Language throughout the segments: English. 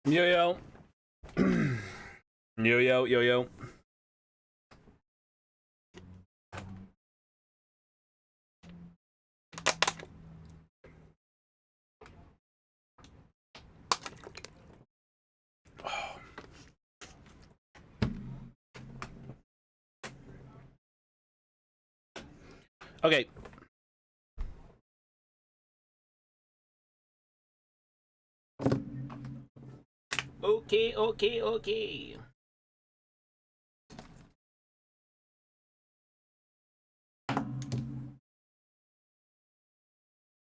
Yo, yo. Yo, yo, yo, yo. Okay. Okay.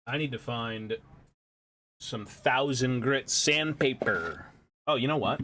I need to find some 1000 grit sandpaper. Oh, you know what?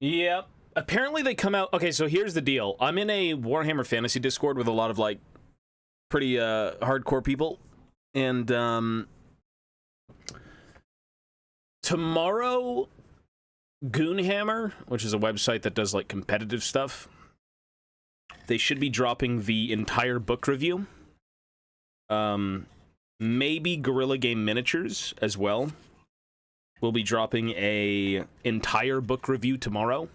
Yep. Apparently they come out... Okay, so here's the deal. I'm in a Warhammer Fantasy Discord with a lot of, like, pretty hardcore people. And, tomorrow, Goonhammer, which is a website that does, like, competitive stuff, they should be dropping the entire book review. Maybe Guerrilla Game Miniatures as well. We'll be dropping a entire book review tomorrow,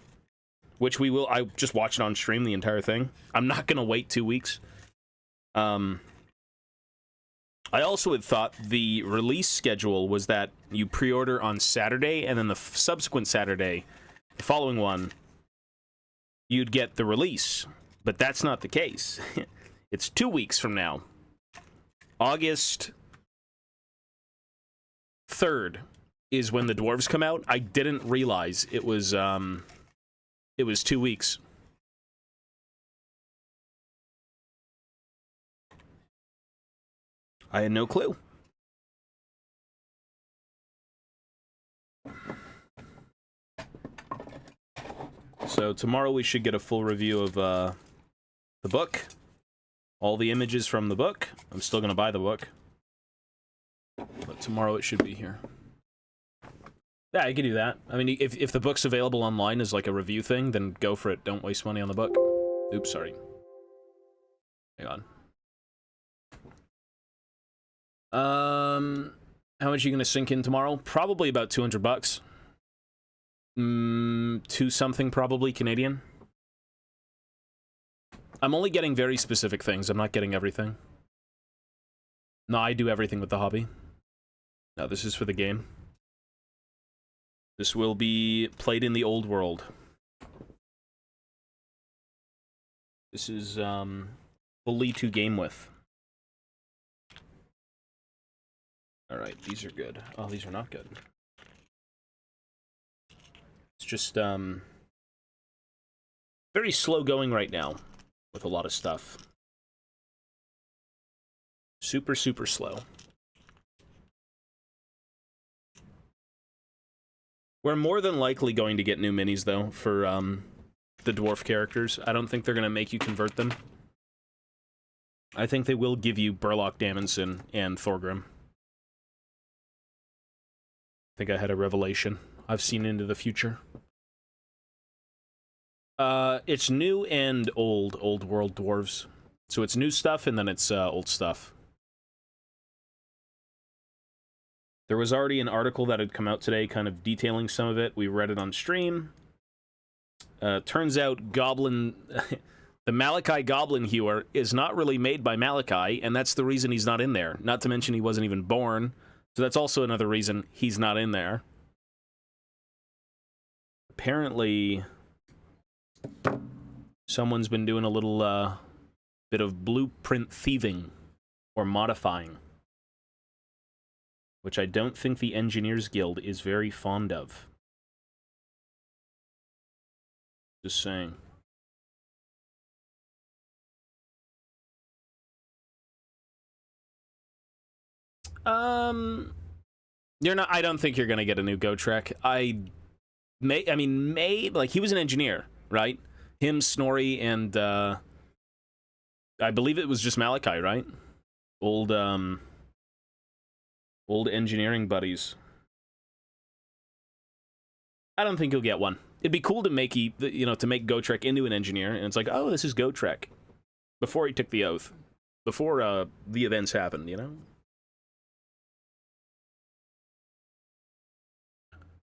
which we will... I just watched it on stream, the entire thing. I'm not gonna wait 2 weeks. I also had thought the release schedule was that you pre-order on Saturday, and then the subsequent Saturday, the following one, you'd get the release. But that's not the case. It's 2 weeks from now. August 3rd is when the Dwarves come out. I didn't realize it was 2 weeks. I had no clue. So tomorrow we should get a full review of the book. All the images from the book. I'm still gonna buy the book. But tomorrow it should be here. Yeah, you can do that. I mean, if the book's available online as like a review thing, then go for it. Don't waste money on the book. Oops, sorry. Hang on. How much are you gonna sink in tomorrow? Probably about 200 bucks. 2 something probably Canadian. I'm only getting very specific things. I'm not getting everything. No, I do everything with the hobby. No, this is for the game. This will be played in the old world. This is fully to game with. Alright, these are good. Oh, these are not good. It's just very slow going right now with a lot of stuff. Super slow. We're more than likely going to get new minis, though, for the dwarf characters. I don't think they're going to make you convert them. I think they will give you Burlock Damonson and Thorgrim. I think I had a revelation. I've seen into the future. It's new and old world dwarves. So it's new stuff, and then it's old stuff. There was already an article that had come out today kind of detailing some of it. We read it on stream. Turns out Goblin... The Malachi Goblin Hewer is not really made by Malachi, and that's the reason he's not in there. Not to mention he wasn't even born, so that's also another reason he's not in there. Apparently, someone's been doing a little bit of blueprint thieving or modifying, which I don't think the Engineers Guild is very fond of. Just saying. You're not. I don't think you're gonna get a new Gotrek. Like, he was an engineer, right? Him, Snorri, and I believe it was just Malachi, right? Old engineering buddies. I don't think you'll get one. It'd be cool to make to make Gotrek into an engineer, and it's like, oh, this is Gotrek. Before he took the oath, before the events happened, you know.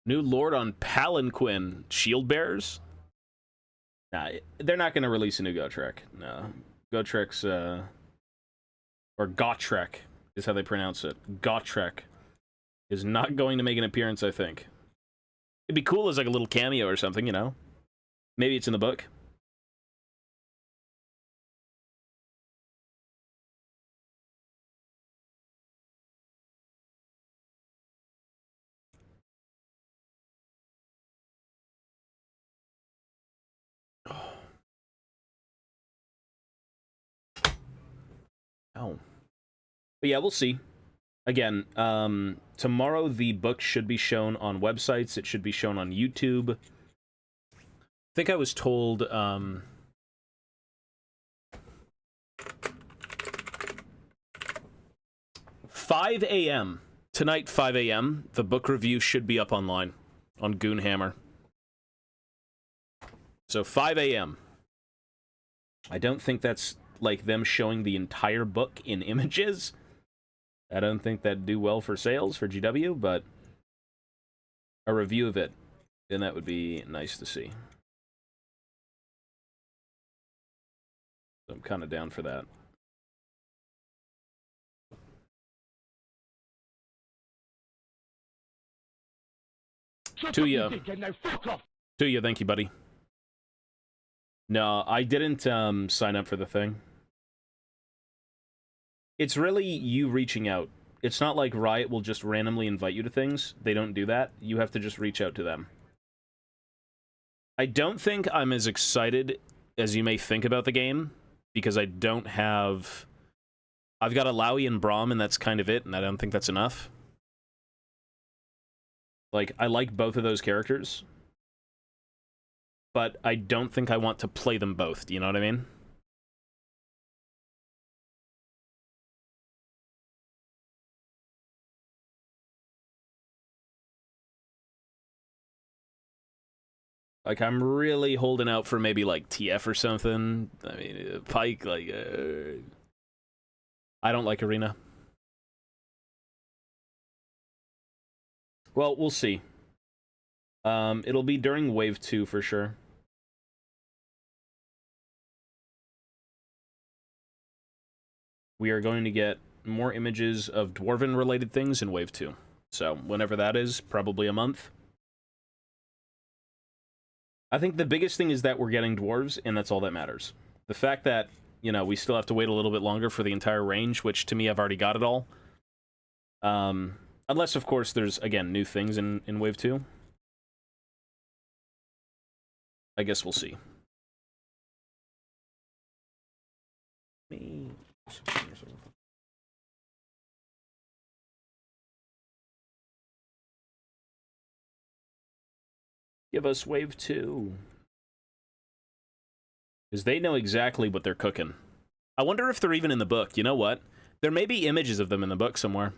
New Lord on Palanquin. Shield Bearers? Nah, they're not going to release a new Gotrek. No. Gotrek's, or Gotrek is how they pronounce it. Gotrek is not going to make an appearance, I think. It'd be cool as like a little cameo or something, you know? Maybe it's in the book. Oh. But yeah, we'll see. Again, tomorrow the book should be shown on websites. It should be shown on YouTube. I think I was told, 5 a.m. Tonight, 5 a.m., the book review should be up online on Goonhammer. So 5 a.m. I don't think that's like them showing the entire book in images. I don't think that'd do well for sales for GW, but a review of it, then that would be nice to see. So I'm kind of down for that. Tuya, thank you, buddy. No, I didn't sign up for the thing. It's really you reaching out. It's not like Riot will just randomly invite you to things. They don't do that. You have to just reach out to them. I don't think I'm as excited as you may think about the game, because I don't have... I've got Alawi and Braum, and that's kind of it, and I don't think that's enough. Like, I like both of those characters, but I don't think I want to play them both. Do you know what I mean? Like, I'm really holding out for maybe, like, TF or something. I mean, Pike, like, I don't like Arena. Well, we'll see. It'll be during Wave 2 for sure. We are going to get more images of Dwarven-related things in Wave 2. So, whenever that is, probably a month. I think the biggest thing is that we're getting Dwarves, and that's all that matters. The fact that, you know, we still have to wait a little bit longer for the entire range, which to me, I've already got it all. Unless, of course, there's, again, new things in Wave 2. I guess we'll see. Give us Wave 2. Because they know exactly what they're cooking. I wonder if they're even in the book. You know what? There may be images of them in the book somewhere.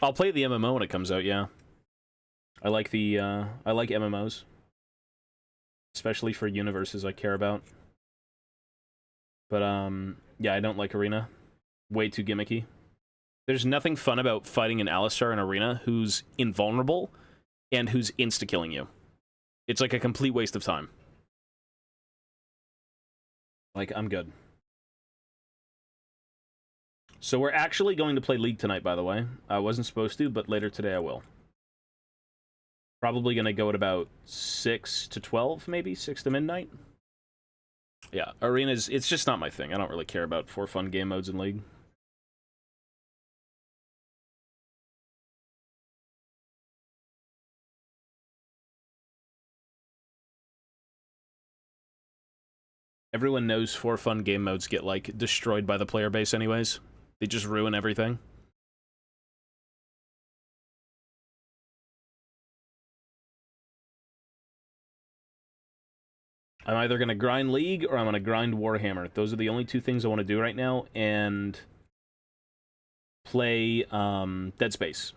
I'll play the MMO when it comes out, yeah. I like the, I like MMOs. Especially for universes I care about. But, yeah, I don't like Arena. Way too gimmicky. There's nothing fun about fighting an Alistar in Arena who's invulnerable, and who's insta-killing you. It's like a complete waste of time. Like, I'm good. So we're actually going to play League tonight, by the way. I wasn't supposed to, but later today I will. Probably going to go at about 6 to 12, maybe? 6 to midnight? Yeah, Arena's... It's just not my thing. I don't really care about for fun game modes in League. Everyone knows for fun game modes get, like, destroyed by the player base anyways. They just ruin everything. I'm either going to grind League or I'm going to grind Warhammer. Those are the only two things I want to do right now, and play Dead Space.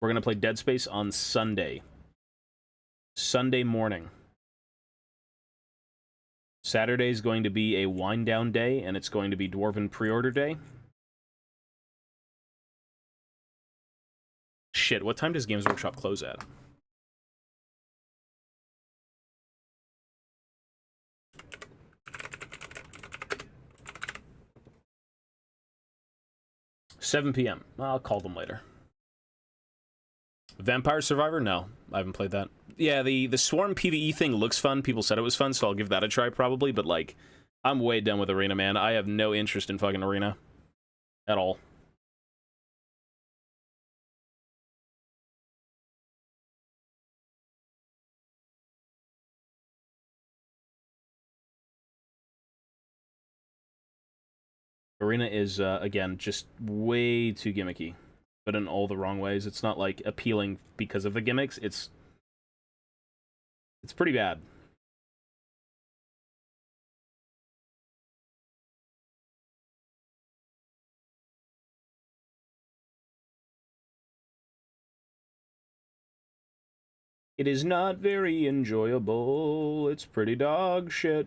We're going to play Dead Space on Sunday. Sunday morning. Saturday is going to be a wind-down day, and it's going to be Dwarven pre-order day. Shit, what time does Games Workshop close at? $7 p.m. I'll call them later. Vampire Survivor? No, I haven't played that. Yeah, the Swarm PvE thing looks fun. People said it was fun, so I'll give that a try probably, but, like, I'm way done with Arena, man. I have no interest in fucking Arena. At all. Arena is, again, just way too gimmicky. But in all the wrong ways. It's not, like, appealing because of the gimmicks. It's pretty bad. It is not very enjoyable. It's pretty dog shit.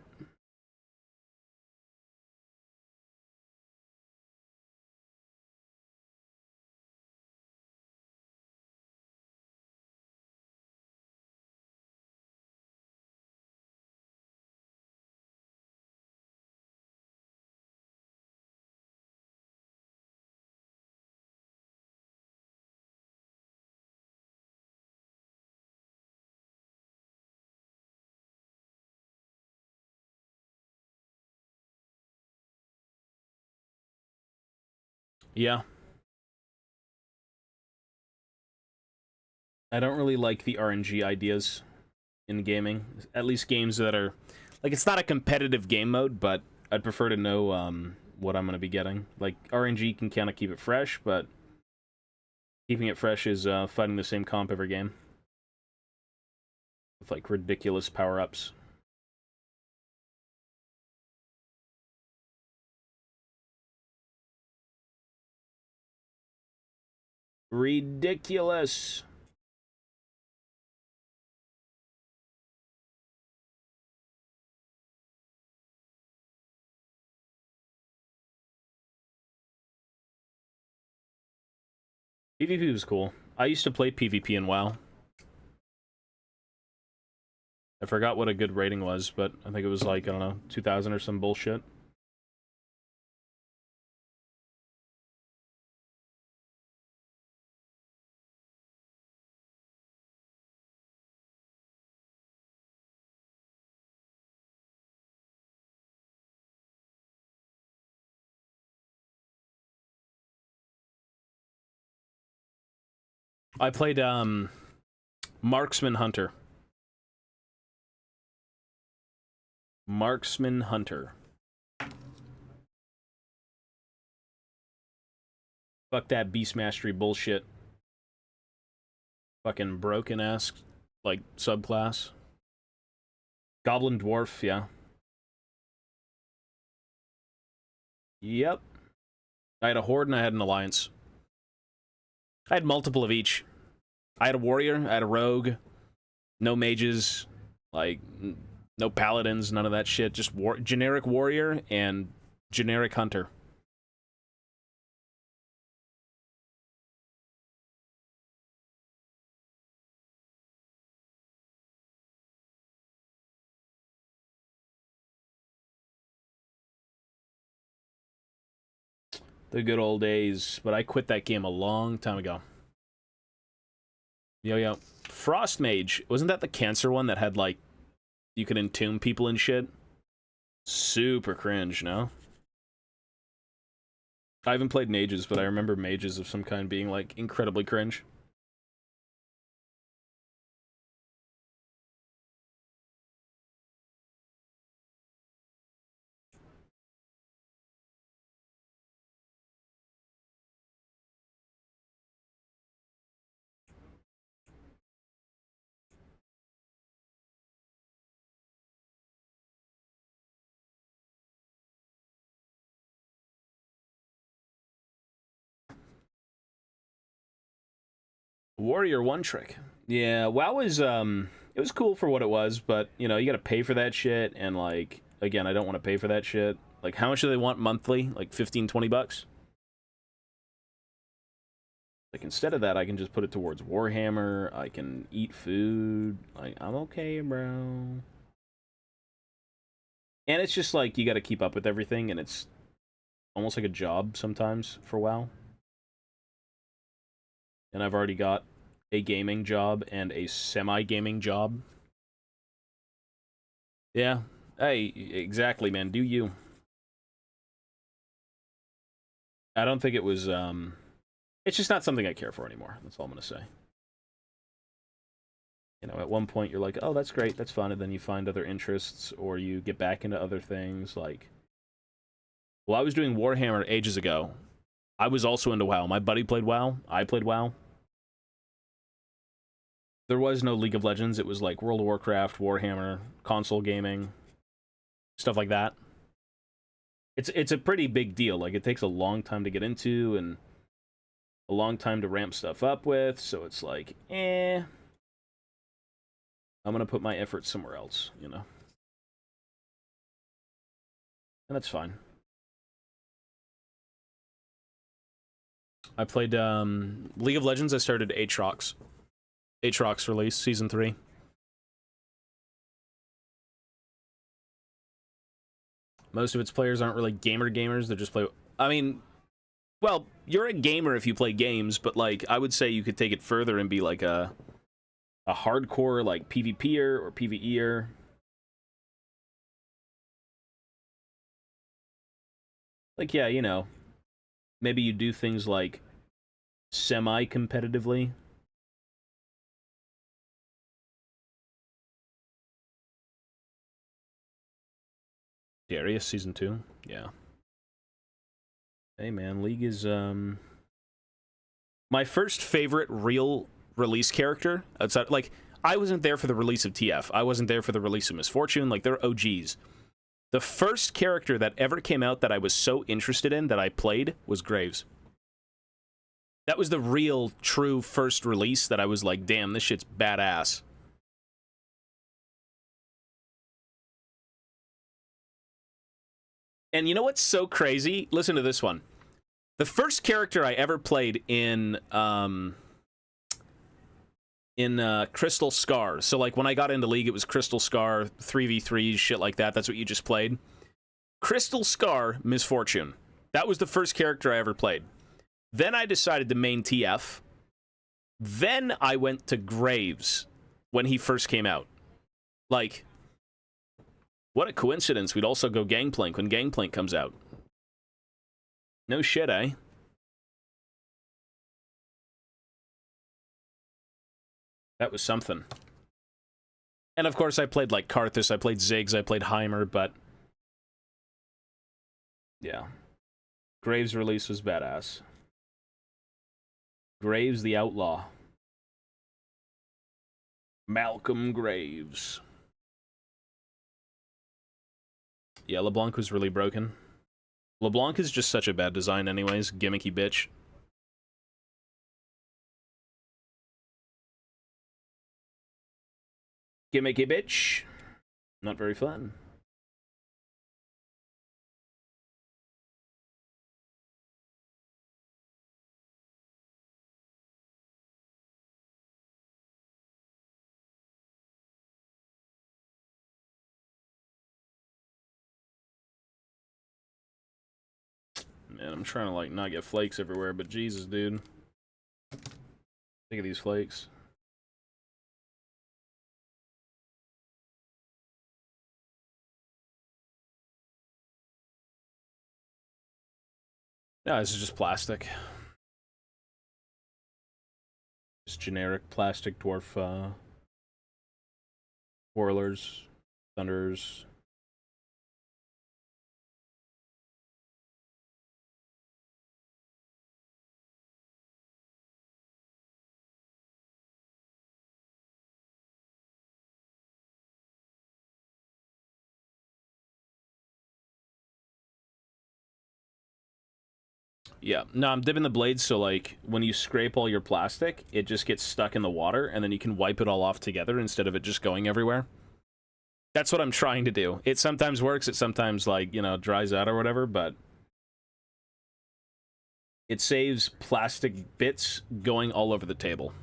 Yeah. I don't really like the RNG ideas in gaming. At least games that are... Like, it's not a competitive game mode, but I'd prefer to know what I'm going to be getting. Like, RNG can kind of keep it fresh, but keeping it fresh is fighting the same comp every game. With, like, ridiculous power-ups. Ridiculous! PvP was cool. I used to play PvP in WoW. I forgot what a good rating was, but I think it was like, I don't know, 2,000 or some bullshit. I played, Marksman Hunter. Marksman Hunter. Fuck that Beast Mastery bullshit. Fucking broken-ass, like, subclass. Goblin Dwarf, yeah. Yep. I had a Horde and I had an Alliance. I had multiple of each. I had a Warrior, I had a Rogue, no mages, like, no Paladins, none of that shit. Just generic Warrior and generic Hunter. The good old days. But I quit that game a long time ago. Yo. Frost Mage. Wasn't that the cancer one that had, like, you could entomb people and shit? Super cringe, no? I haven't played mages, but I remember mages of some kind being, like, incredibly cringe. Warrior One Trick. Yeah, WoW was, it was cool for what it was, but, you know, you gotta pay for that shit, and, like, again, I don't want to pay for that shit. Like, how much do they want monthly? Like, 15, 20 bucks? Like, instead of that, I can just put it towards Warhammer, I can eat food, like, I'm okay, bro. And it's just, like, you gotta keep up with everything, and it's almost like a job sometimes for WoW. And I've already got a gaming job and a semi-gaming job. Yeah. Hey, exactly, man. Do you. I don't think it was, it's just not something I care for anymore. That's all I'm gonna say. You know, at one point you're like, oh, that's great, that's fun, and then you find other interests, or you get back into other things, like... Well, I was doing Warhammer ages ago. I was also into WoW. My buddy played WoW. I played WoW. There was no League of Legends. It was like World of Warcraft, Warhammer, console gaming, stuff like that. It's a pretty big deal. Like, it takes a long time to get into, and a long time to ramp stuff up with, so it's like, I'm gonna put my effort somewhere else, you know? And that's fine. I played, League of Legends. I started Aatrox. Aatrox release, Season 3. Most of its players aren't really gamers. They just play... I mean, well, you're a gamer if you play games, but, like, I would say you could take it further and be, like, a hardcore, like, PvPer or PvEer. Like, yeah, you know, maybe you do things like semi-competitively. Darius, Season 2? Yeah. Hey, man, League is, my first favorite real release character outside... Like, I wasn't there for the release of TF. I wasn't there for the release of Misfortune. Like, they're OGs. The first character that ever came out that I was so interested in that I played was Graves. That was the real, true first release that I was like, damn, this shit's badass. And you know what's so crazy? Listen to this one. The first character I ever played in Crystal Scar. So, like, when I got into League, it was Crystal Scar, 3v3, shit like that. That's what you just played. Crystal Scar, Misfortune. That was the first character I ever played. Then I decided to main TF. Then I went to Graves when he first came out. Like, what a coincidence. We'd also go Gangplank when Gangplank comes out. No shit, eh? That was something. And of course I played like Karthus, I played Ziggs, I played Heimer, but... yeah. Graves' release was badass. Graves the Outlaw. Malcolm Graves. Yeah, LeBlanc was really broken. LeBlanc is just such a bad design anyways. Gimmicky bitch. Gimmicky bitch. Not very fun. And I'm trying to, like, not get flakes everywhere, but Jesus, dude. Think of these flakes. No, this is just plastic. Just generic plastic dwarf, Whirlers, Thunders. Yeah, no, I'm dipping the blades so, like, when you scrape all your plastic, it just gets stuck in the water, and then you can wipe it all off together instead of it just going everywhere. That's what I'm trying to do. It sometimes works, it sometimes, like, you know, dries out or whatever, but it saves plastic bits going all over the table.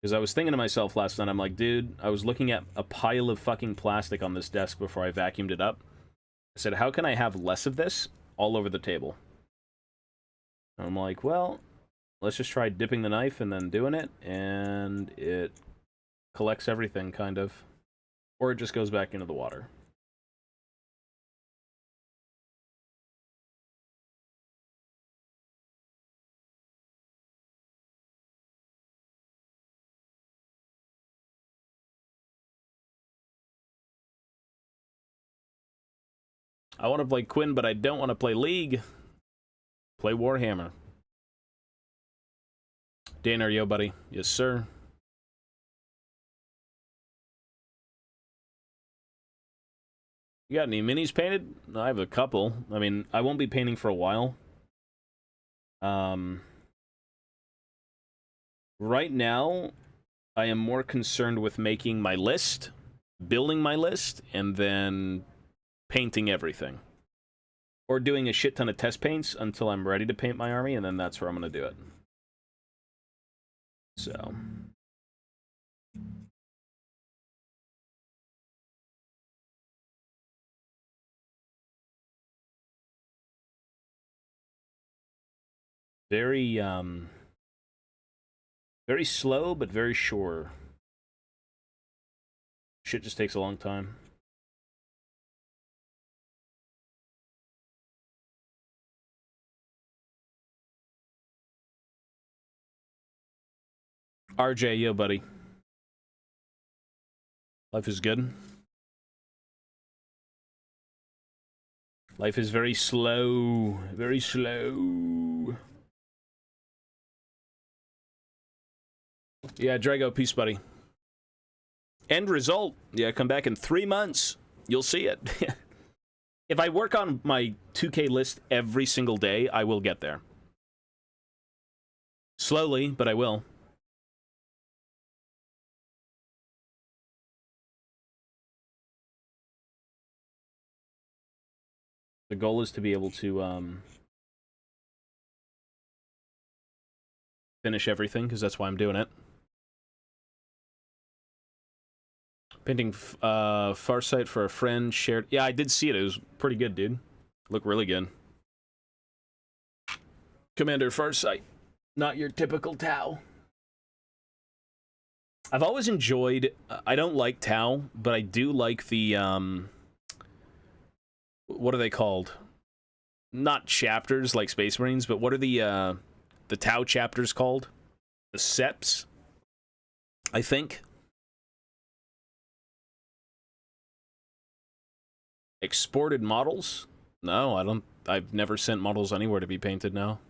Because I was thinking to myself last night, I'm like, dude, I was looking at a pile of fucking plastic on this desk before I vacuumed it up. I said, how can I have less of this all over the table? And I'm like, well, let's just try dipping the knife and then doing it, and it collects everything, kind of. Or it just goes back into the water. I want to play Quinn, but I don't want to play League. Play Warhammer. Dan, are you, buddy? Yes, sir. You got any minis painted? I have a couple. I mean, I won't be painting for a while. Right now, I am more concerned with making my list, building my list, and then painting everything. Or doing a shit ton of test paints until I'm ready to paint my army, and then that's where I'm going to do it. So... very, very slow, but very sure. Shit just takes a long time. RJ, yo, buddy. Life is good. Life is very slow. Very slow. Yeah, Drago, peace, buddy. End result. Yeah, come back in 3 months. You'll see it. If I work on my 2K list every single day, I will get there. Slowly, but I will. The goal is to be able to finish everything, because that's why I'm doing it. Painting Farsight for a friend, shared... Yeah, I did see it. It was pretty good, dude. Looked really good. Commander Farsight. Not your typical Tau. I've always enjoyed... I don't like Tau, but I do like the... what are they called? Not chapters like Space Marines, but what are the Tau chapters called? The Seps, I think. Exported models? No, I don't. I've never sent models anywhere to be painted now.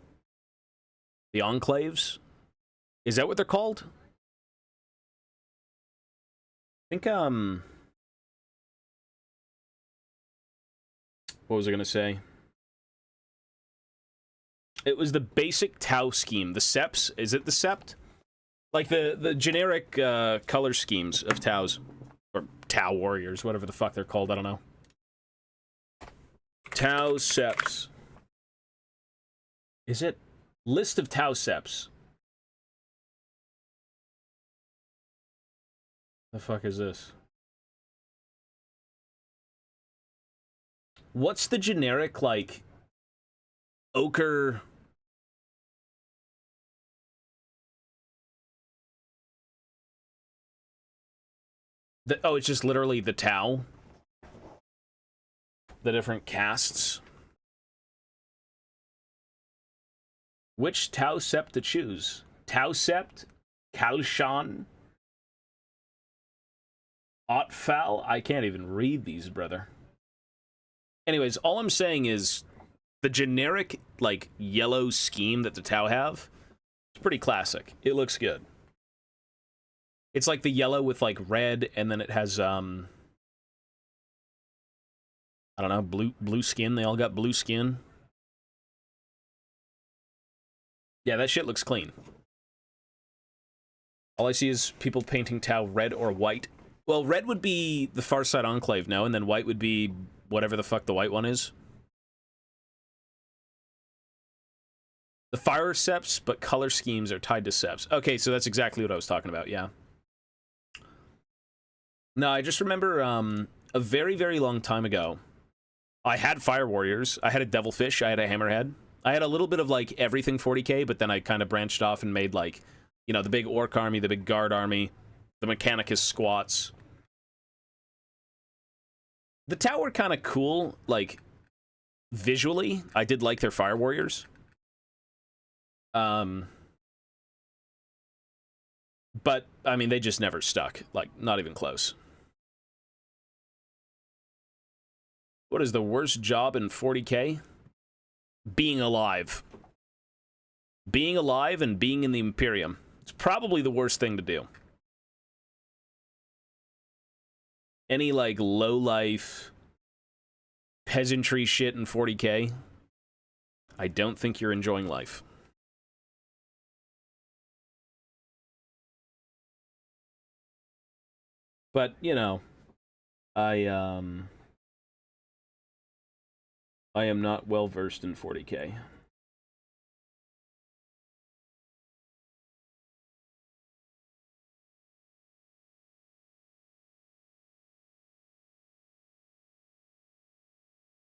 The Enclaves? Is that what they're called? I think, what was I gonna say? It was the basic Tau scheme. The Seps? Is it the Sept? Like the generic color schemes of Taus. Or Tau Warriors, whatever the fuck they're called, I don't know. Tau Seps. Is it? List of Tau Seps. The fuck is this? What's the generic, like... ochre. Oh, it's just literally the Tau. The different casts. Which Tau Sept to choose? Tau Sept? Kalshan? Otfal? I can't even read these, brother. Anyways, all I'm saying is the generic, like, yellow scheme that the Tau have, it's pretty classic. It looks good. It's like the yellow with, like, red, and then it has, I don't know, blue skin. They all got blue skin. Yeah, that shit looks clean. All I see is people painting Tau red or white. Well, red would be the Farside Enclave now, and then white would be whatever the fuck the white one is. The fire septs, but color schemes are tied to septs. Okay, so that's exactly what I was talking about, yeah. No, I just remember a very, very long time ago, I had Fire Warriors, I had a Devilfish, I had a Hammerhead. I had a little bit of, like, everything 40k, but then I kind of branched off and made, like, you know, the big Orc army, the big Guard army, the Mechanicus squats. The Tau were kind of cool, like, visually. I did like their Fire Warriors. But, I mean, they just never stuck. Like, not even close. What is the worst job in 40k? Being alive. Being alive and being in the Imperium. It's probably the worst thing to do. Any, like, low-life peasantry shit in 40k, I don't think you're enjoying life. But, you know, I am not well-versed in 40k.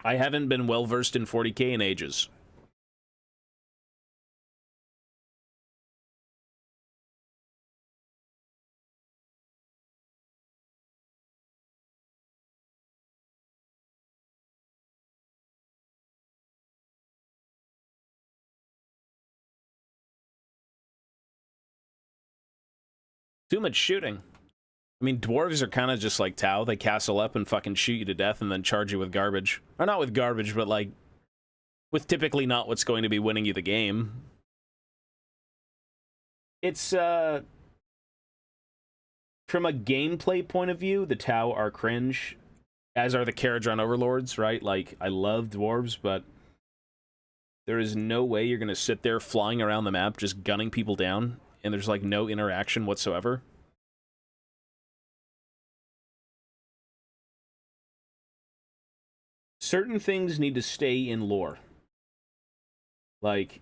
I haven't been well-versed in 40k in ages. Too much shooting. I mean, dwarves are kind of just like Tau. They castle up and fucking shoot you to death and then charge you with garbage. Or not with garbage, but, like, with typically not what's going to be winning you the game. It's, from a gameplay point of view, the Tau are cringe, as are the Caradron Overlords, right? Like, I love dwarves, but there is no way you're going to sit there flying around the map just gunning people down, and there's, like, no interaction whatsoever. Certain things need to stay in lore. Like,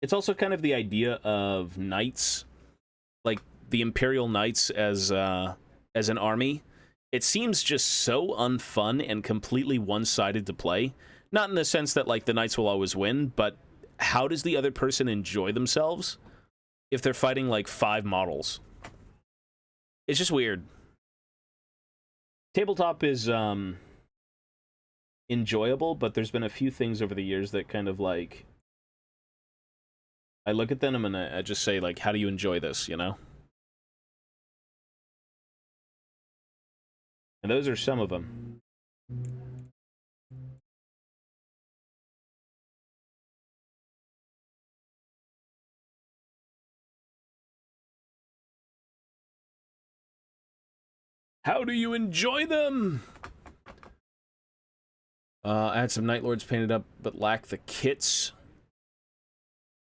it's also kind of the idea of knights, like the Imperial Knights as an army. It seems just so unfun and completely one-sided to play. Not in the sense that, like, the knights will always win, but how does the other person enjoy themselves if they're fighting, like, 5 models? It's just weird. Tabletop is enjoyable, but there's been a few things over the years that kind of, like, I look at them and I just say, like, how do you enjoy this, you know? And those are some of them. How do you enjoy them? I had some Night Lords painted up, but lack the kits.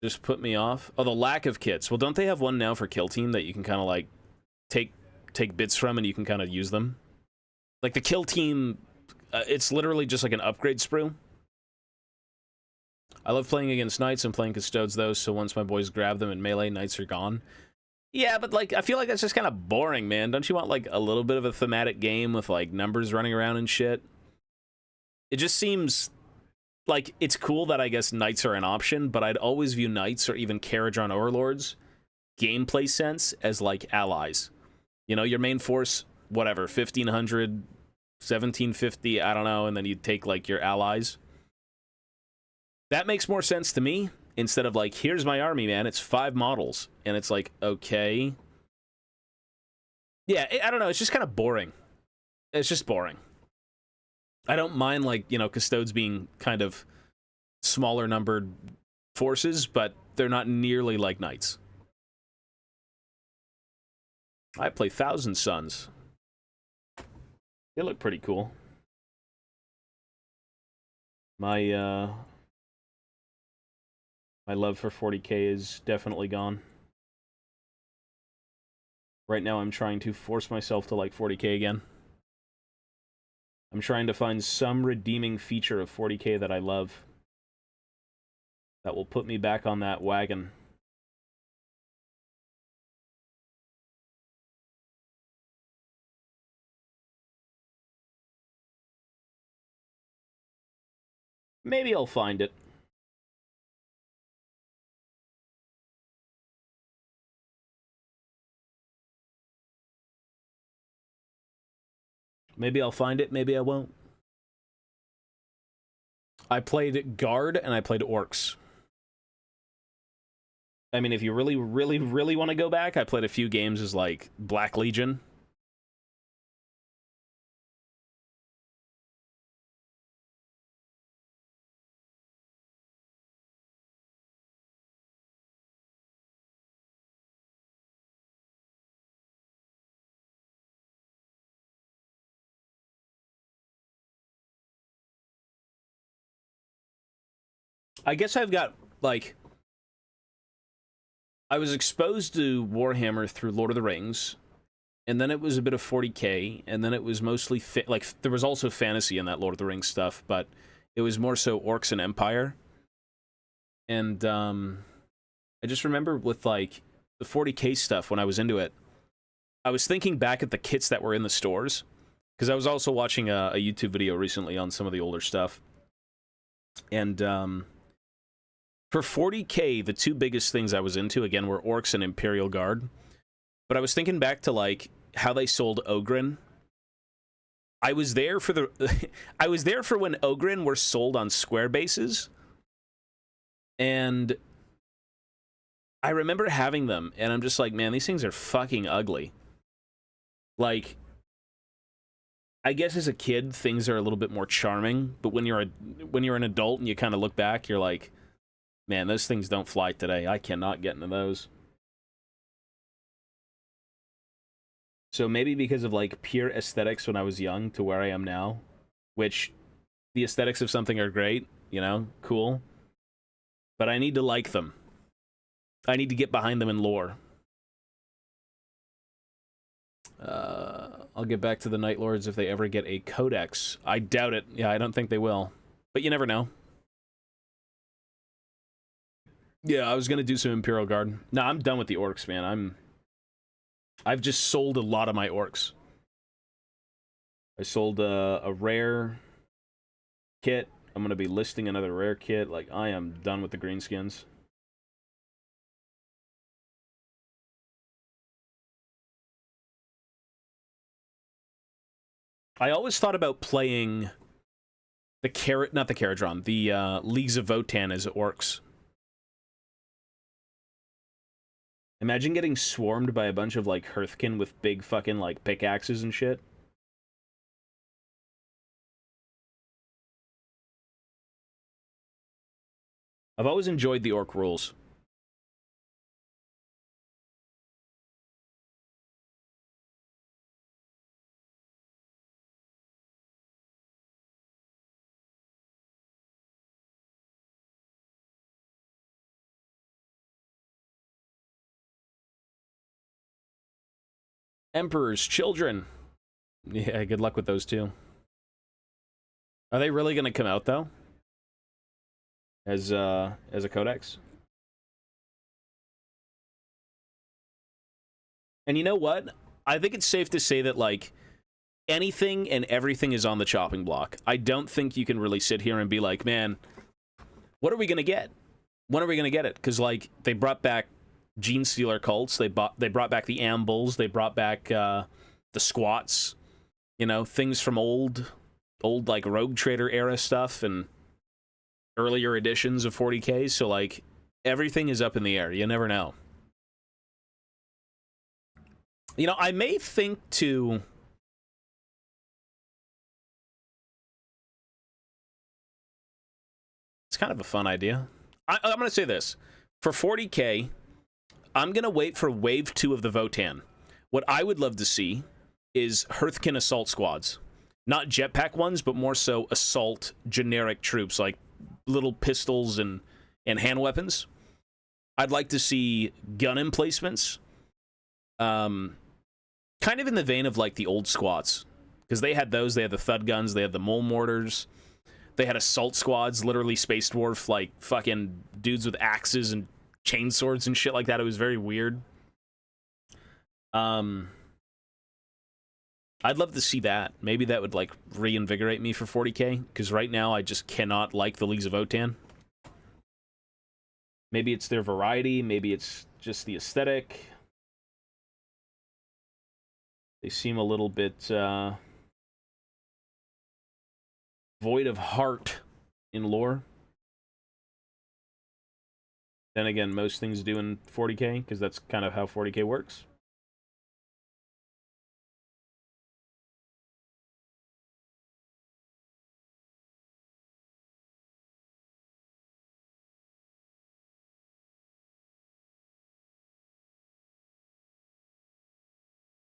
Just put me off. Oh, the lack of kits. Well, don't they have one now for Kill Team that you can kind of, like, take bits from and you can kind of use them? Like, the Kill Team, it's literally just like an upgrade sprue. I love playing against Knights and playing Custodes, though, so once my boys grab them in melee, Knights are gone. Yeah, but, like, I feel like that's just kind of boring, man. Don't you want, like, a little bit of a thematic game with, like, numbers running around and shit? It just seems like, it's cool that I guess knights are an option, but I'd always view knights or even Caradron Overlords, gameplay sense, as, like, allies. You know, your main force, whatever, 1,500, 1,750, I don't know, and then you take, like, your allies. That makes more sense to me, instead of, like, here's my army, man, it's 5 models. And it's like, okay. Yeah, I don't know, it's just kind of boring. It's just boring. I don't mind, like, you know, Custodes being kind of smaller numbered forces, but they're not nearly like knights. I play Thousand Sons. They look pretty cool. My my love for 40k is definitely gone. Right now I'm trying to force myself to like 40k again. I'm trying to find some redeeming feature of 40k that I love, that will put me back on that wagon. Maybe I'll find it. Maybe I'll find it, maybe I won't. I played Guard and I played Orcs. I mean, if you really, really, really want to go back, I played a few games as, like, Black Legion. I guess I've got, like... I was exposed to Warhammer through Lord of the Rings, and then it was a bit of 40k, and then it was mostly, like, there was also fantasy in that Lord of the Rings stuff, but it was more so Orcs and Empire. And, I just remember with, like, the 40k stuff, when I was into it, I was thinking back at the kits that were in the stores, because I was also watching a YouTube video recently on some of the older stuff. And, for 40k, the two biggest things I was into, again, were Orcs and Imperial Guard. But I was thinking back to, like, how they sold Ogryn. I was there for the... I was there for when Ogryn were sold on square bases. And I remember having them, and I'm just like, man, these things are fucking ugly. Like, I guess as a kid, things are a little bit more charming, but when you're an adult and you kind of look back, you're like, man, those things don't fly today. I cannot get into those. So maybe because of, like, pure aesthetics when I was young to where I am now, which the aesthetics of something are great, you know, cool, but I need to like them. I need to get behind them in lore. I'll get back to the Night Lords if they ever get a codex. I doubt it. Yeah, I don't think they will. But you never know. Yeah, I was gonna do some Imperial Guard. No, I'm done with the Orcs, man. I've just sold a lot of my Orcs. I sold a rare kit. I'm gonna be listing another rare kit. Like, I am done with the greenskins. I always thought about playing the not the Caradron, the Leagues of Votann as Orcs. Imagine getting swarmed by a bunch of, like, Hearthkin with big fucking, like, pickaxes and shit. I've always enjoyed the Orc rules. Emperor's Children. Yeah, good luck with those two. Are they really gonna come out, though? As a codex? And you know what? I think it's safe to say that, like, anything and everything is on the chopping block. I don't think you can really sit here and be like, man, What are we gonna get? When are we gonna get it? Because like they brought back Gene Stealer cults, they brought back the Ambles, they brought back the Squats, you know, things from old like Rogue Trader era stuff and earlier editions of 40K. So like everything is up in the air. You never know. You know, I may think to. It's kind of a fun idea. I'm going to say this. For 40K, I'm going to wait for Wave 2 of the Votann. What I would love to see is Hearthkin assault squads. Not jetpack ones, but more so assault generic troops, like little pistols and hand weapons. I'd like to see gun emplacements. Kind of in the vein of like the old squats. Because they had those. They had the Thud guns. They had the Mole Mortars. They had assault squads, literally Space Dwarf, like fucking dudes with axes and chainswords and shit like that. It was very weird. I'd love to see that. Maybe that would like reinvigorate me for 40K, because right now I just cannot like the Leagues of Votann. Maybe it's their variety, maybe it's just the aesthetic. They seem a little bit void of heart in lore. Then again, most things do in 40K, because that's kind of how 40K works.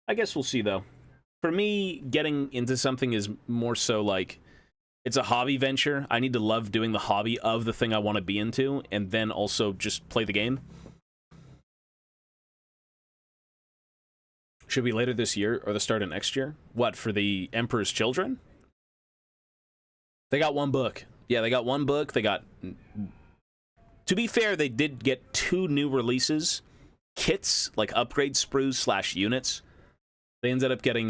I guess we'll see, though. For me, getting into something is more so like, it's a hobby venture. I need to love doing the hobby of the thing I want to be into, and then also just play the game. Should be later this year or the start of next year. What, for the Emperor's Children? They got one book. Yeah, they got one book. They got... To be fair, they did get 2 new releases. Kits, like upgrade sprues / units. They ended up getting,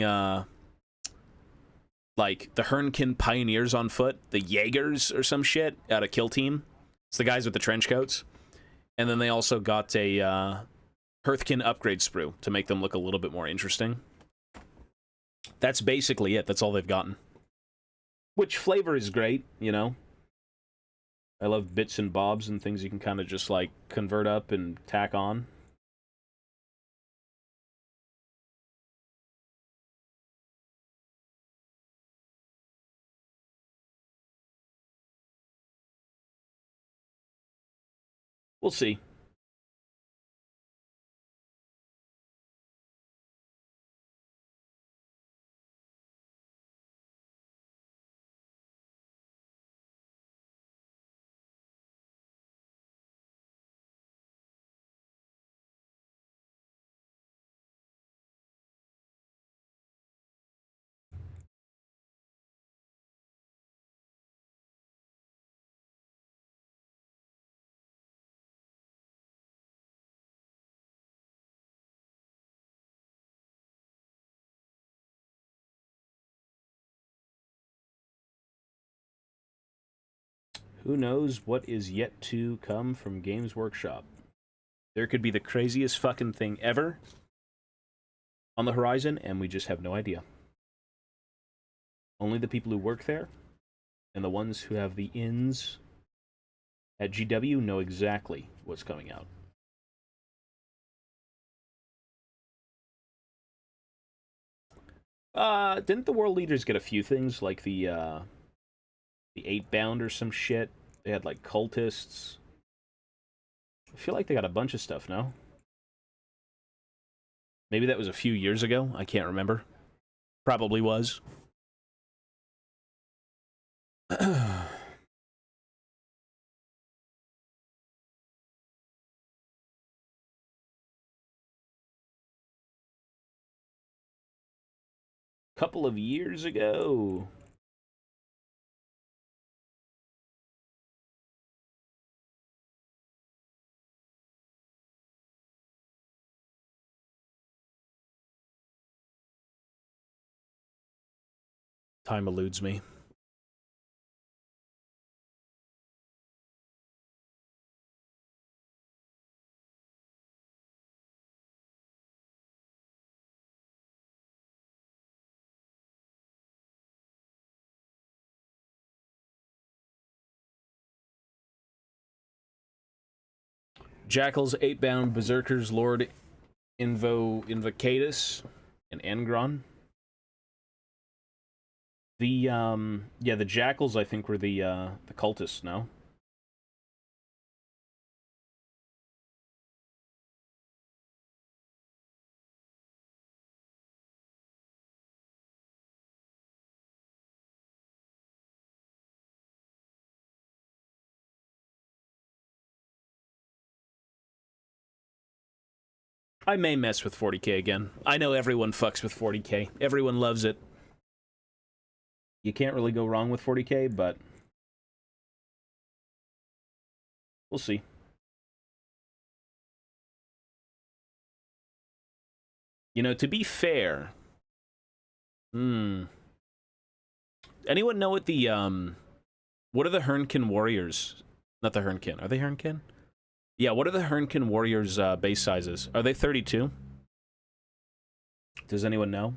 like, the Hernkin Pioneers on foot. The Jaegers or some shit out of Kill Team. It's the guys with the trench coats. And then they also got a, Hearthkin upgrade sprue to make them look a little bit more interesting. That's basically it. That's all they've gotten. Which flavor is great, you know? I love bits and bobs and things you can kind of just, like, convert up and tack on. We'll see. Who knows what is yet to come from Games Workshop? There could be the craziest fucking thing ever on the horizon, and we just have no idea. Only the people who work there and the ones who have the ins at GW know exactly what's coming out. Didn't the World Leaders get a few things, like the 8-bound or some shit? They had, like, cultists. I feel like they got a bunch of stuff, no? Maybe that was a few years ago. I can't remember. Probably was. Couple of years ago. Time eludes me. Jackals, 8-bound, Berserkers, Lord Invocatus, and Angron. The, yeah, the Jackals, I think, were the cultists, no? I may mess with 40k again. I know everyone fucks with 40k. Everyone loves it. You can't really go wrong with 40k, but we'll see. You know, to be fair, anyone know what the what are the Hernkin warriors? Not the Hernkin. Are they Hernkin? Yeah, what are the Hernkin warriors base sizes? Are they 32? Does anyone know?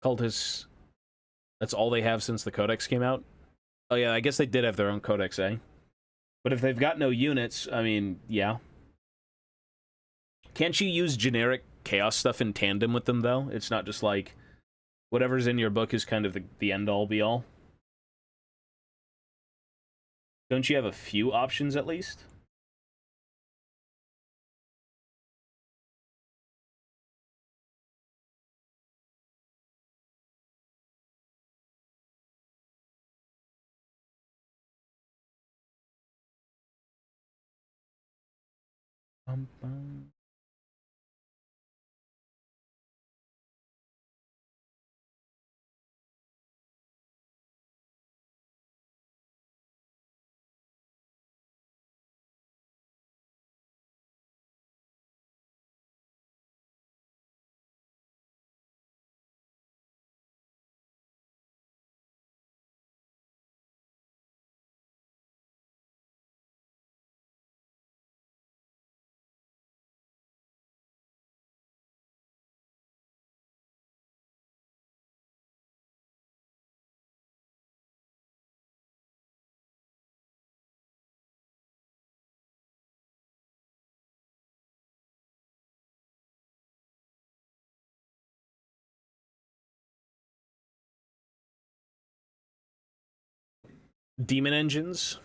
Cultists, that's all they have since the Codex came out? Oh yeah, I guess they did have their own Codex, eh? But if they've got no units, I mean, yeah. Can't you use generic chaos stuff in tandem with them, though? It's not just like, whatever's in your book is kind of the end-all, be-all. Don't you have a few options, at least? Demon engines?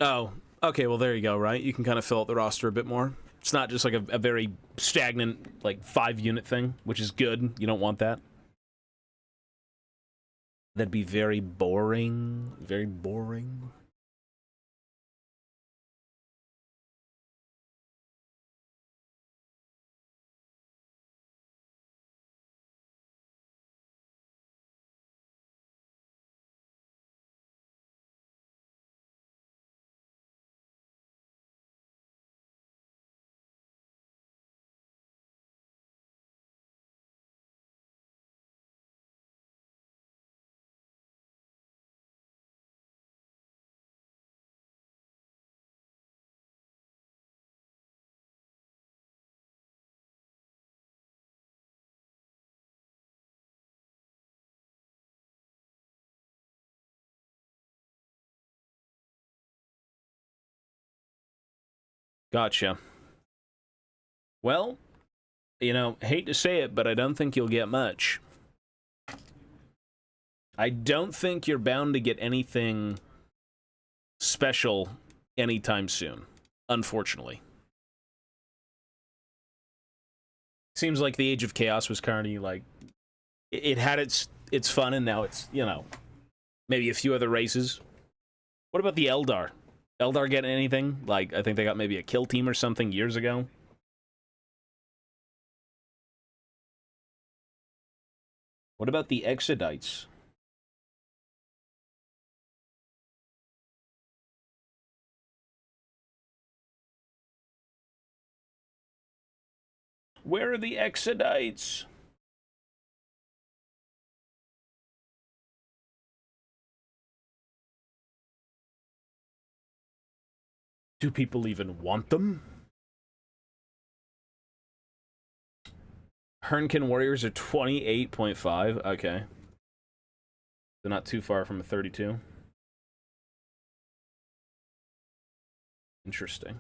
Oh, okay, well there you go, right? You can kind of fill out the roster a bit more. It's not just like a very stagnant, like, 5-unit thing, which is good. You don't want that. That'd be very boring. Very boring. Gotcha. Well, you know, hate to say it, but I don't think you'll get much. I don't think you're bound to get anything special anytime soon, unfortunately. Seems like the Age of Chaos was kind of like, it had its fun, and now it's, you know, maybe a few other races. What about the Eldar? Eldar getting anything? Like, I think they got maybe a kill team or something years ago. What about the Exodites? Where are the Exodites? Do people even want them? Hernkin Warriors are 28.5. Okay. They're not too far from a 32. Interesting.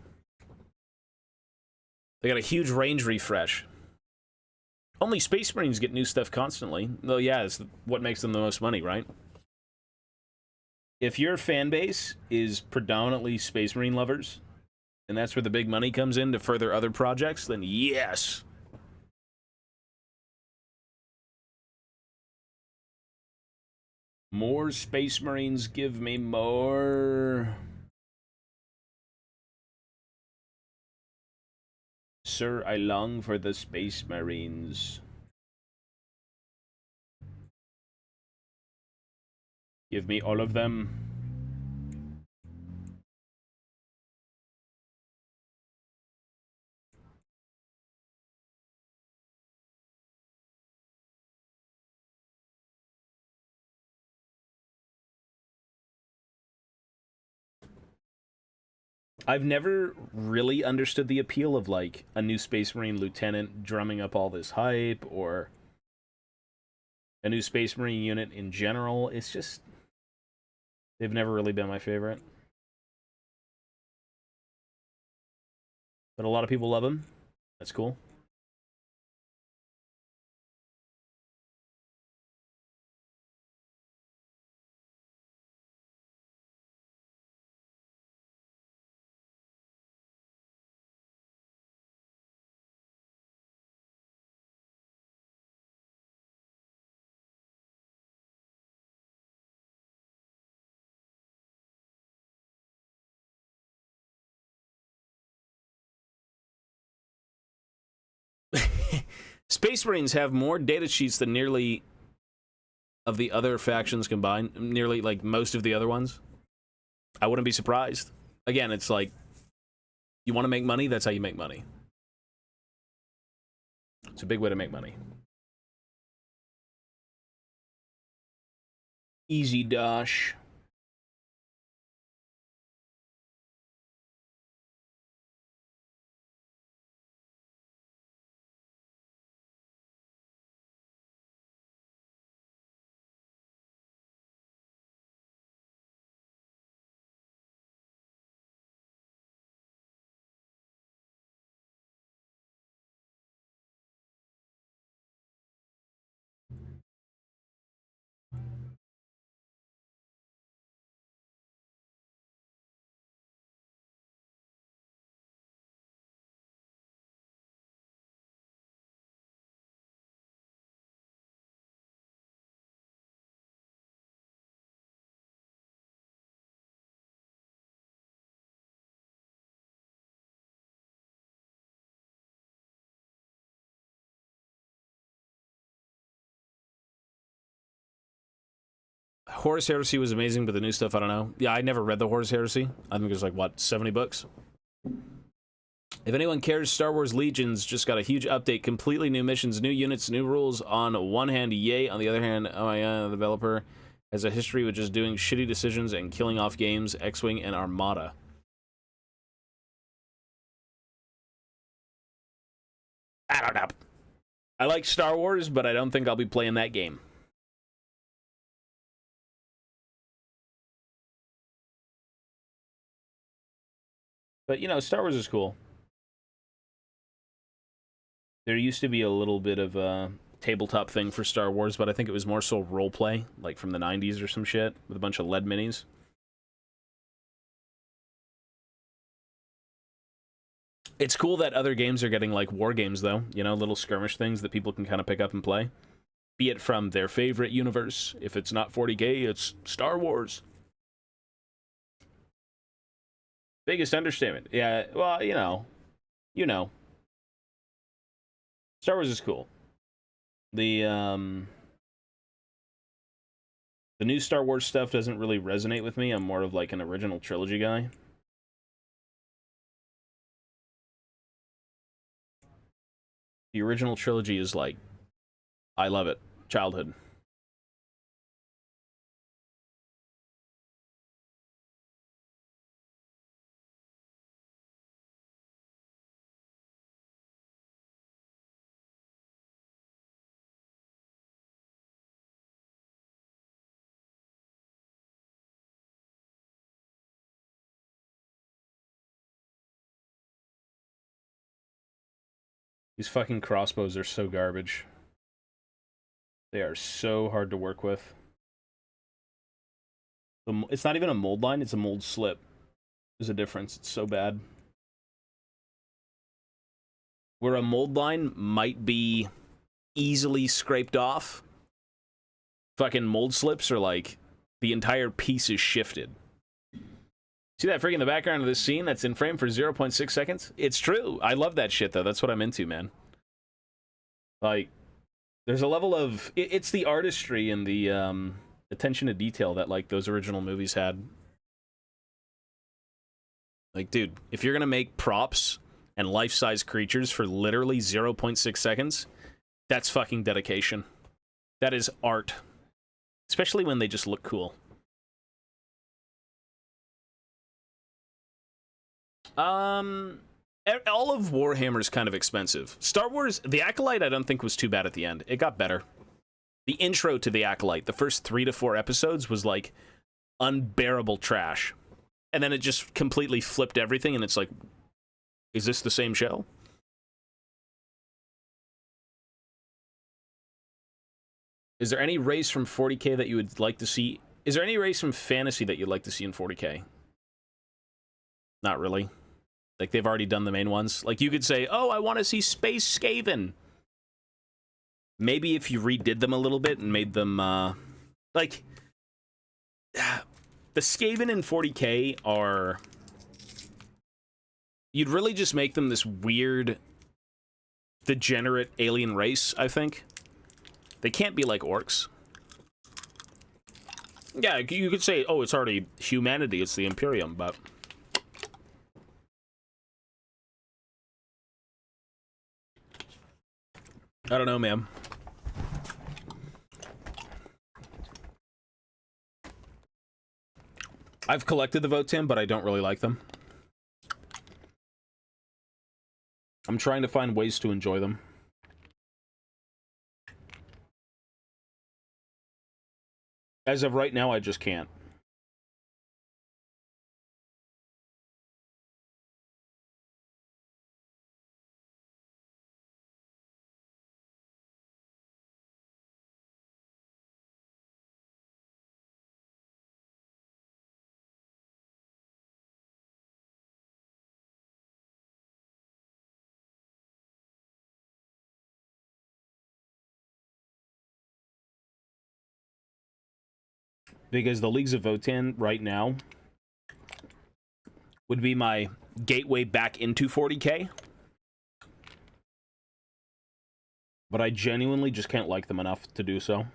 They got a huge range refresh. Only Space Marines get new stuff constantly. Though, yeah, it's what makes them the most money, right? If your fan base is predominantly Space Marine lovers, and that's where the big money comes in to further other projects, then yes. More Space Marines, give me more. Sir, I long for the Space Marines. Give me all of them. I've never really understood the appeal of, like, a new Space Marine lieutenant drumming up all this hype, or a new Space Marine unit in general. It's just, they've never really been my favorite. But a lot of people love them. That's cool. Space Marines have more data sheets than nearly of the other factions combined. Nearly, like, most of the other ones. I wouldn't be surprised. Again, it's like, you want to make money, that's how you make money. It's a big way to make money. Easy Dosh. Horus Heresy was amazing, but the new stuff, I don't know. Yeah, I never read the Horus Heresy. I think it was like, what, 70 books? If anyone cares, Star Wars Legions just got a huge update. Completely new missions, new units, new rules. On one hand, yay. On the other hand, oh my god, the developer has a history with just doing shitty decisions and killing off games, X-Wing and Armada. I don't know. I like Star Wars, but I don't think I'll be playing that game. But, you know, Star Wars is cool. There used to be a little bit of a tabletop thing for Star Wars, but I think it was more so roleplay, like from the 90s or some shit, with a bunch of LED minis. It's cool that other games are getting, like, war games, though. You know, little skirmish things that people can kind of pick up and play. Be it from their favorite universe. If it's not 40K, it's Star Wars. Biggest understatement. Yeah, well, you know. You know. Star Wars is cool. The new Star Wars stuff doesn't really resonate with me. I'm more of, like, an original trilogy guy. The original trilogy is, like, I love it. Childhood. These fucking crossbows are so garbage. They are so hard to work with. It's not even a mold line, it's a mold slip. There's a difference. It's so bad. Where a mold line might be easily scraped off, fucking mold slips are like, the entire piece is shifted. See that freaking in the background of this scene that's in frame for 0.6 seconds? It's true. I love that shit, though. That's what I'm into, man. Like, there's a level of... It's the artistry and the attention to detail that, like, those original movies had. Like, dude, if you're gonna make props and life-size creatures for literally 0.6 seconds, that's fucking dedication. That is art. Especially when they just look cool. All of Warhammer's kind of expensive. Star Wars, the Acolyte I don't think was too bad at the end. It got better. The intro to the Acolyte, the first 3 to 4 episodes was like unbearable trash. And then it just completely flipped everything and it's like, is this the same show? Is there any race from 40k that you would like to see? Is there any race from fantasy that you'd like to see in 40k? Not really. Like, they've already done the main ones. Like, you could say, oh, I want to see Space Skaven. Maybe if you redid them a little bit and made them, like... The Skaven in 40k are... You'd really just make them this weird, degenerate alien race, I think. They can't be like orcs. Yeah, you could say, oh, it's already humanity, it's the Imperium, but... I don't know, man. I've collected the Votan, but I don't really like them. I'm trying to find ways to enjoy them. As of right now, I just can't. Because the Leagues of Votan right now would be my gateway back into 40k. But I genuinely just can't like them enough to do so.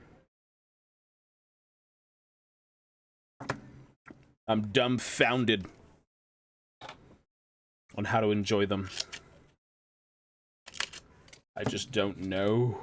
I'm dumbfounded on how to enjoy them. I just don't know.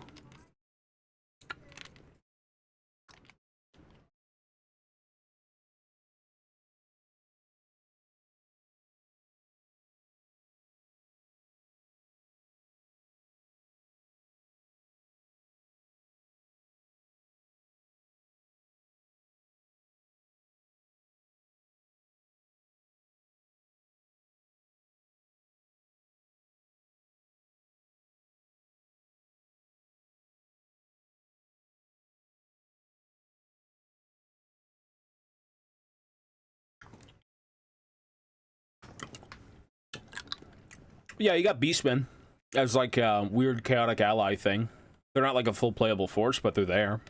Yeah, you got Beastmen as like a weird chaotic ally thing. They're not like a full playable force, but they're there.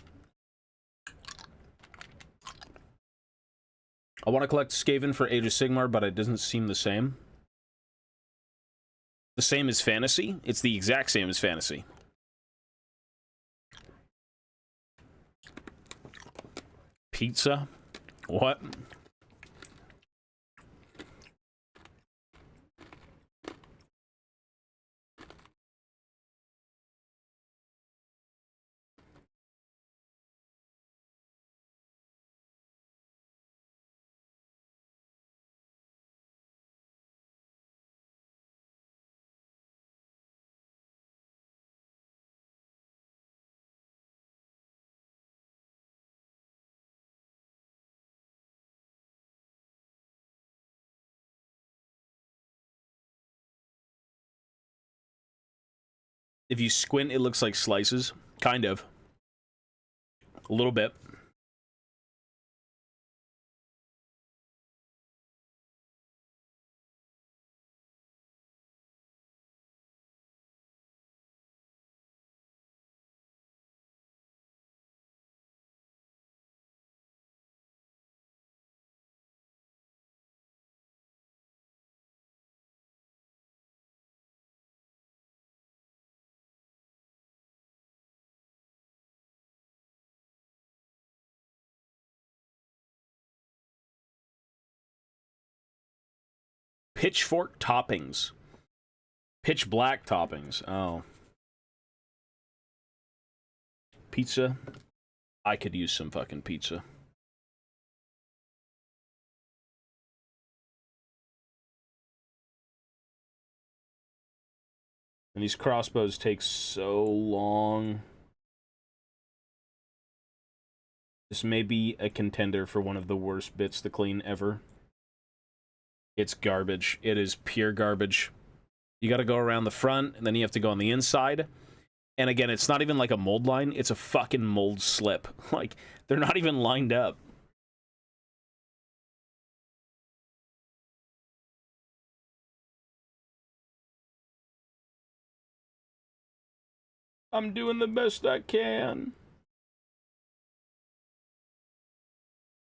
I want to collect Skaven for Age of Sigmar, but it doesn't seem the same. The same as Fantasy? It's the exact same as Fantasy. Pizza? What? If you squint, it looks like slices. Kind of. A little bit. Pitchfork toppings. Pitch black toppings. Oh. Pizza. I could use some fucking pizza. And these crossbows take so long. This may be a contender for one of the worst bits to clean ever. It's garbage. It is pure garbage. You gotta go around the front, and then you have to go on the inside. And again, it's not even like a mold line, it's a fucking mold slip. Like, they're not even lined up. I'm doing the best I can.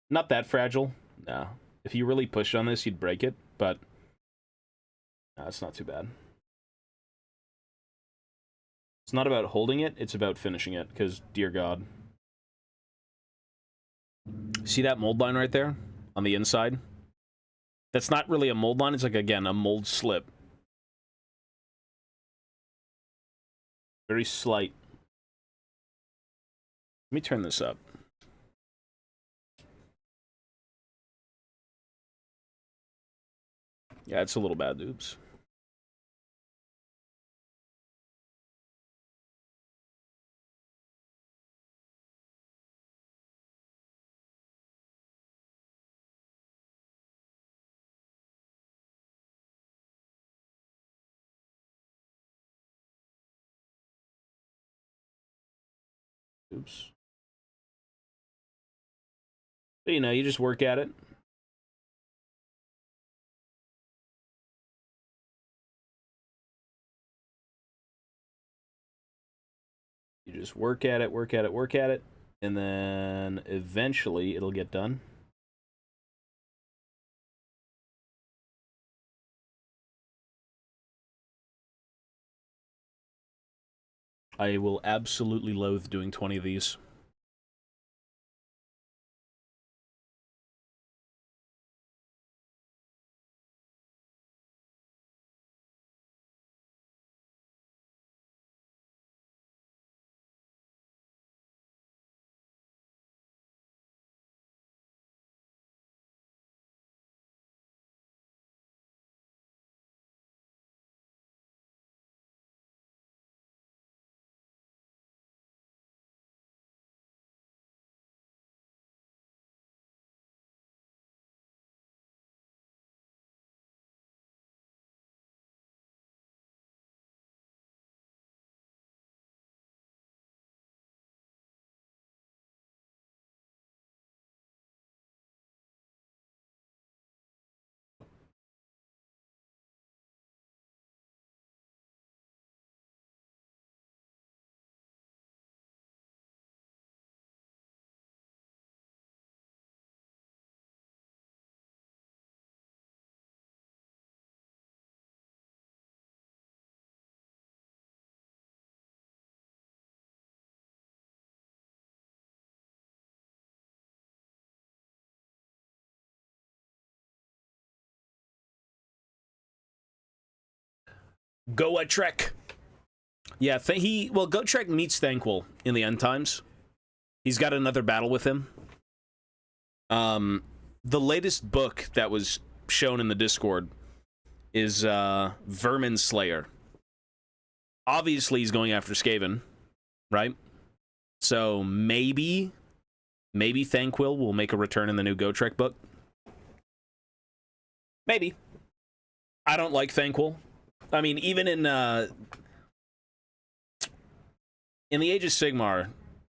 Not that fragile. No. If you really pushed on this, you'd break it, but no, it's not too bad. It's not about holding it, it's about finishing it, because, dear God. See that mold line right there? On the inside? That's not really a mold line, it's like, again, a mold slip. Very slight. Let me turn this up. Yeah, it's a little bad, oops. Oops. But, you know, you just work at it. You just work at it, work at it, work at it, and then eventually it'll get done. I will absolutely loathe doing 20 of these. Gotrek. Yeah, Gotrek meets Thanquol in the end times. He's got another battle with him. The latest book that was shown in the Discord is Vermin Slayer. Obviously, he's going after Skaven, right? So maybe Thanquil will make a return in the new Gotrek book. Maybe. I don't like Thanquil. I mean, even in In the Age of Sigmar,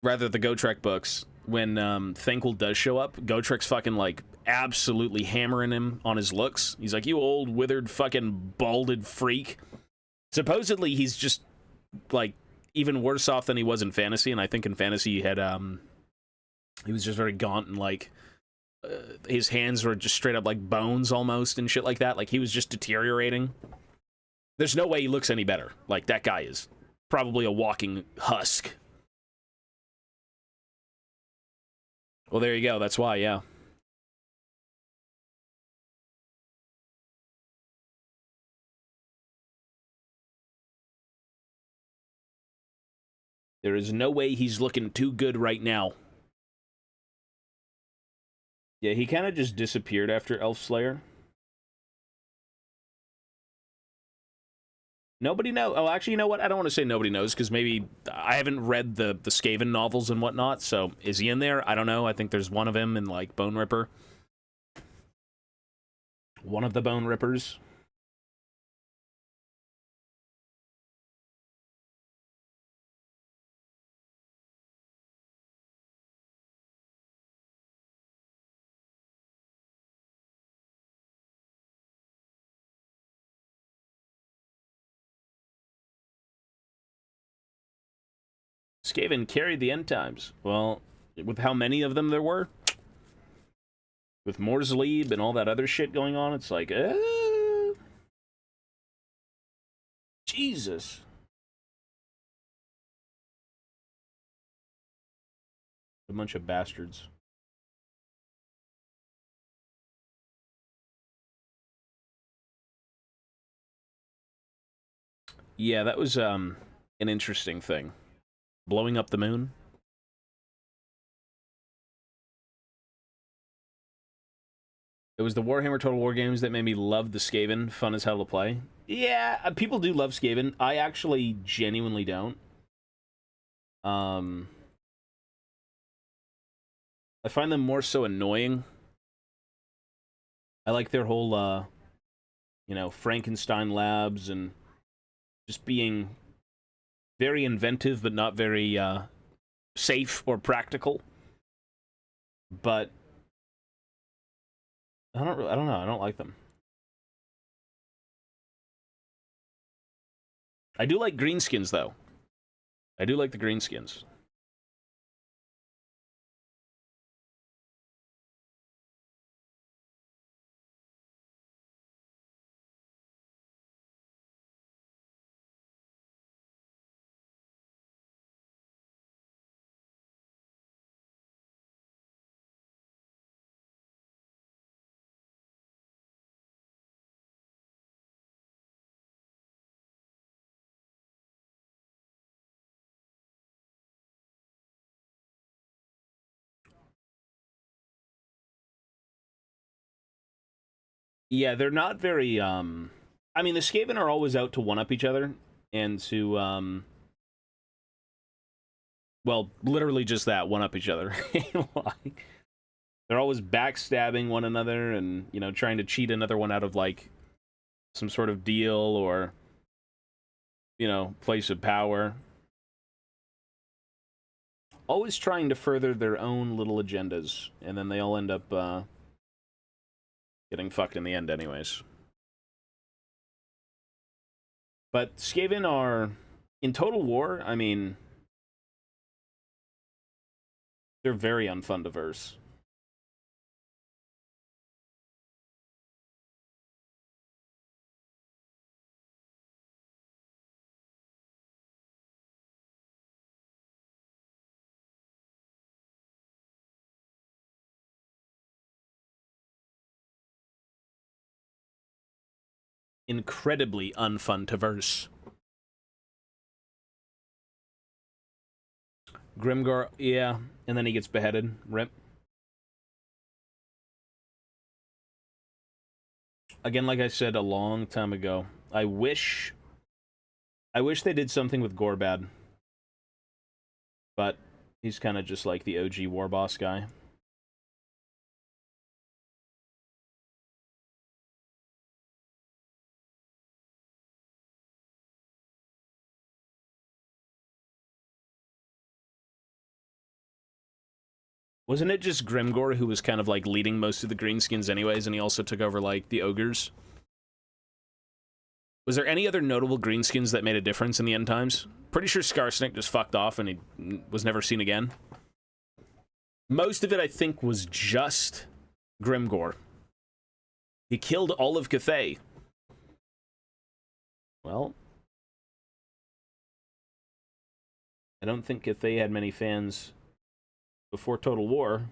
rather the Gotrek books, when Thanquol does show up, Gotrek's fucking, like, absolutely hammering him on his looks. He's like, you old, withered, fucking balded freak. Supposedly, he's just, like, even worse off than he was in Fantasy, and I think in Fantasy he had, he was just very gaunt and, like, his hands were just straight up, like, bones almost and shit like that. Like, he was just deteriorating. There's no way he looks any better. Like, that guy is probably a walking husk. Well, there you go. That's why, yeah. There is no way he's looking too good right now. Yeah, he kind of just disappeared after Elf Slayer. Nobody knows. Oh, actually, you know what? I don't want to say nobody knows, because maybe I haven't read the Skaven novels and whatnot, so is he in there? I don't know. I think there's one of him in, like, Bone Ripper. One of the Bone Rippers. Skaven carried the end times. Well, with how many of them there were, with Morsleeb and all that other shit going on, it's like, Jesus. A bunch of bastards. Yeah, that was an interesting thing. Blowing up the moon. It was the Warhammer Total War games that made me love the Skaven. Fun as hell to play. Yeah, people do love Skaven. I actually genuinely don't. I find them more so annoying. I like their whole, you know, Frankenstein labs and just being very inventive but not very safe or practical. But I don't know. I don't like them. I do like greenskins though. I do like the greenskins. Yeah, they're not very I mean, the Skaven are always out to one up each other and to well, literally just that, one up each other. Like, they're always backstabbing one another and, you know, trying to cheat another one out of, like, some sort of deal or, you know, place of power. Always trying to further their own little agendas, and then they all end up getting fucked in the end anyways. But Skaven are, in Total War, I mean, they're very unfun to verse. Incredibly unfun to verse. Grimgar, yeah, and then he gets beheaded. Rip. Again, like I said a long time ago, I wish they did something with Gorbad. But he's kind of just like the OG war boss guy. Wasn't it just Grimgor who was kind of, like, leading most of the greenskins anyways, and he also took over, like, the ogres? Was there any other notable greenskins that made a difference in the end times? Pretty sure Skarsnik just fucked off and he was never seen again. Most of it, I think, was just Grimgor. He killed all of Cathay. Well, I don't think Cathay had many fans before Total War.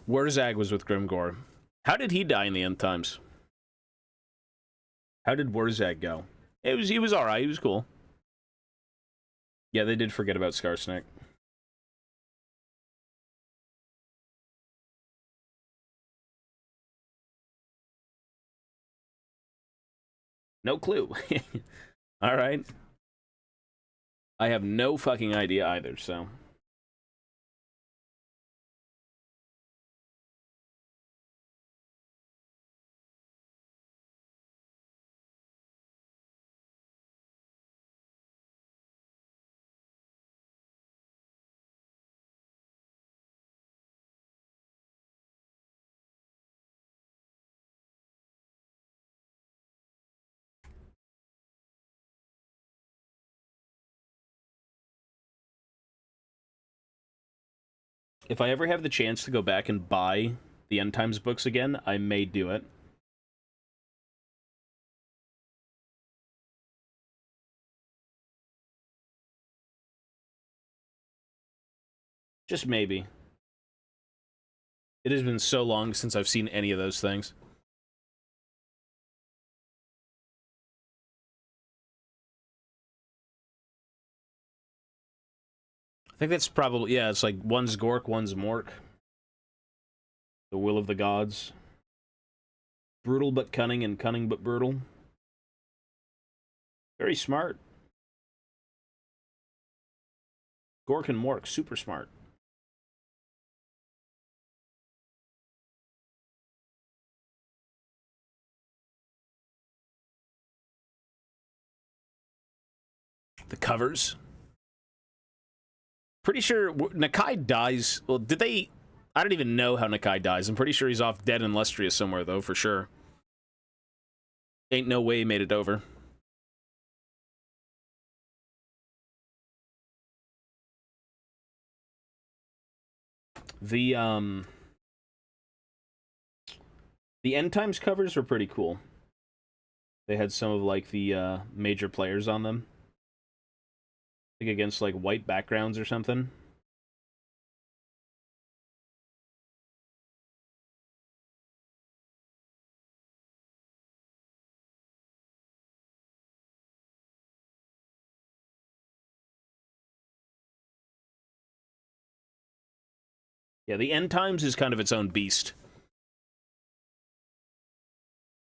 Wurzag was with Grimgor. How did he die in the end times? How did Wurzag go? He was alright, he was cool. Yeah, they did forget about Skarsnik. No clue. Alright. I have no fucking idea either, so... If I ever have the chance to go back and buy the End Times books again, I may do it. Just maybe. It has been so long since I've seen any of those things. I think that's probably, yeah, it's like one's Gork, one's Mork. The will of the gods. Brutal but cunning, and cunning but brutal. Very smart. Gork and Mork, super smart. The covers. Pretty sure Nakai dies. Well, did they... I don't even know how Nakai dies. I'm pretty sure he's off dead in Lustria somewhere, though, for sure. Ain't no way he made it over. The End Times covers were pretty cool. They had some of, like, the, major players on them. I think against, like, white backgrounds or something. Yeah, the End Times is kind of its own beast.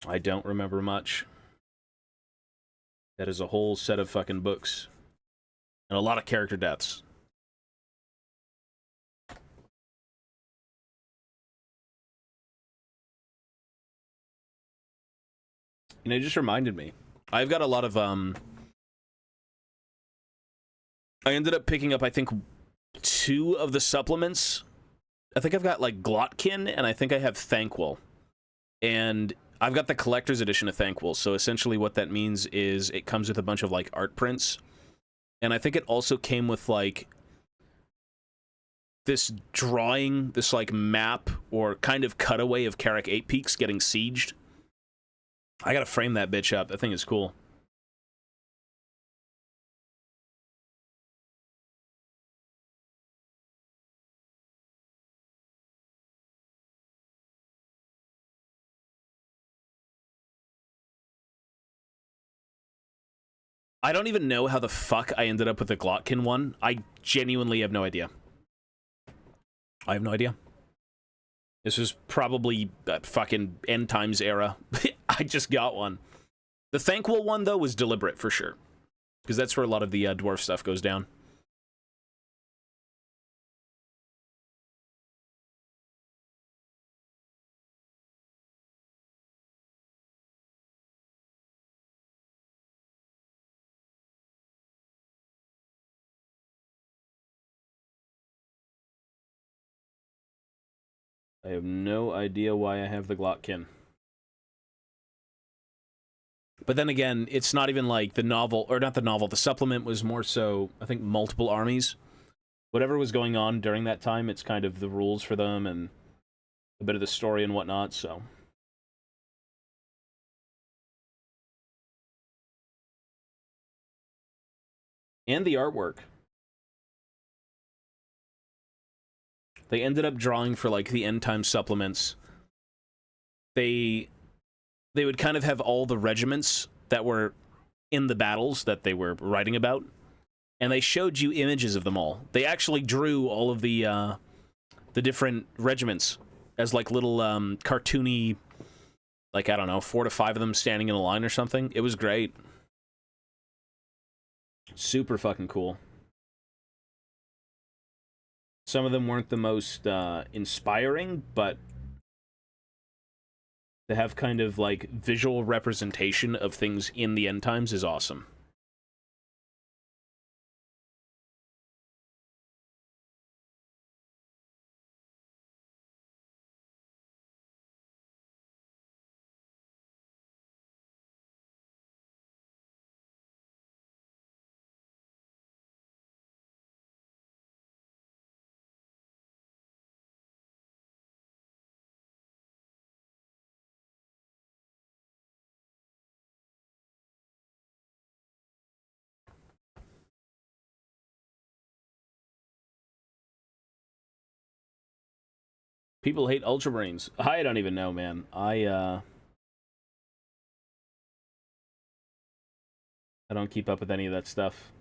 I don't remember much. That is a whole set of fucking books. And a lot of character deaths. You know, it just reminded me. I've got a lot of, I ended up picking up, I think, 2 of the supplements. I think I've got, like, Glotkin, and I think I have Thanquil. And I've got the collector's edition of Thanquil, so essentially what that means is it comes with a bunch of, like, art prints. And I think it also came with, like, this drawing, this, like, map or kind of cutaway of Carrick 8 Peaks getting sieged. I gotta frame that bitch up. That thing is cool. I don't even know how the fuck I ended up with the Glotkin one. I genuinely have no idea. I have no idea. This was probably that fucking End Times era. I just got one. The Thanquil one, though, was deliberate, for sure. Because that's where a lot of the Dwarf stuff goes down. I have no idea why I have the Glockkin. But then again, it's not even like the novel, or not the novel, the supplement was more so, I think, multiple armies. Whatever was going on during that time, it's kind of the rules for them and a bit of the story and whatnot, so. And the artwork. They ended up drawing for, like, the end time supplements. They would kind of have all the regiments that were in the battles that they were writing about, and they showed you images of them all. They actually drew all of the different regiments as, like, little cartoony, like, I don't know, 4 to 5 of them standing in a line or something. It was great. Super fucking cool. Some of them weren't the most inspiring, but to have kind of, like, visual representation of things in the end times is awesome. People hate Ultramarines. I don't even know, man. I don't keep up with any of that stuff.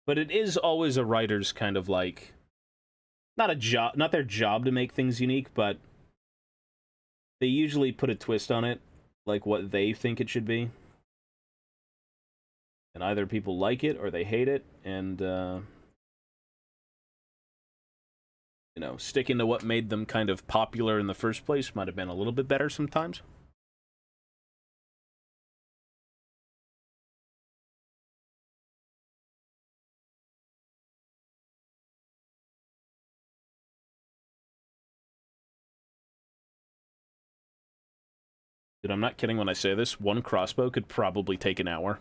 But it is always a writer's kind of like, not a job, not their job to make things unique, but they usually put a twist on it, like what they think it should be. And either people like it or they hate it, and you know, sticking to what made them kind of popular in the first place might have been a little bit better sometimes. Dude, I'm not kidding when I say this. One crossbow could probably take an hour.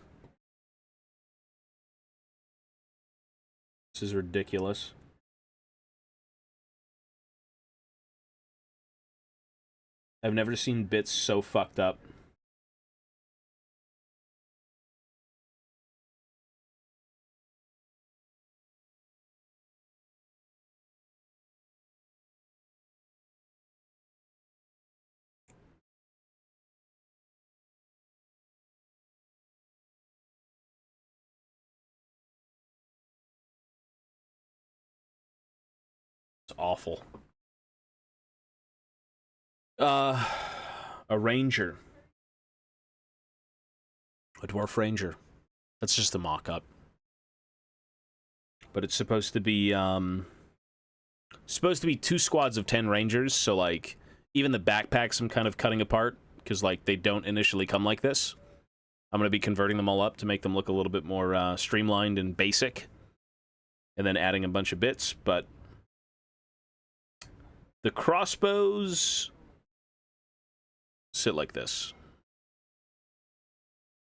This is ridiculous. I've never seen bits so fucked up. It's awful. A ranger. A dwarf ranger. That's just a mock-up. But it's supposed to be 2 squads of 10 rangers, so like even the backpacks I'm kind of cutting apart because like they don't initially come like this. I'm going to be converting them all up to make them look a little bit more streamlined and basic, and then adding a bunch of bits. But the crossbows sit like this,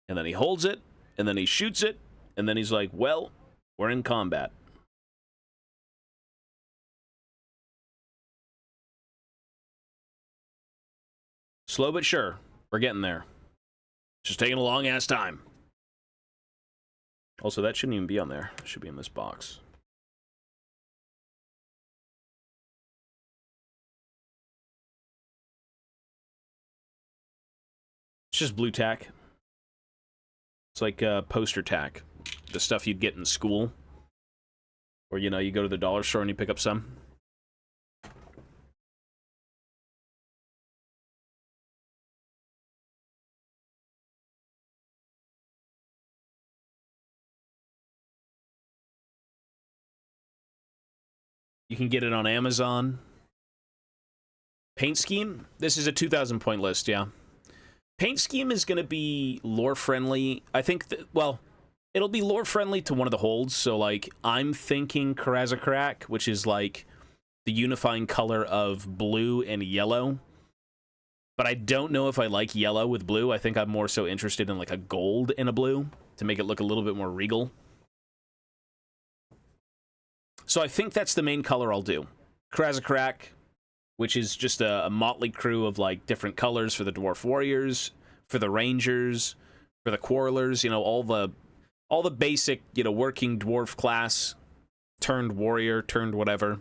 and then he holds it, and then he shoots it, and then he's like, well, we're in combat. Slow but sure. We're getting there. Just taking a long-ass time. Also, that shouldn't even be on there. It should be in this box. It's just blue tack. It's like poster tack. The stuff you'd get in school. Or, you know, you go to the dollar store and you pick up some. You can get it on Amazon. Paint scheme? This is a 2,000 point list, yeah. Paint scheme is going to be lore friendly. I think that, well, It'll be lore friendly to one of the holds, so like I'm thinking Karazakrak, which is like the unifying color of blue and yellow. But I don't know if I like yellow with blue. I think I'm more so interested in like a gold and a blue to make it look a little bit more regal. So I think that's the main color I'll do. Karazakrak, which is just a motley crew of like different colors for the Dwarf Warriors, for the Rangers, for the Quarrelers, you know, all the basic, you know, working dwarf class turned warrior turned whatever.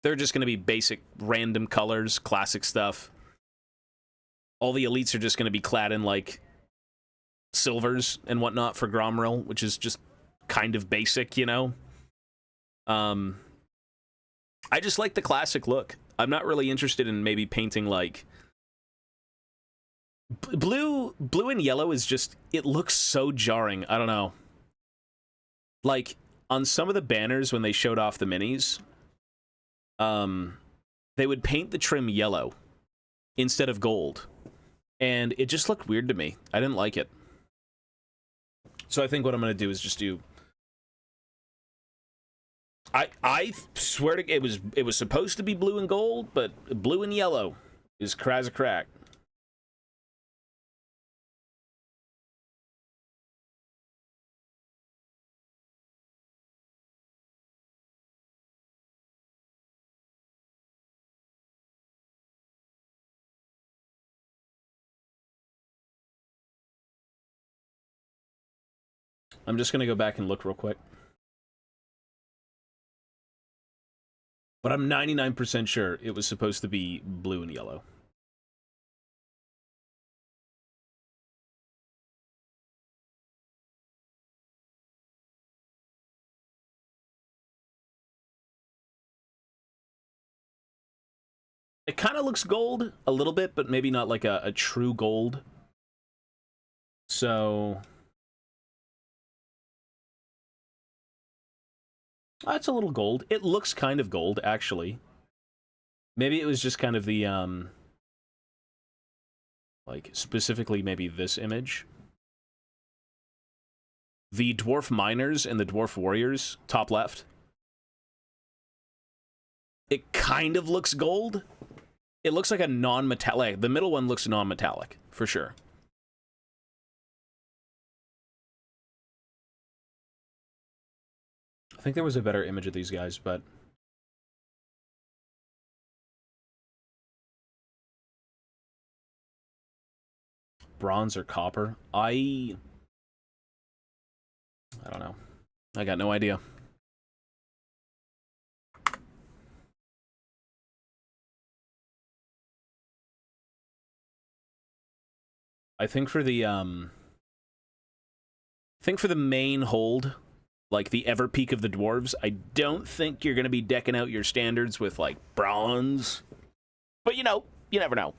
They're just going to be basic random colors, classic stuff. All the elites are just going to be clad in like silvers and whatnot for Gromril, which is just kind of basic, you know. I just like the classic look. I'm not really interested in maybe painting like blue and yellow is just, it looks so jarring. I don't know. Like on some of the banners when they showed off the minis, they would paint the trim yellow instead of gold. And it just looked weird to me. I didn't like it. So I think what I'm going to do is just do... I swear to... It was supposed to be blue and gold, but blue and yellow is Karazakrak. I'm just going to go back and look real quick. But I'm 99% sure it was supposed to be blue and yellow. It kind of looks gold a little bit, but maybe not like a true gold. So... That's a little gold. It looks kind of gold, actually. Maybe it was just kind of the, like, specifically maybe this image. The Dwarf Miners and the Dwarf Warriors, top left. It kind of looks gold. It looks like a non-metallic. The middle one looks non-metallic, for sure. I think there was a better image of these guys, but... Bronze or copper? I don't know. I got no idea. I think for the main hold, like the ever peak of the dwarves, I don't think you're going to be decking out your standards with like bronze. But you know, you never know.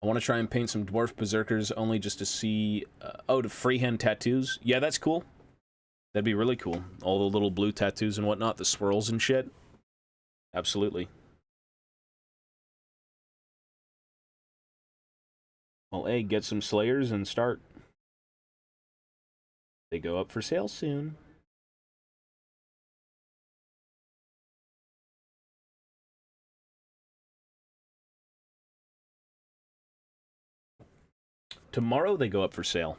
I want to try and paint some dwarf berserkers only just to see oh, to freehand tattoos. Yeah, that's cool. That'd be really cool. All the little blue tattoos and whatnot, the swirls and shit. Absolutely. Well, hey, get some slayers and start. They go up for sale soon. Tomorrow they go up for sale.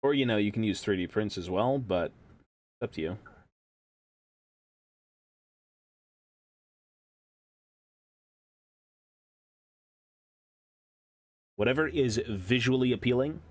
Or, you know, you can use 3D prints as well, but it's up to you. Whatever is visually appealing.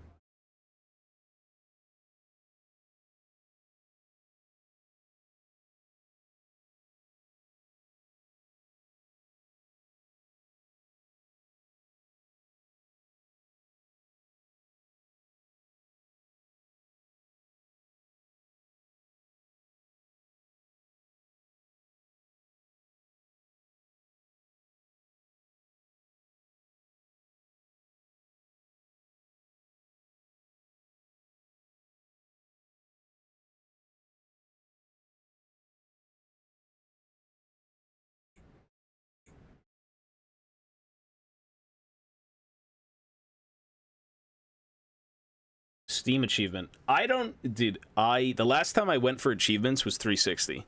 Steam achievement. I don't, dude, the last time I went for achievements was 360.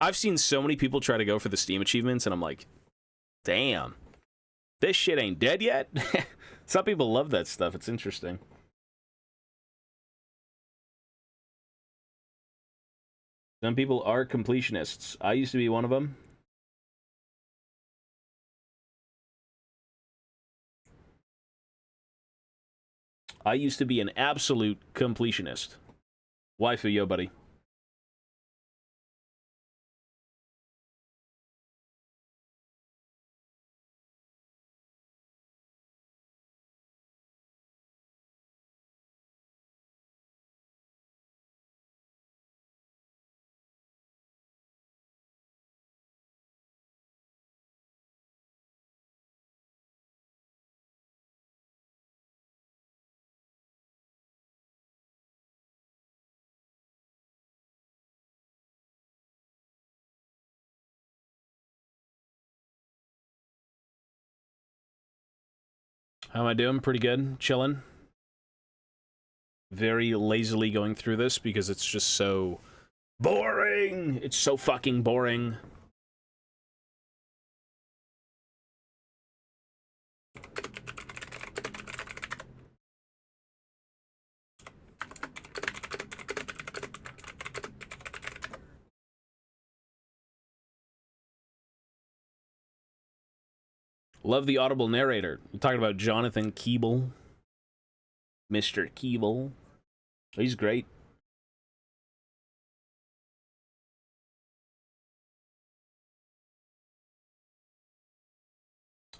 I've seen so many people try to go for the Steam achievements, and I'm like, damn, this shit ain't dead yet? Some people love that stuff. It's interesting. Some people are completionists. I used to be one of them. I used to be an absolute completionist. Waifu, yo, buddy. How am I doing? Pretty good. Chilling. Very lazily going through this because it's just so boring. It's so fucking boring. Love the audible narrator. You're talking about Jonathan Keeble. Mr. Keeble. He's great.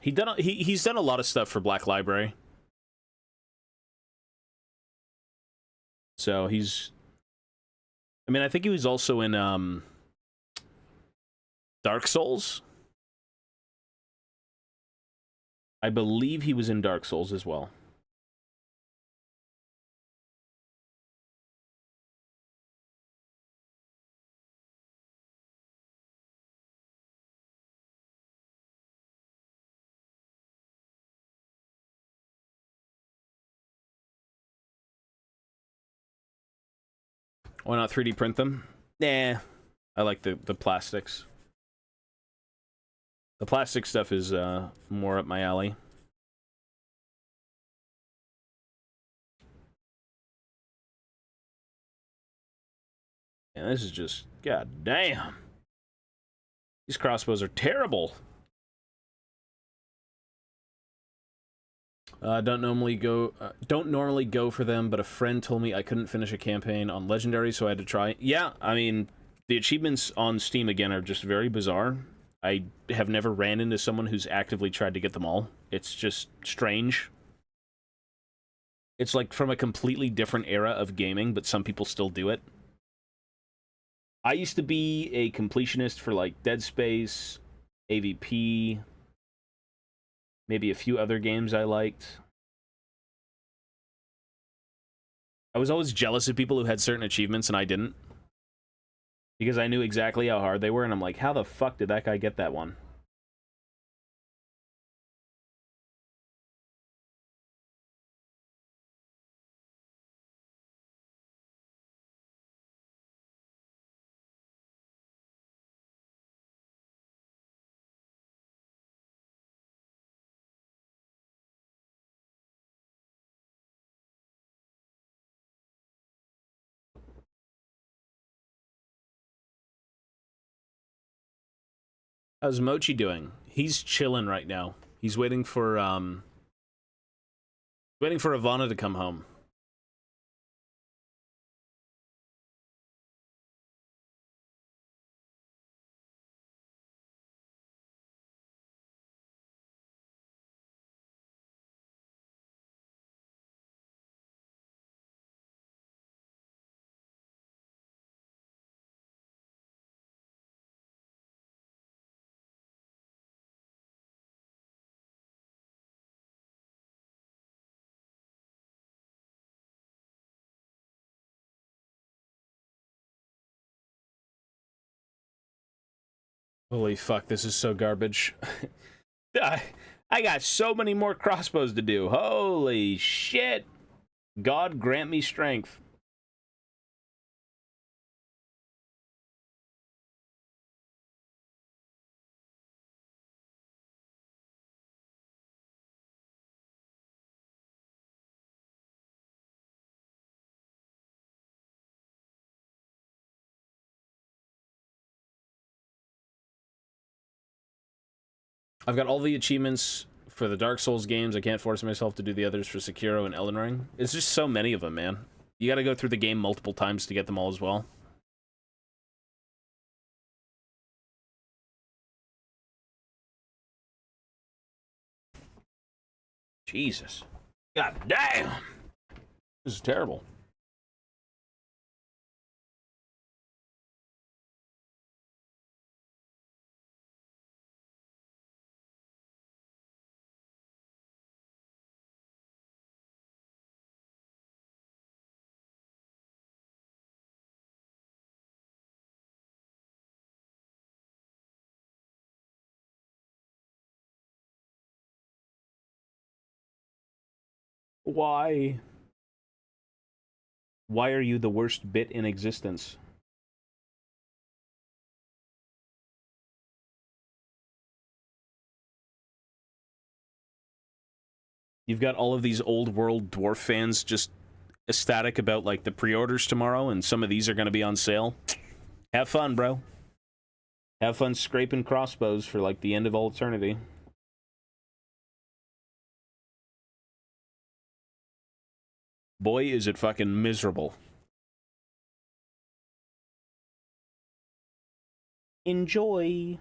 He's done a lot of stuff for Black Library. So he's, I mean, I think he was also in Dark Souls. I believe he was in Dark Souls as well. Why not 3D print them? Nah, I like the plastics. The plastic stuff is more up my alley. And this is just, god damn. These crossbows are terrible. Don't normally go for them, but a friend told me I couldn't finish a campaign on Legendary, so I had to try. Yeah, I mean, the achievements on Steam, again, are just very bizarre. I have never ran into someone who's actively tried to get them all. It's just strange. It's like from a completely different era of gaming, but some people still do it. I used to be a completionist for, like, Dead Space, AVP, maybe a few other games I liked. I was always jealous of people who had certain achievements and I didn't. Because I knew exactly how hard they were, and I'm like, how the fuck did that guy get that one? How's Mochi doing? He's chilling right now. He's waiting for Ivana to come home. Holy fuck, this is so garbage. I got so many more crossbows to do. Holy shit. God grant me strength. I've got all the achievements for the Dark Souls games. I can't force myself to do the others for Sekiro and Elden Ring. It's just so many of them, man. You gotta go through the game multiple times to get them all as well. Jesus. God damn! This is terrible. Why? Why are you the worst bit in existence? You've got all of these old world Dwarf fans just ecstatic about, like, the pre-orders tomorrow, and some of these are going to be on sale. Have fun, bro. Have fun scraping crossbows for, like, the end of all eternity. Boy, is it fucking miserable. Enjoy.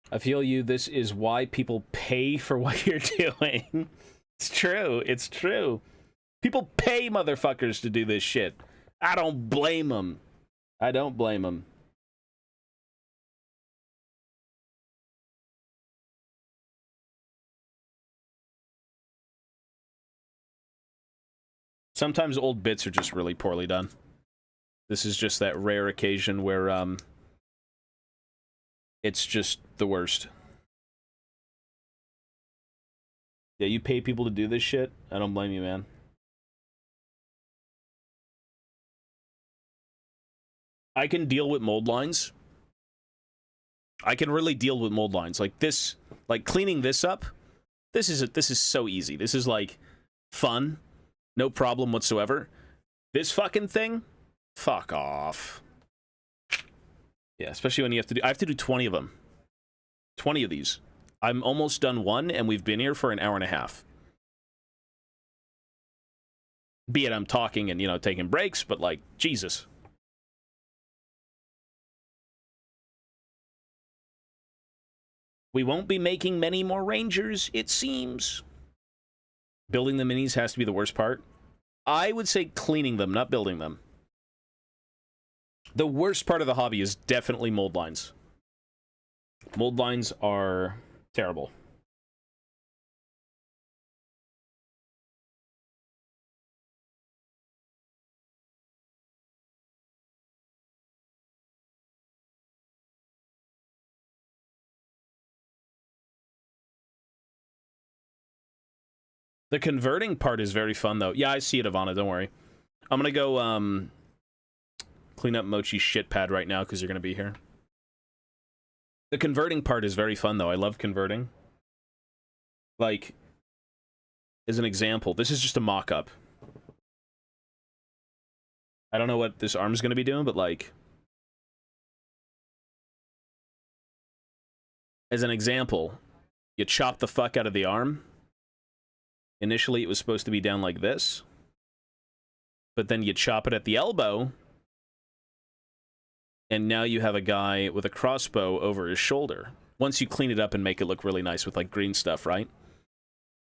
I feel you. This is why people pay for what you're doing. It's true. It's true. People pay motherfuckers to do this shit. I don't blame them. I don't blame them. Sometimes old bits are just really poorly done. This is just that rare occasion where, it's just the worst. Yeah, you pay people to do this shit? I don't blame you, man. I can deal with mold lines. I can really deal with mold lines. Like this, like cleaning this up, this is so easy. This is like fun. No problem whatsoever. This fucking thing? Fuck off. Yeah, especially when you have to do... I have to do 20 of them. 20 of these. I'm almost done one, and we've been here for an hour and a half. Be it I'm talking and, you know, taking breaks, but, like, Jesus. We won't be making many more Rangers, it seems. Building the minis has to be the worst part. I would say cleaning them, not building them. The worst part of the hobby is definitely mold lines. Mold lines are terrible. The converting part is very fun, though. Yeah, I see it, Ivana, don't worry. I'm gonna go, clean up Mochi's shit pad right now, because you're gonna be here. The converting part is very fun, though. I love converting. Like, as an example, this is just a mock-up. I don't know what this arm's going to be doing, but, like, as an example, you chop the fuck out of the arm. Initially, it was supposed to be down like this. But then you chop it at the elbow, and now you have a guy with a crossbow over his shoulder. Once you clean it up and make it look really nice with, like, green stuff, right?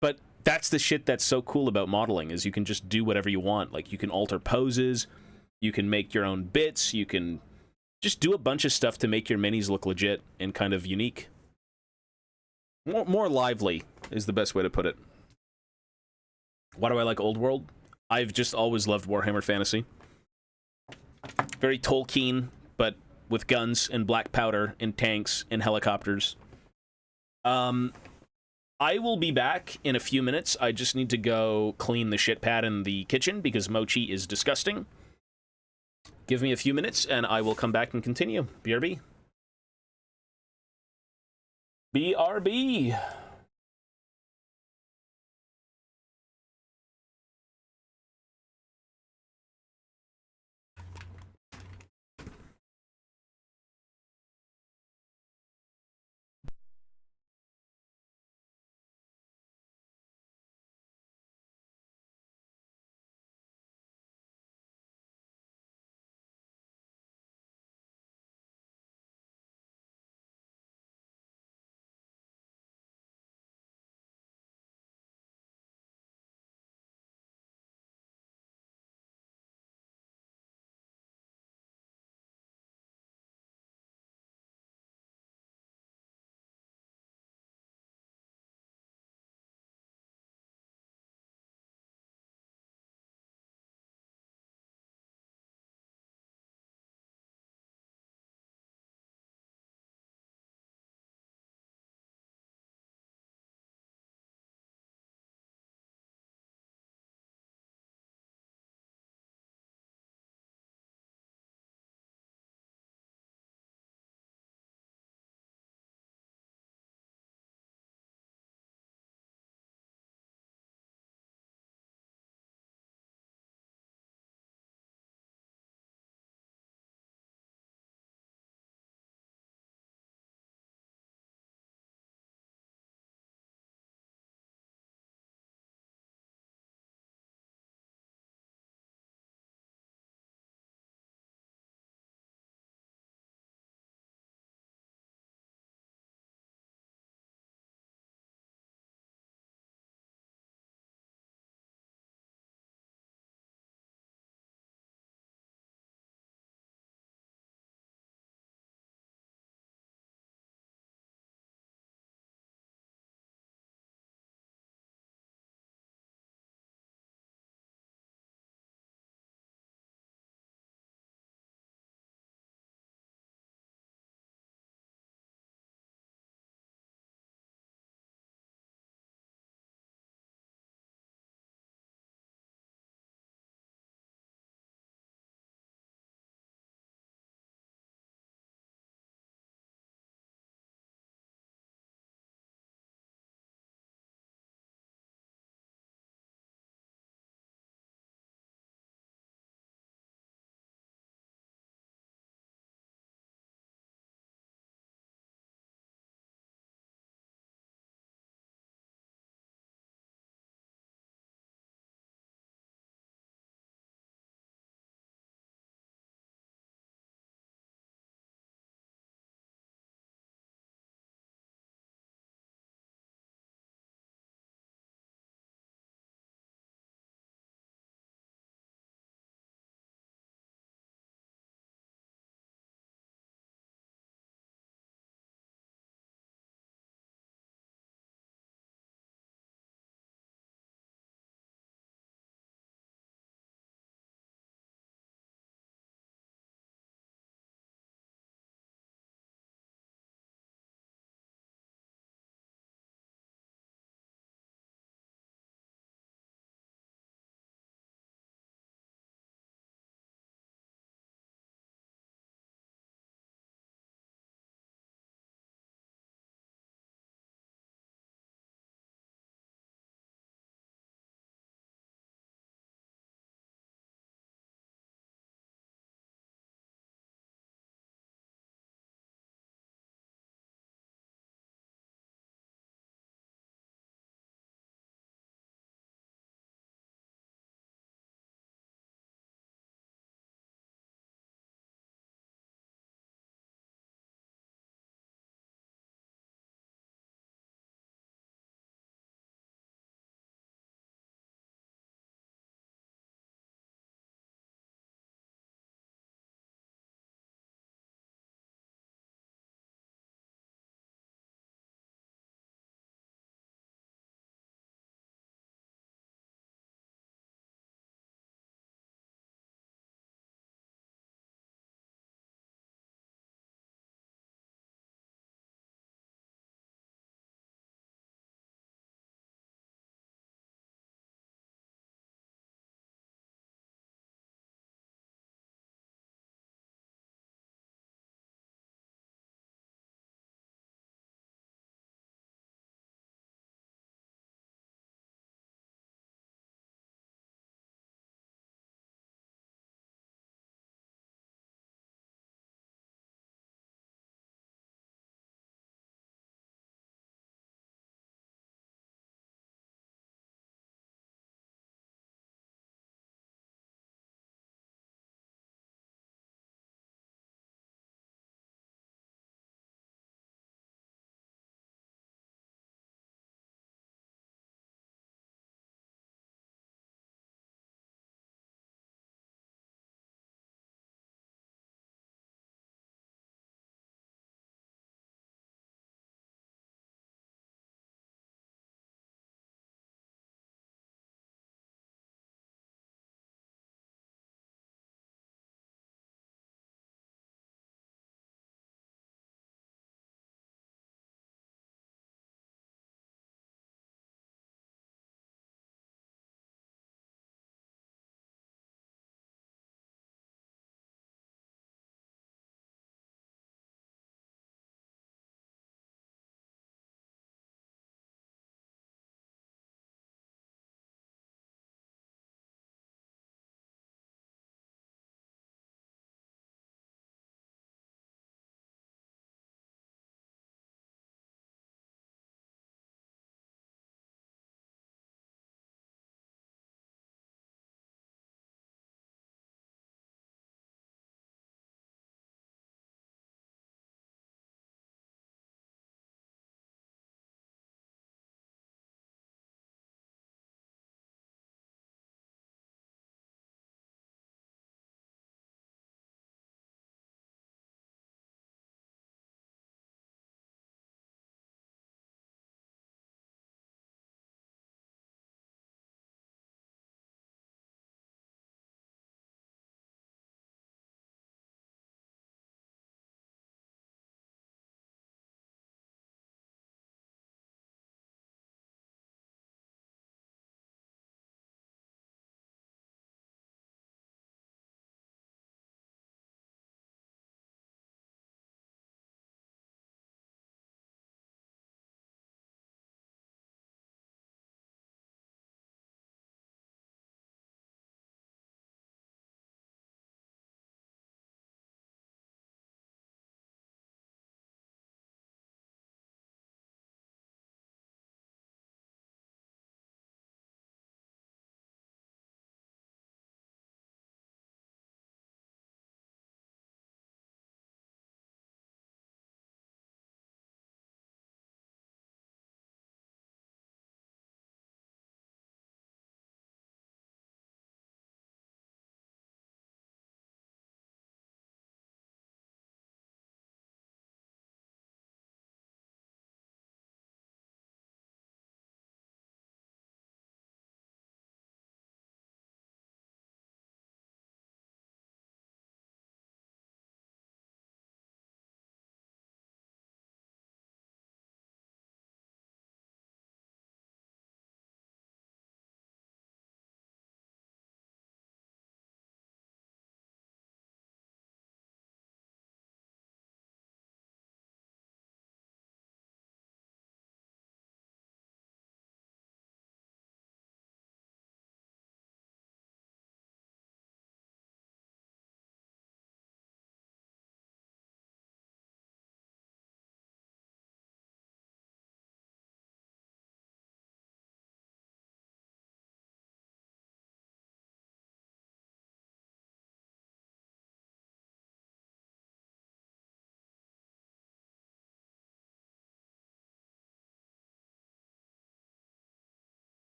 But that's the shit that's so cool about modeling, is you can just do whatever you want. Like, you can alter poses, you can make your own bits, you can just do a bunch of stuff to make your minis look legit and kind of unique. More lively is the best way to put it. Why do I like Old World? I've just always loved Warhammer Fantasy. Very Tolkien, but with guns and black powder and tanks and helicopters. I will be back in a few minutes. I just need to go clean the shit pad in the kitchen because mochi is disgusting. Give me a few minutes and I will come back and continue. BRB. BRB.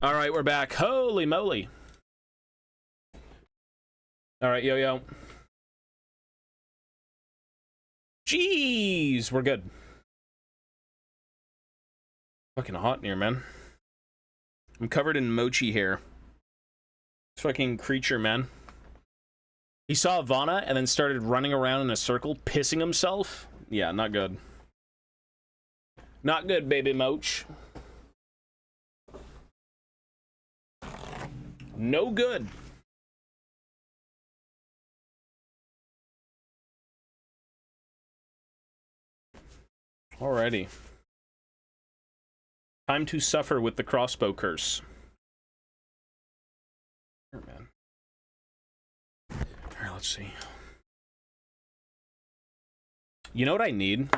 All right, we're back. Holy moly. All right, yo. Jeez, we're good. Fucking hot in here, man. I'm covered in mochi hair. This fucking creature, man. He saw Ivana and then started running around in a circle, pissing himself. Yeah, not good. Not good, baby Moach. No good. Alrighty. Time to suffer with the crossbow curse. Here, man. Alright, let's see. You know what I need?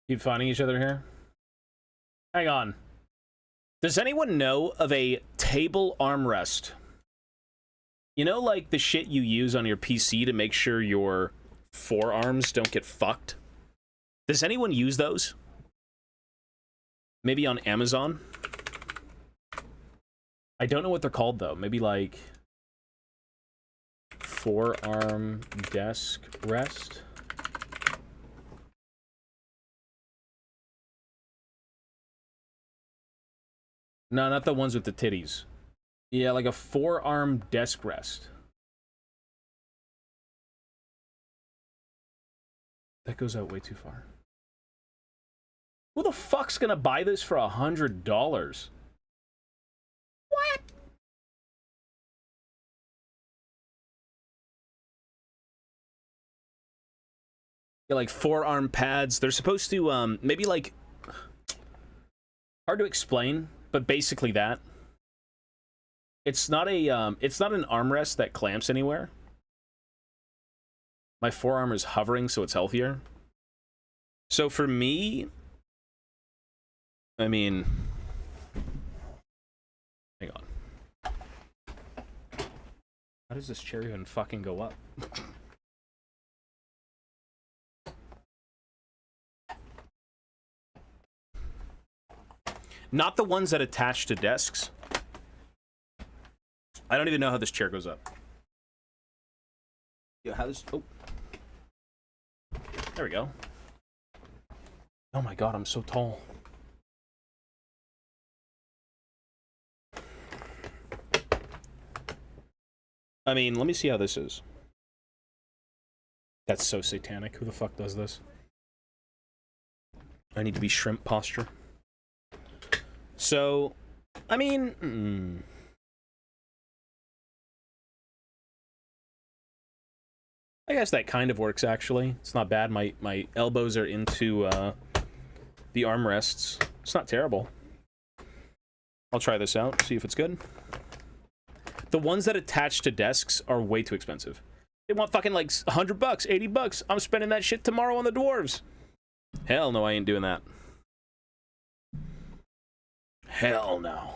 Keep finding each other here? Hang on. Does anyone know of a table armrest? You know, like the shit you use on your PC to make sure your forearms don't get fucked? Does anyone use those? Maybe on Amazon? I don't know what they're called, though. Maybe, like, forearm desk rest? No, not the ones with the titties. Yeah, like a forearm desk rest. That goes out way too far. Who the fuck's gonna buy this for $100? What? Yeah, like forearm pads. They're supposed to, maybe like... Hard to explain, but basically that. It's not a, it's not an armrest that clamps anywhere. My forearm is hovering, so it's healthier. So for me... I mean... Hang on. How does this chair even fucking go up? Not the ones that attach to desks. I don't even know how this chair goes up. Yeah, how this... Oh. There we go. Oh my god, I'm so tall. I mean, let me see how this is. That's so satanic. Who the fuck does this? I need to be shrimp posture. So, I mean... I guess that kind of works, actually. It's not bad. My elbows are into the armrests. It's not terrible. I'll try this out, see if it's good. The ones that attach to desks are way too expensive. They want fucking like $100, $80. I'm spending that shit tomorrow on the dwarves. Hell no, I ain't doing that. Hell no.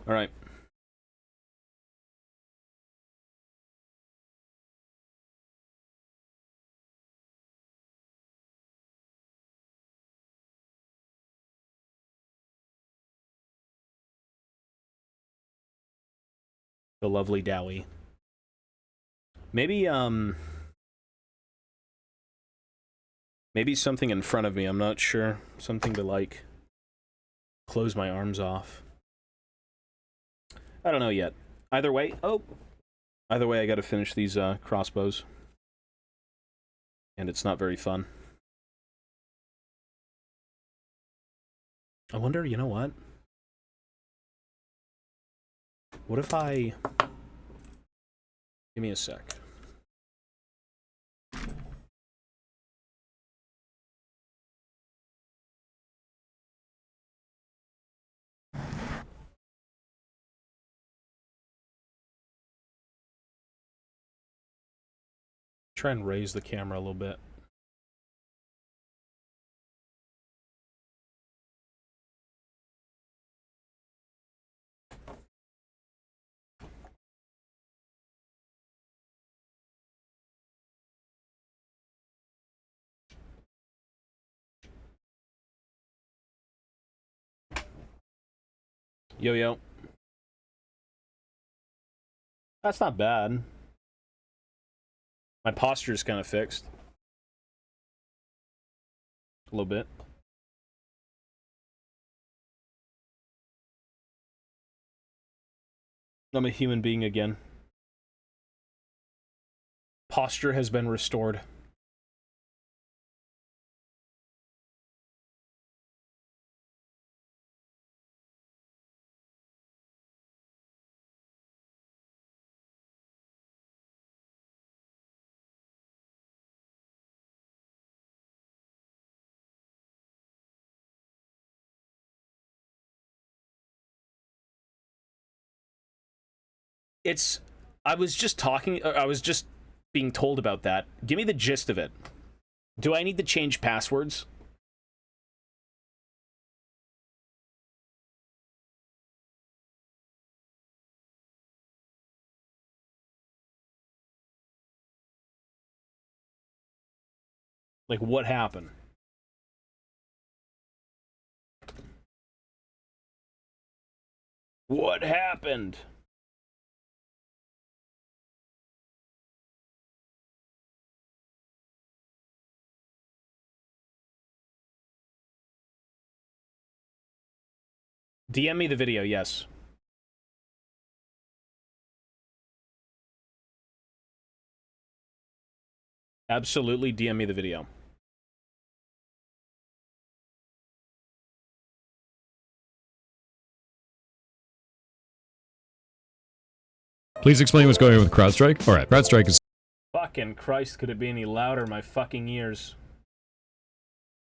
All right. The lovely Dowie. Maybe, maybe something in front of me, I'm not sure. Something to, like, close my arms off. I don't know yet. Either way, either way, I gotta finish these, crossbows. And it's not very fun. I wonder, you know what? What if I... Give me a sec. Try and raise the camera a little bit. Yo, yo. That's not bad. My posture's kind of fixed. A little bit. I'm a human being again. Posture has been restored. It's... I was just being told about that. Give me the gist of it. Do I need to change passwords? Like, what happened? What happened? DM me the video, yes. Absolutely, DM me the video. Please explain what's going on with CrowdStrike. All right, CrowdStrike is Fucking Christ, could it be any louder? My fucking ears.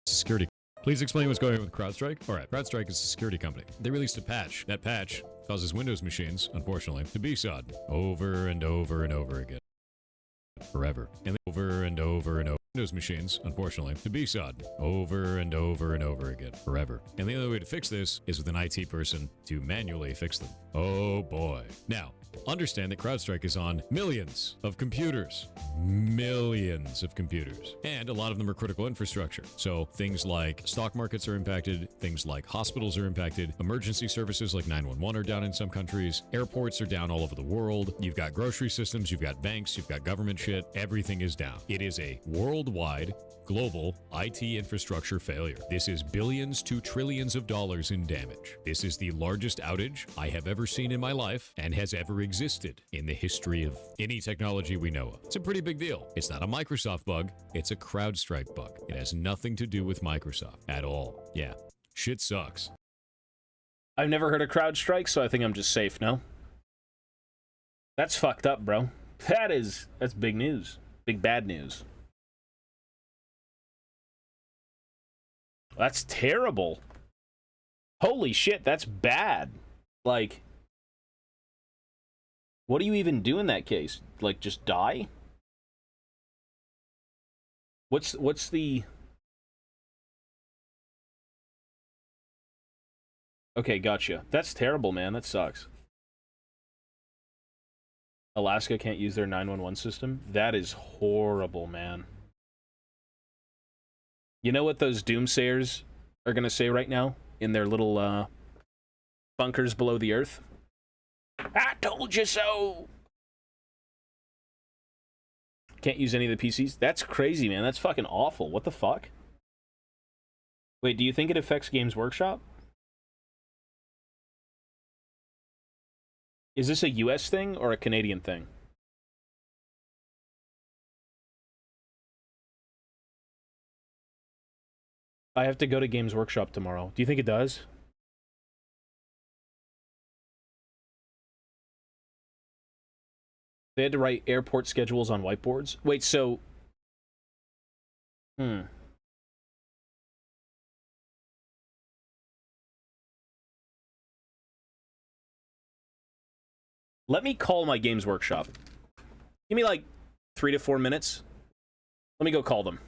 security. Please explain what's going on with CrowdStrike. All right, CrowdStrike is a security company. They released a patch. That patch causes Windows machines, unfortunately, to be sod over and over and over again. Forever. And over and over and over. Windows machines, unfortunately, to be sod over and over and over again. Forever. And the only way to fix this is with an IT person to manually fix them. Oh boy. Now, understand that CrowdStrike is on millions of computers. Millions of computers. And a lot of them are critical infrastructure. So things like stock markets are impacted, things like hospitals are impacted, emergency services like 911 are down in some countries, airports are down all over the world, you've got grocery systems, you've got banks, you've got government shit, everything is down. It is a worldwide, global IT infrastructure failure. This is billions to trillions of dollars in damage. This is the largest outage I have ever seen in my life and has ever existed in the history of any technology we know of. It's a pretty big deal. It's not a Microsoft bug, it's a CrowdStrike bug. It has nothing to do with Microsoft at all. Yeah, shit sucks. I've never heard of CrowdStrike, so I think I'm just safe, no? That's fucked up, bro. That's big news. Big bad news. That's terrible. Holy shit, that's bad. Like, what do you even do in that case? Like, just die? What's the... Okay, gotcha. That's terrible, man. That sucks. Alaska can't use their 911 system? That is horrible, man. You know what those doomsayers are gonna say right now? In their little, bunkers below the earth? I told you so! Can't use any of the PCs? That's crazy, man. That's fucking awful. What the fuck? Wait, do you think it affects Games Workshop? Is this a US thing or a Canadian thing? I have to go to Games Workshop tomorrow. Do you think it does? They had to write airport schedules on whiteboards? Wait, so... Let me call my Games Workshop. Give me like 3 to 4 minutes. Let me go call them.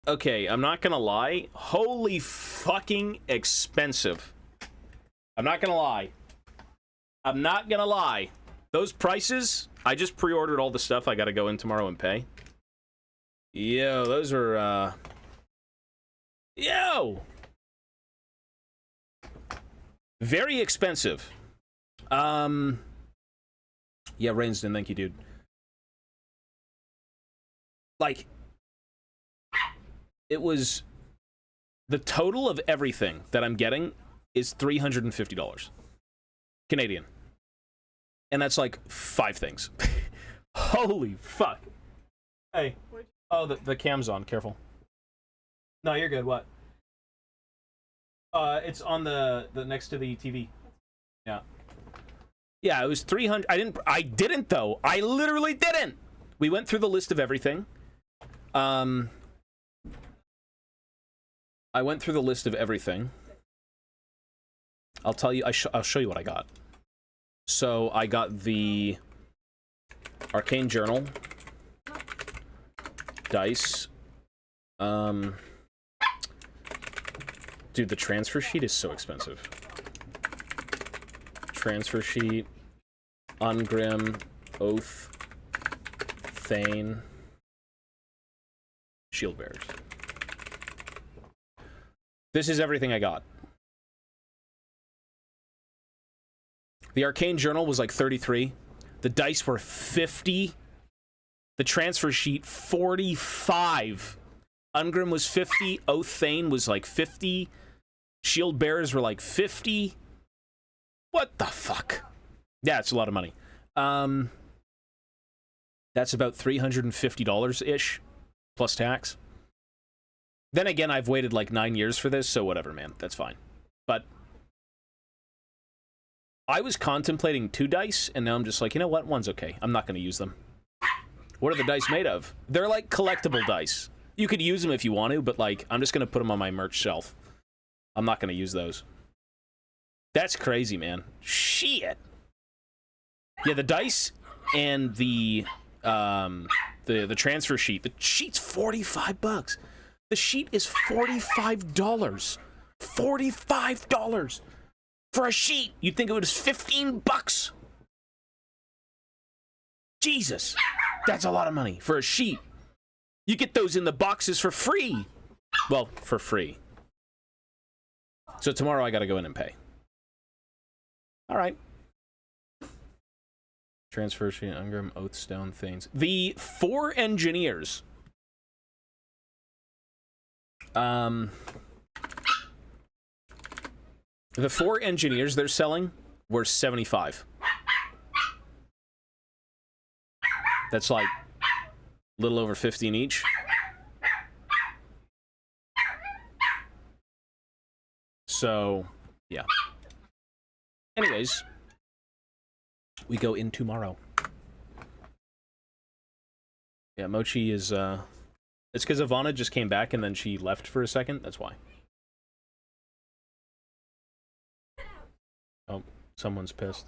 Okay, I'm not gonna lie. Holy fucking expensive. I'm not gonna lie. I'm not gonna lie. Those prices, I just pre-ordered all the stuff I gotta go in tomorrow and pay. Yo, those are, Yo! Very expensive. Yeah, Rainston, thank you, dude. Like, it was... The total of everything that I'm getting is $350. Canadian. And that's like 5 things. Holy fuck. Hey. Oh, the cam's on. Careful. No, you're good. What? It's on the next to the TV. Yeah. Yeah, it was 300. I didn't though. I literally didn't. We went through the list of everything. I went through the list of everything. I'll tell you. I'll show you what I got. So I got the Arcane Journal, dice. Dude, the transfer sheet is so expensive. Transfer sheet, Ungrim, Oath, Thane, Shield Bearers. This is everything I got. The Arcane Journal was like 33. The dice were 50. The transfer sheet, 45. Ungrim was 50. Oath Thane was like 50. Shield Bearers were like 50. What the fuck? Yeah, it's a lot of money. That's about $350-ish, plus tax. Then again, I've waited like 9 years for this, so whatever, man. That's fine. But I was contemplating 2 dice, and now I'm just like, you know what? One's okay. I'm not going to use them. What are the dice made of? They're like collectible dice. You could use them if you want to, but like, I'm just going to put them on my merch shelf. I'm not going to use those. That's crazy, man. Shit. Yeah, the dice and the transfer sheet. The sheet's $45. The sheet is $45. $45 for a sheet. You'd think it was $15. Jesus, that's a lot of money for a sheet. You get those in the boxes for free. Well, for free. So tomorrow I gotta go in and pay. All right. Transfer sheet, Ungrim, Oathstone, things. The 4 engineers. The 4 engineers they're selling were 75. That's like a little over 15 each. So, yeah. Anyways, we go in tomorrow. Yeah, Mochi is, it's because Ivana just came back and then she left for a second. That's why. Oh, someone's pissed.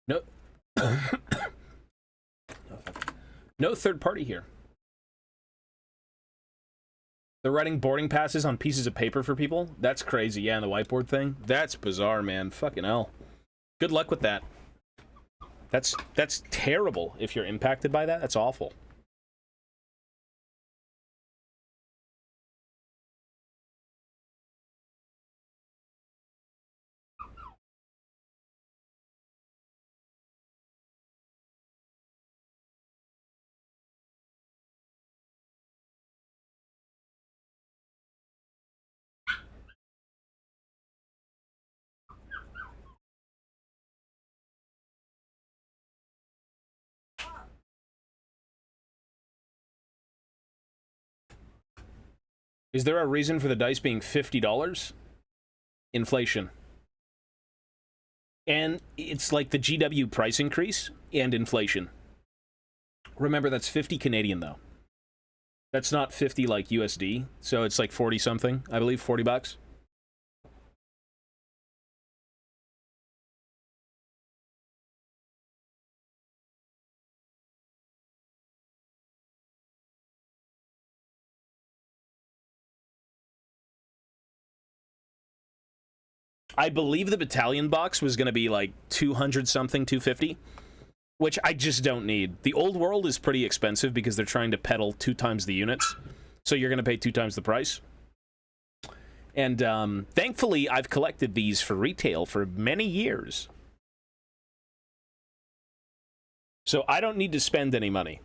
No, no third party here. They're writing boarding passes on pieces of paper for people? That's crazy. Yeah, and the whiteboard thing? That's bizarre, man. Fucking hell. Good luck with that. That's terrible if you're impacted by that. That's awful. Is there a reason for the dice being $50? Inflation. And it's like the GW price increase and inflation. Remember, that's 50 Canadian, though. That's not 50 like USD, so it's like 40 something, I believe, 40 bucks. I believe the battalion box was going to be like 200 something, 250, which I just don't need. The old world is pretty expensive because they're trying to peddle 2 times the units, so you're going to pay 2 times the price. And thankfully, I've collected these for retail for many years. So I don't need to spend any money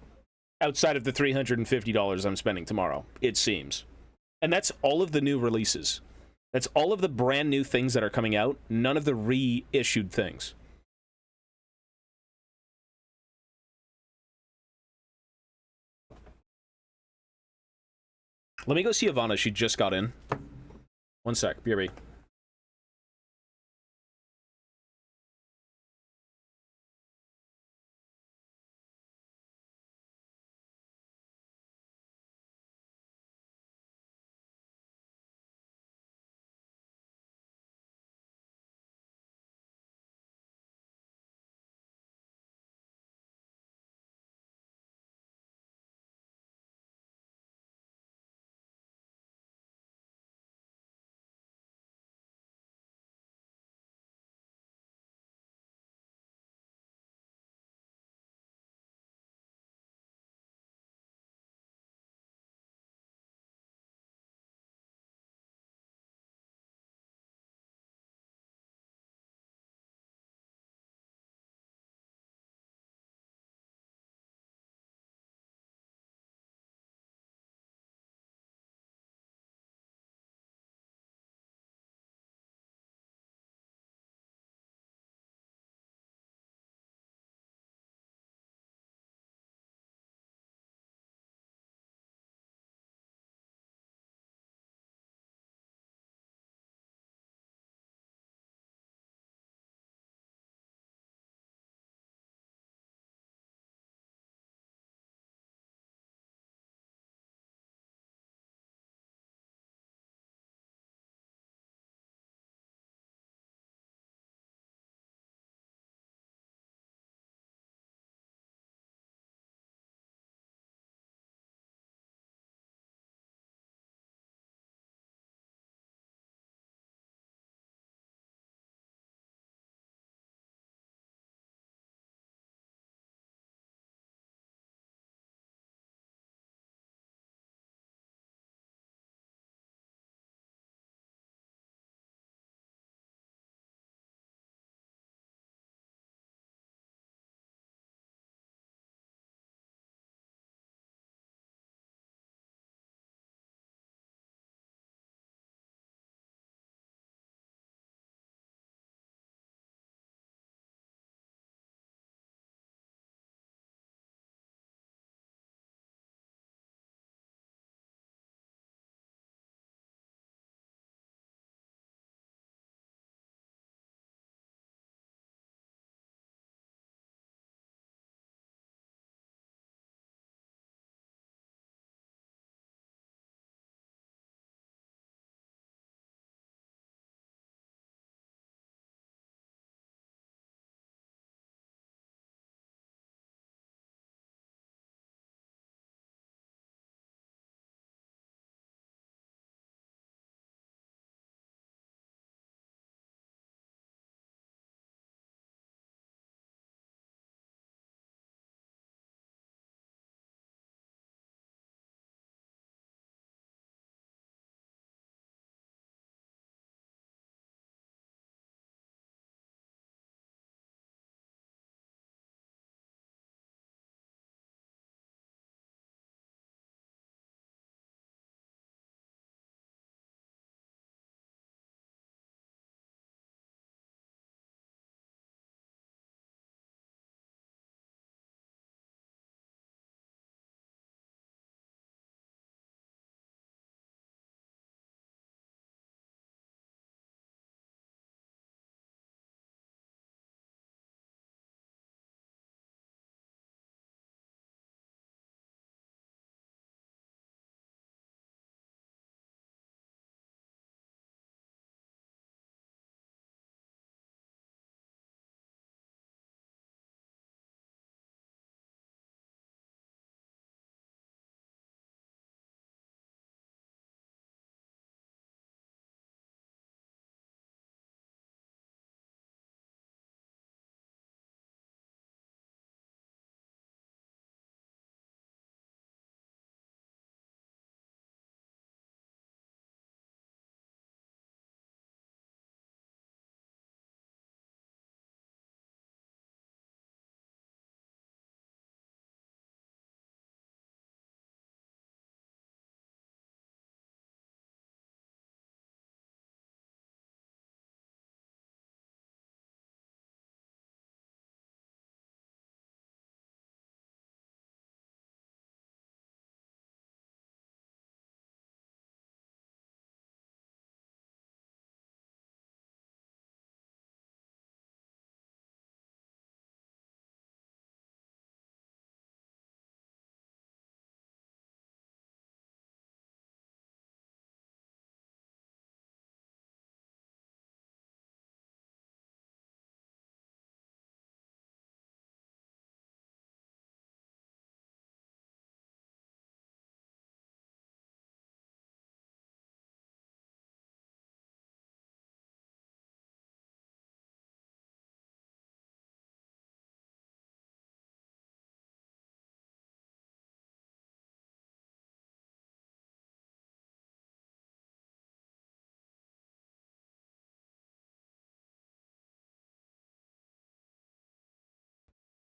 outside of the $350 I'm spending tomorrow, it seems. And that's all of the new releases. That's all of the brand new things that are coming out, none of the reissued things. Let me go see Ivana. She just got in. One sec. BRB.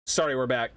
Sorry, we're back.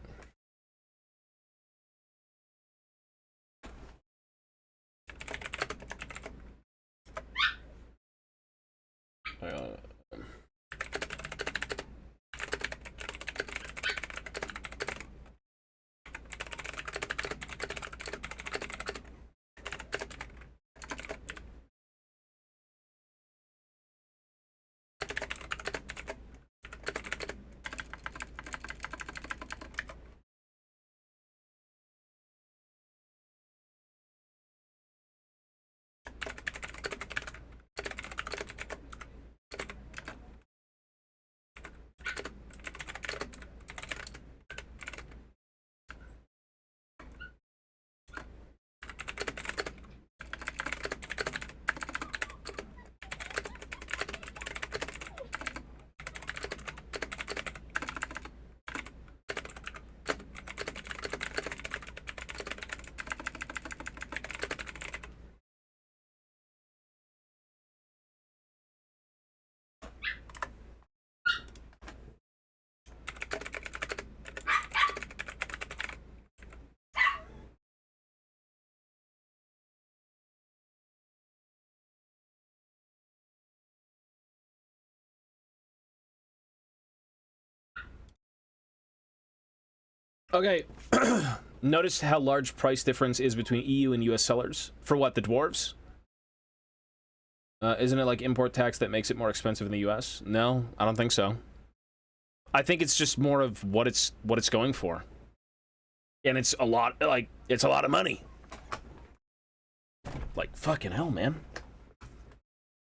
Okay. Notice how large price difference is between EU and US sellers. For what, the dwarves? Isn't it like import tax that makes it more expensive in the US? No, I don't think so. I think it's just more of what it's going for. And it's a lot, like, it's a lot of money. Like, fucking hell, man.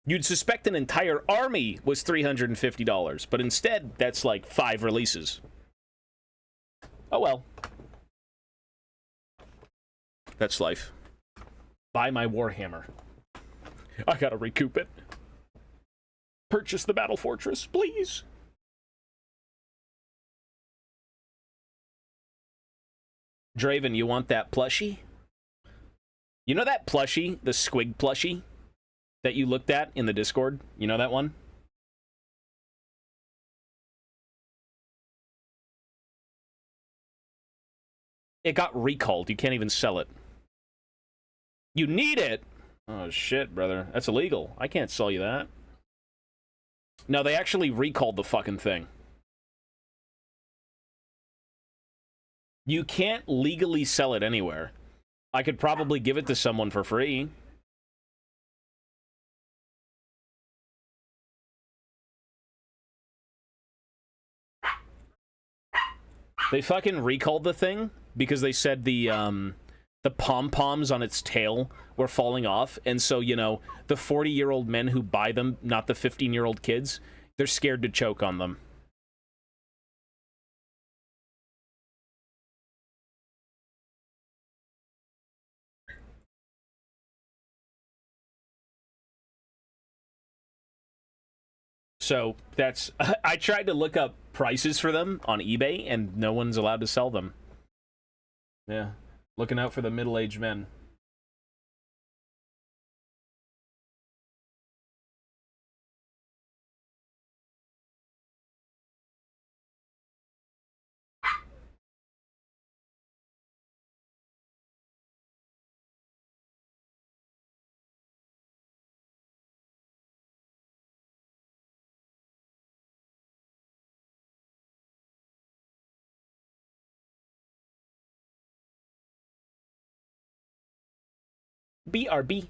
You'd suspect an entire army was $350, but instead, that's like 5 releases. Oh well. That's life. Buy my Warhammer. I gotta recoup it. Purchase the Battle Fortress, please. Draven, you want that plushie? You know that plushie, the squig plushie, that you looked at in the Discord? You know that one? It got recalled. You can't even sell it. You need it? Oh, shit, brother. That's illegal. I can't sell you that. No, they actually recalled the fucking thing. You can't legally sell it anywhere. I could probably give it to someone for free. They fucking recalled the thing because they said the pom-poms on its tail were falling off, and so, you know, the 40-year-old men who buy them, not the 15-year-old kids, they're scared to choke on them. So that's... I tried to look up prices for them on eBay, and no one's allowed to sell them. Yeah. Looking out for the middle-aged men. BRB.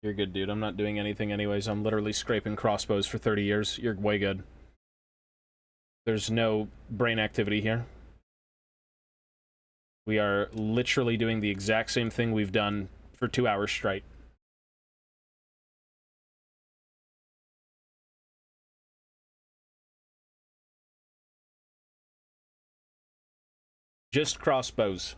You're good, dude. I'm not doing anything anyways. I'm literally scraping crossbows for 30 years. You're way good. There's no brain activity here. We are literally doing the exact same thing we've done for 2 hours straight. Just crossbows.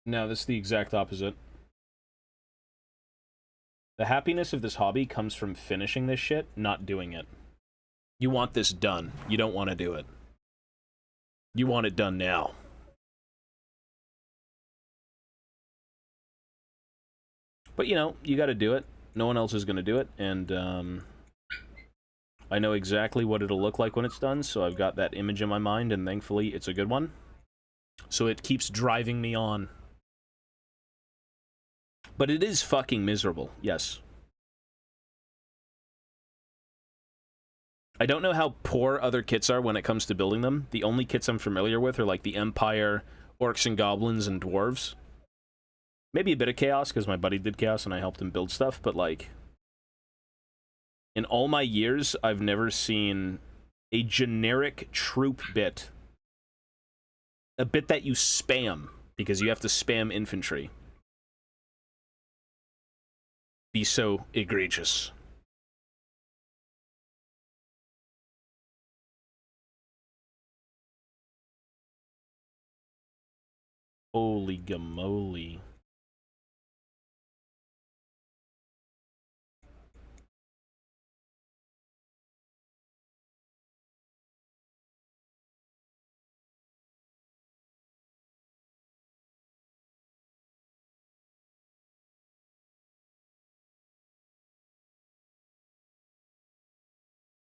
No, this is the exact opposite. The happiness of this hobby comes from finishing this shit, not doing it. You want this done. You don't want to do it. You want it done now. But, you know, you gotta do it. No one else is gonna do it, and, I know exactly what it'll look like when it's done, so I've got that image in my mind, and thankfully it's a good one. So it keeps driving me on. But it is fucking miserable, yes. I don't know how poor other kits are when it comes to building them. The only kits I'm familiar with are like the Empire, Orcs and Goblins, and Dwarves. Maybe a bit of Chaos, because my buddy did Chaos and I helped him build stuff, but like... in all my years, I've never seen a generic troop bit. A bit that you spam, because you have to spam infantry. Be so egregious. Holy gamoly.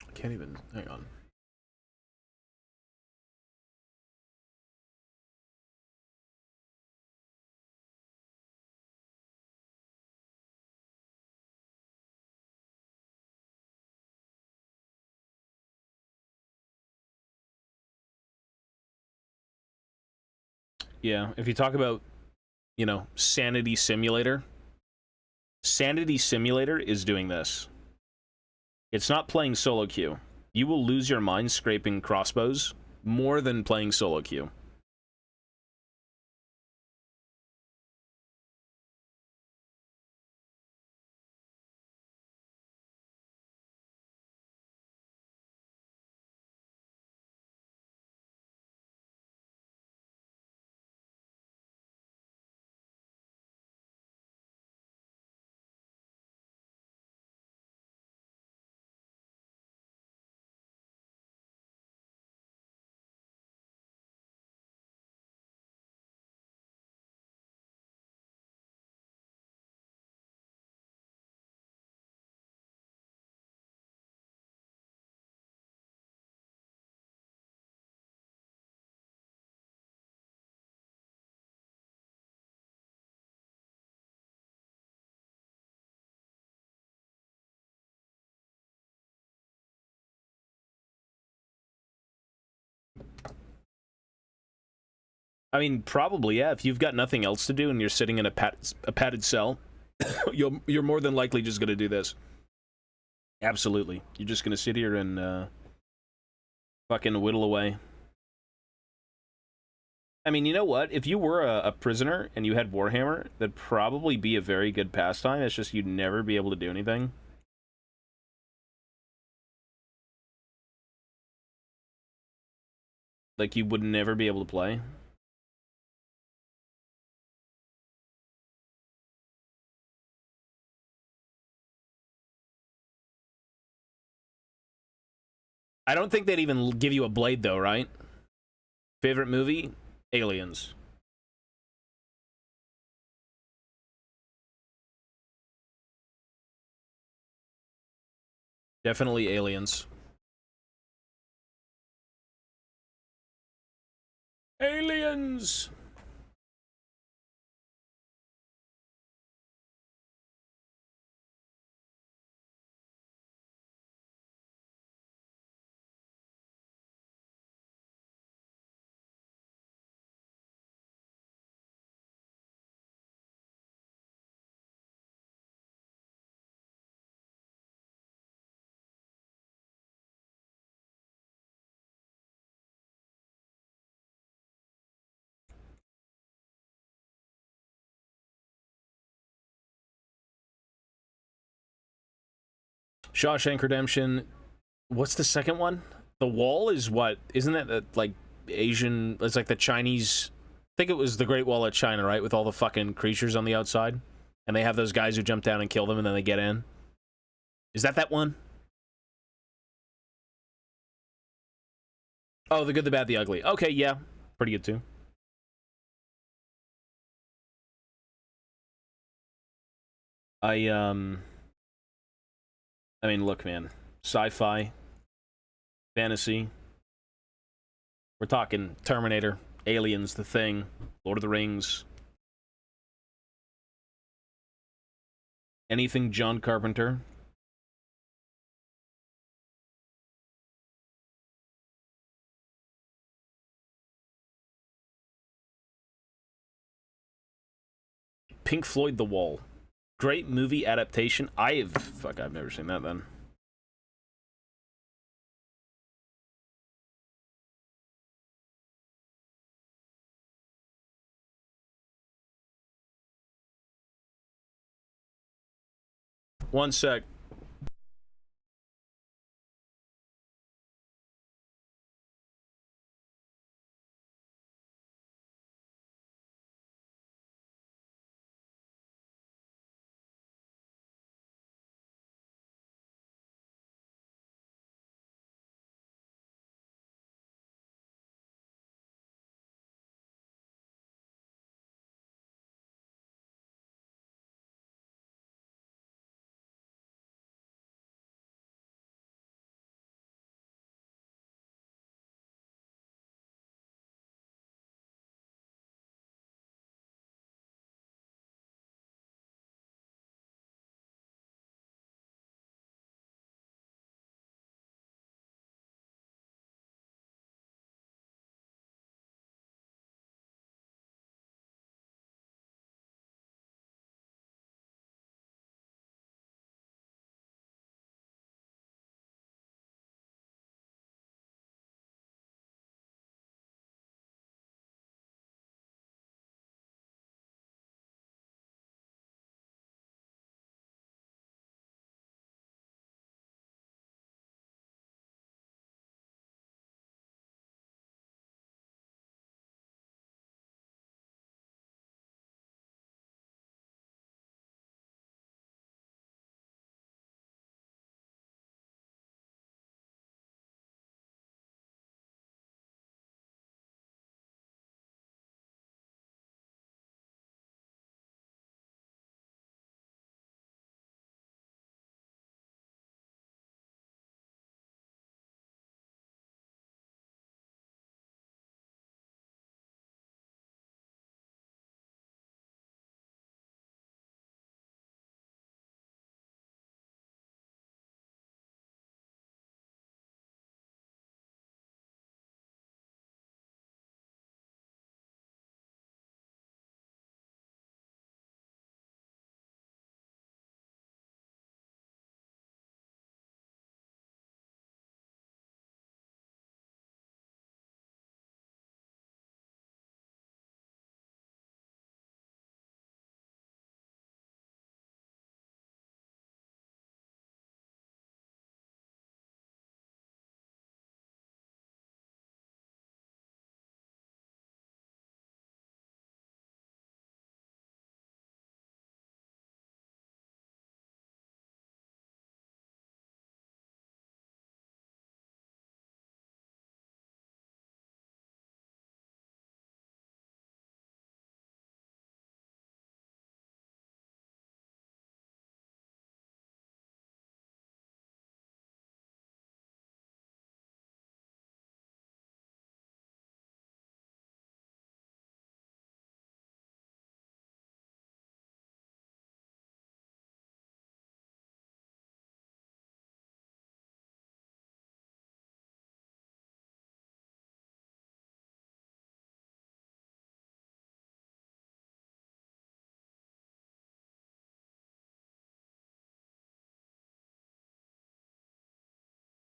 I can't even... hang on. Yeah, if you talk about, you know, Sanity Simulator, Sanity Simulator is doing this. It's not playing solo queue. You will lose your mind scraping crossbows more than playing solo queue. I mean, probably, yeah. If you've got nothing else to do and you're sitting in a padded cell, you're more than likely just going to do this. Absolutely. You're just going to sit here and fucking whittle away. I mean, you know what? If you were a prisoner and you had Warhammer, that'd probably be a very good pastime. It's just you'd never be able to do anything. Like, you would never be able to play. I don't think they'd even give you a blade, though, right? Favorite movie? Aliens. Definitely Aliens. Aliens! Shawshank Redemption. What's the second one? The Wall is what? Isn't that like Asian? It's like the Chinese think it was the Great Wall of China, right? With all the fucking creatures on the outside. And they have those guys who jump down and kill them and then they get in. Is that one? Oh, The Good, the Bad, the Ugly. Okay, yeah. Pretty good too. I mean, look, man. Sci-fi. Fantasy. We're talking Terminator, Aliens, The Thing, Lord of the Rings. Anything John Carpenter. Pink Floyd, The Wall. Great movie adaptation. Fuck, I've never seen that then. One sec.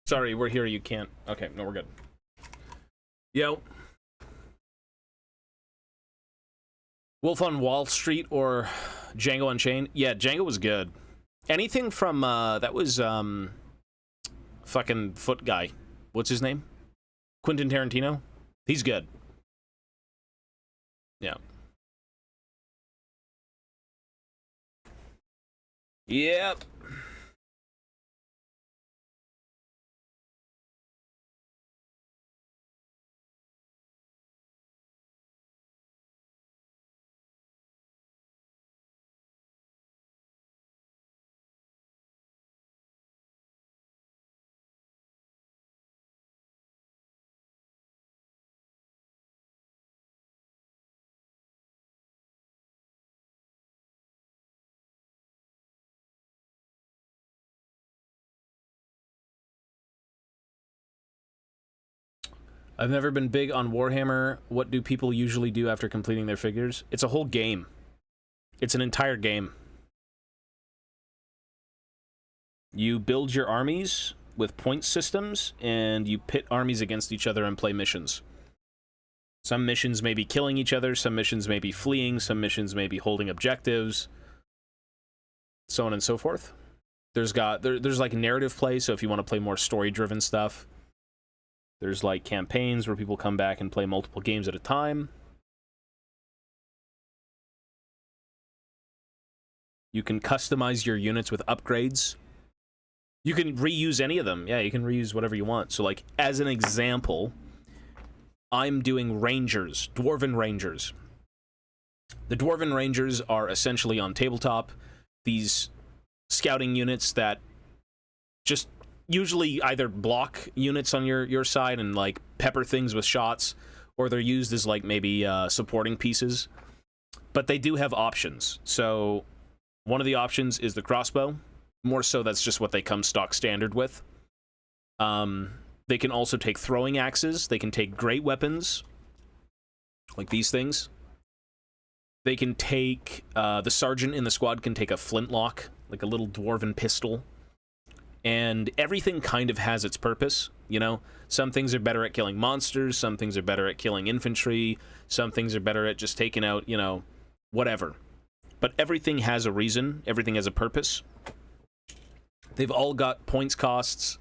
Sorry, we're here. You can't. Okay, no, we're good. Yo. Wolf on Wall Street or Django Unchained? Yeah, Django was good. Anything from, that was, fucking Foot guy. What's his name? Quentin Tarantino? He's good. Yeah. Yep. I've never been big on Warhammer. What do people usually do after completing their figures? It's a whole game. It's an entire game. You build your armies with point systems, and you pit armies against each other and play missions. Some missions may be killing each other, some missions may be fleeing, some missions may be holding objectives, so on and so forth. There's like narrative play, so if you want to play more story-driven stuff. There's like campaigns where people come back and play multiple games at a time. You can customize your units with upgrades. You can reuse any of them. Yeah, you can reuse whatever you want. So like, as an example, I'm doing Rangers, Dwarven Rangers. The Dwarven Rangers are essentially on tabletop these scouting units that just usually either block units on your side and like pepper things with shots, or they're used as like maybe supporting pieces. But they do have options. So one of the options is the crossbow. More so, that's just what they come stock standard with. They can also take throwing axes. They can take great weapons, like these things. They can take, the sergeant in the squad can take a flintlock, like a little dwarven pistol. And everything kind of has its purpose, you know? Some things are better at killing monsters, some things are better at killing infantry, some things are better at just taking out, you know, whatever. But everything has a reason, everything has a purpose. They've all got points costs,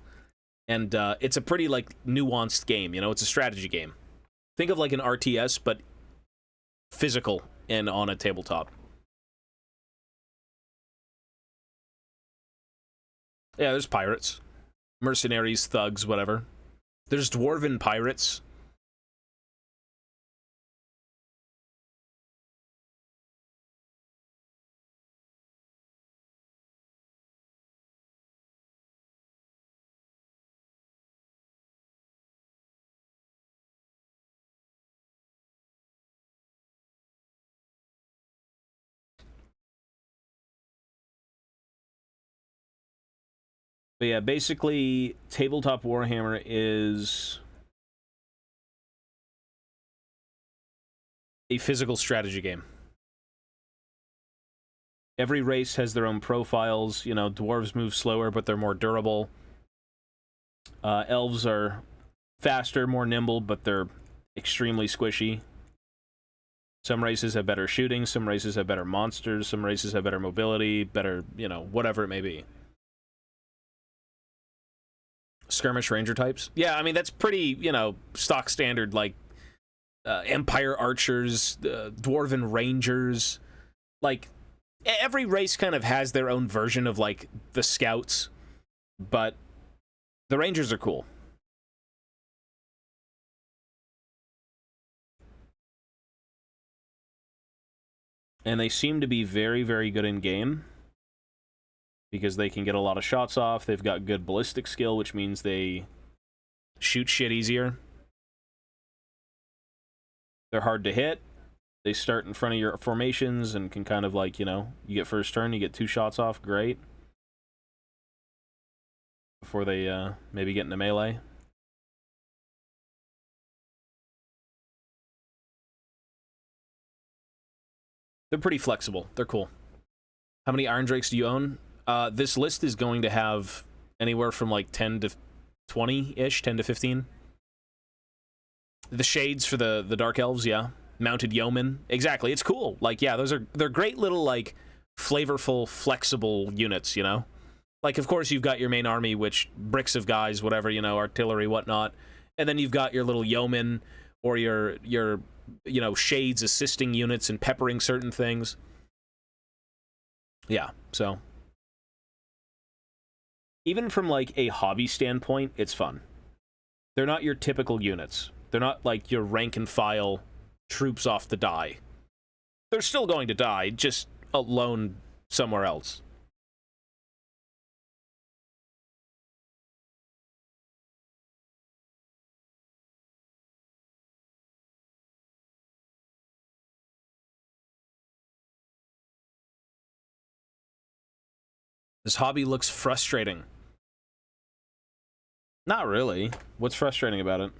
and it's a pretty, like, nuanced game, you know? It's a strategy game. Think of like an RTS, but physical and on a tabletop. Yeah, there's pirates. Mercenaries, thugs, whatever. There's dwarven pirates. But yeah, basically, Tabletop Warhammer is a physical strategy game. Every race has their own profiles. You know, dwarves move slower, but they're more durable. Elves are faster, more nimble, but they're extremely squishy. Some races have better shooting, some races have better monsters, some races have better mobility, better, you know, whatever it may be. Skirmish ranger types? Yeah, I mean, that's pretty, you know, stock standard, like, Empire archers, Dwarven rangers. Like, every race kind of has their own version of, like, the scouts, but the rangers are cool. And they seem to be very, very good in game, because they can get a lot of shots off. They've got good ballistic skill, which means they shoot shit easier. They're hard to hit. They start in front of your formations and can kind of, like, you know, you get first turn, you get 2 shots off, great. Before they maybe get into melee. They're pretty flexible. They're cool. How many Iron Drakes do you own? This list is going to have anywhere from like 10 to 20-ish, 10 to 15. The shades for the Dark Elves, yeah. Mounted Yeomen. Exactly, it's cool. Like, yeah, they're great little, like, flavorful, flexible units, you know? Like, of course, you've got your main army, which bricks of guys, whatever, you know, artillery, whatnot. And then you've got your little yeomen, or your you know, shades assisting units and peppering certain things. Yeah, so even from like a hobby standpoint, it's fun. They're not your typical units. They're not like your rank and file troops off the die. They're still going to die, just alone somewhere else. This hobby looks frustrating. Not really. What's frustrating about it?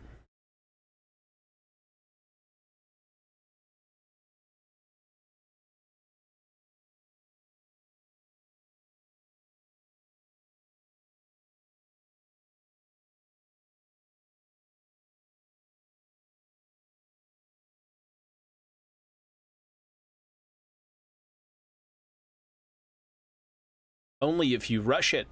Only if you rush it.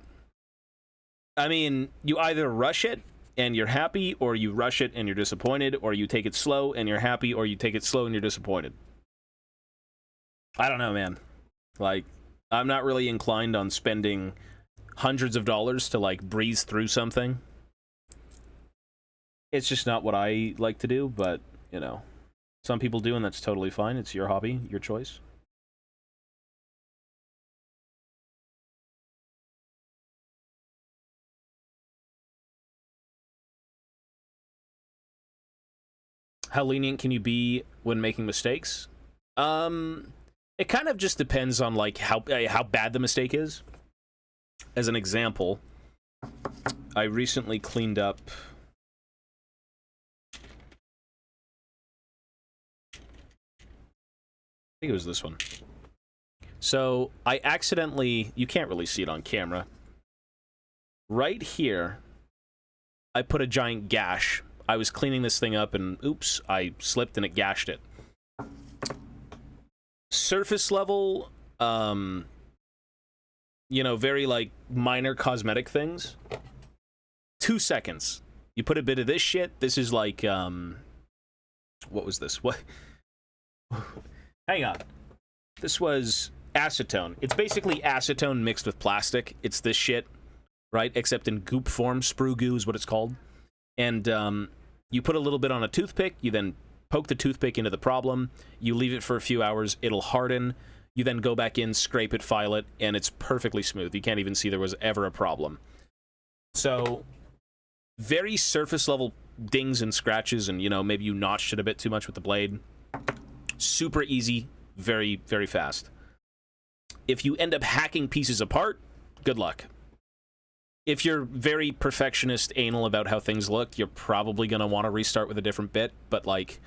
I mean, you either rush it and you're happy, or you rush it and you're disappointed, or you take it slow and you're happy, or you take it slow and you're disappointed. I don't know, man. Like, I'm not really inclined on spending hundreds of dollars to, like, breeze through something. It's just not what I like to do, but, you know, some people do, and that's totally fine. It's your hobby, your choice. How lenient can you be when making mistakes? It kind of just depends on, like, how bad the mistake is. As an example, I recently cleaned up... I think it was this one. So, I accidentally... You can't really see it on camera. Right here, I put a giant gash. I was cleaning this thing up and, oops, I slipped and it gashed it. Surface level, you know, very, like, minor cosmetic things. 2 seconds. You put a bit of this shit. This is like, what was this? What? Hang on. This was acetone. It's basically acetone mixed with plastic. It's this shit, right? Except in goop form. Sprue goo is what it's called. And, you put a little bit on a toothpick. You then poke the toothpick into the problem. You leave it for a few hours. It'll harden. You then go back in, scrape it, file it, and it's perfectly smooth. You can't even see there was ever a problem. So, very surface level dings and scratches, and, you know, maybe you notched it a bit too much with the blade. Super easy, very, very fast. If you end up hacking pieces apart, good luck. If you're very perfectionist, anal about how things look, you're probably going to want to restart with a different bit, but, like,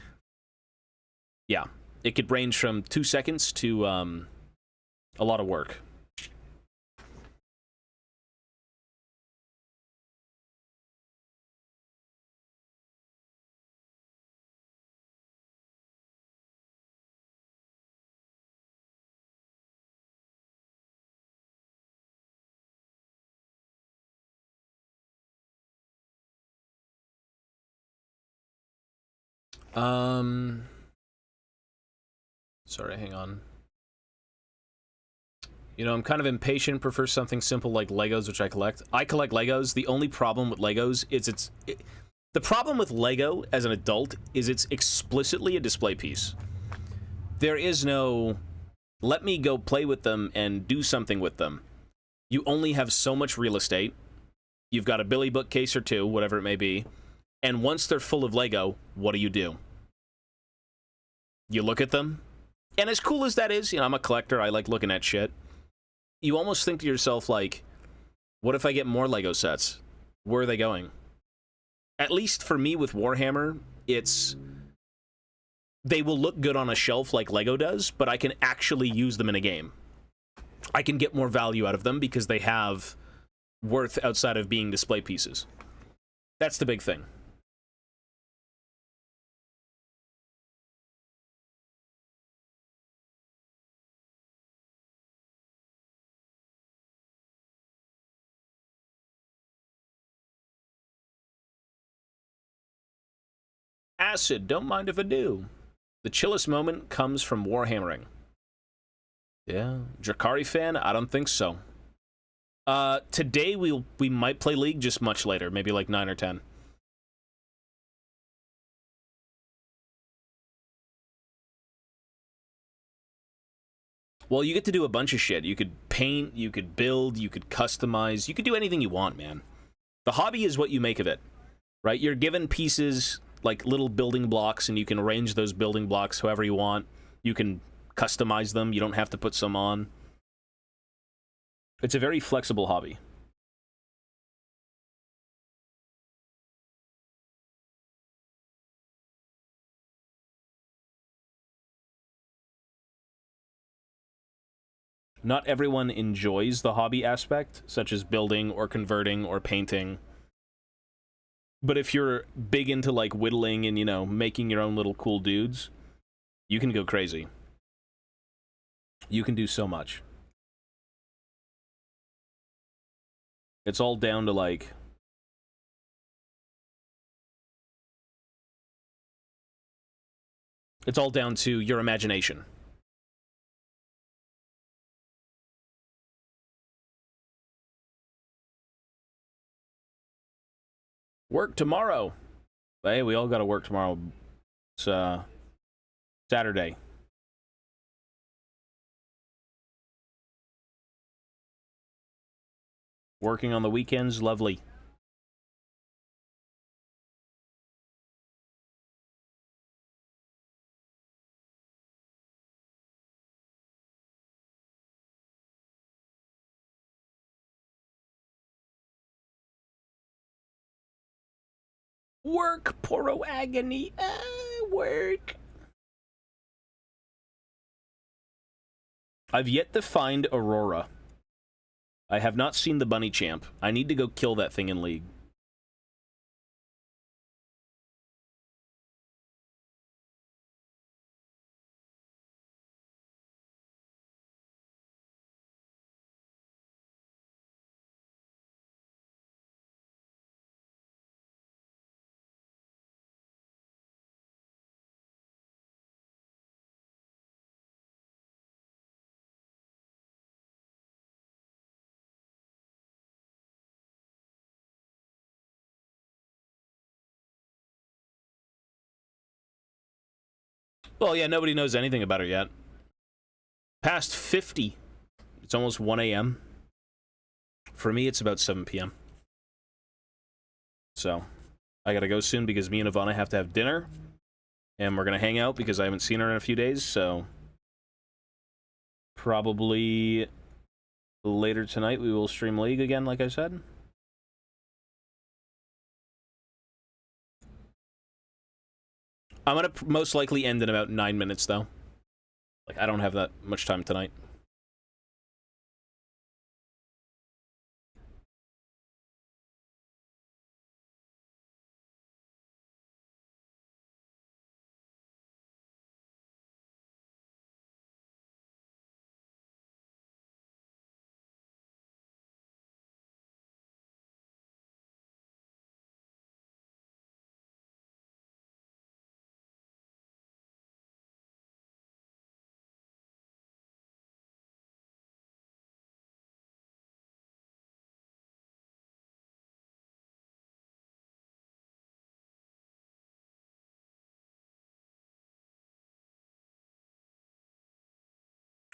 yeah. It could range from 2 seconds to, a lot of work. Sorry, hang on. You know, I'm kind of impatient, prefer something simple like Legos, which I collect. I collect Legos. The only problem with Legos is the problem with Lego as an adult is it's explicitly a display piece. There is no, let me go play with them and do something with them. You only have so much real estate. You've got a Billy bookcase or two, whatever it may be. And once they're full of Lego, what do? You look at them. And as cool as that is, you know, I'm a collector. I like looking at shit. You almost think to yourself, like, what if I get more Lego sets? Where are they going? At least for me with Warhammer, they will look good on a shelf like Lego does, but I can actually use them in a game. I can get more value out of them because they have worth outside of being display pieces. That's the big thing. Acid, don't mind if I do. The chillest moment comes from warhammering. Yeah. Drakari fan? I don't think so. Today we might play League, just much later. Maybe like 9 or 10. Well, you get to do a bunch of shit. You could paint, you could build, you could customize. You could do anything you want, man. The hobby is what you make of it, right? You're given pieces, like little building blocks, and you can arrange those building blocks however you want. You can customize them. You don't have to put some on. It's a very flexible hobby. Not everyone enjoys the hobby aspect, such as building or converting or painting. But if you're big into, like, whittling and, you know, making your own little cool dudes, you can go crazy. You can do so much. It's all down to, like... It's all down to your imagination. Work tomorrow. Hey, we all gotta work tomorrow. It's, Saturday. Working on the weekends, lovely. Work, poro agony, work. I've yet to find Aurora. I have not seen the bunny champ. I need to go kill that thing in League. Well, yeah, nobody knows anything about her yet. Past 50. It's almost 1 a.m. For me, it's about 7 p.m. So, I gotta go soon because me and Ivana have to have dinner. And we're gonna hang out because I haven't seen her in a few days, so... Probably later tonight we will stream League again, like I said. I'm gonna most likely end in about 9 minutes, though. Like, I don't have that much time tonight.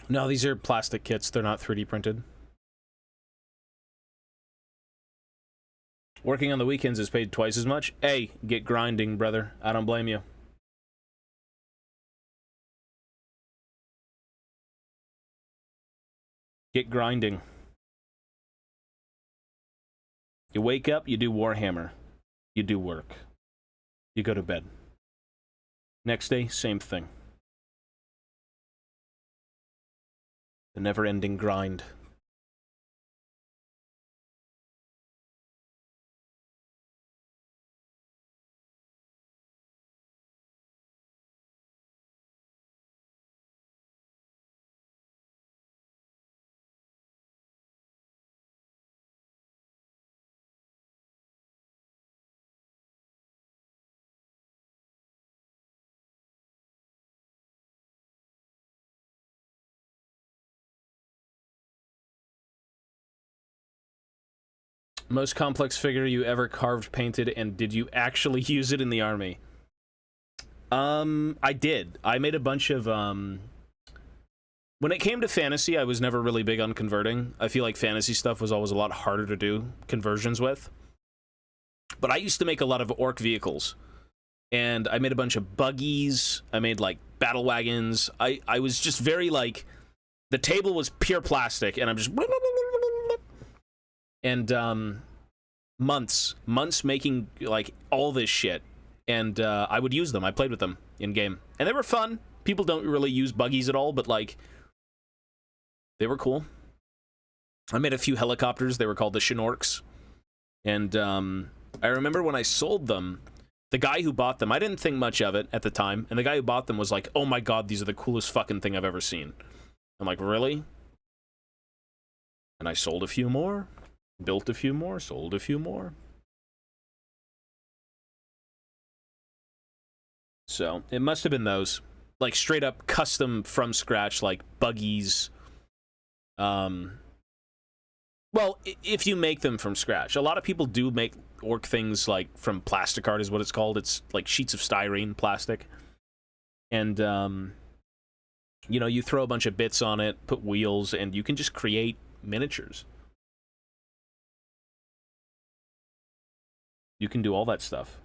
No, these are plastic kits. They're not 3D printed. Working on the weekends is paid twice as much. Hey, get grinding, brother. I don't blame you. Get grinding. You wake up, you do Warhammer. You do work. You go to bed. Next day, same thing. The never-ending grind. Most complex figure you ever carved, painted, and did you actually use it in the army? I did. I made a bunch of, when it came to fantasy, I was never really big on converting. I feel like fantasy stuff was always a lot harder to do conversions with. But I used to make a lot of orc vehicles. And I made a bunch of buggies. I made, like, battle wagons. I was just very, like, the table was pure plastic, and I'm just... And, months making, like, all this shit. And, I would use them. I played with them in-game. And they were fun. People don't really use buggies at all, but, like, they were cool. I made a few helicopters. They were called the Shinorks. And, I remember when I sold them, the guy who bought them, I didn't think much of it at the time, and the guy who bought them was like, oh my god, these are the coolest fucking thing I've ever seen. I'm like, really? And I sold a few more, built a few more, sold a few more. So, it must have been those. Like, straight up custom from scratch, like, buggies. Well, if you make them from scratch. A lot of people do make orc things, like, from plastic art is what it's called. It's, like, sheets of styrene plastic. And, you know, you throw a bunch of bits on it, put wheels, and you can just create miniatures. You can do all that stuff.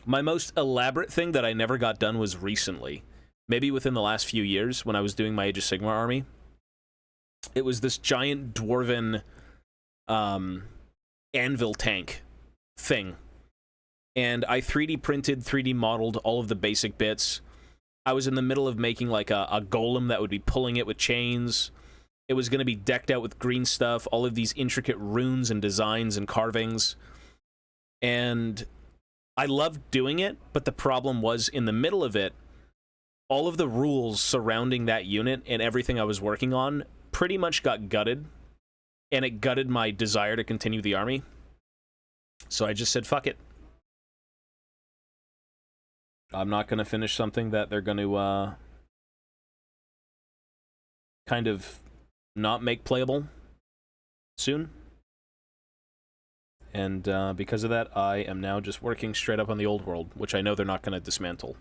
My most elaborate thing that I never got done was recently. Maybe within the last few years, when I was doing my Age of Sigmar army. It was this giant dwarven anvil tank thing. And I 3D printed, 3D modeled all of the basic bits. I was in the middle of making like a golem that would be pulling it with chains. It was going to be decked out with green stuff, all of these intricate runes and designs and carvings. And I loved doing it, but the problem was in the middle of it, all of the rules surrounding that unit and everything I was working on pretty much got gutted, and it gutted my desire to continue the army. So I just said, fuck it. I'm not going to finish something that they're going to kind of not make playable soon. And because of that, I am now just working straight up on the old world, which I know they're not going to dismantle.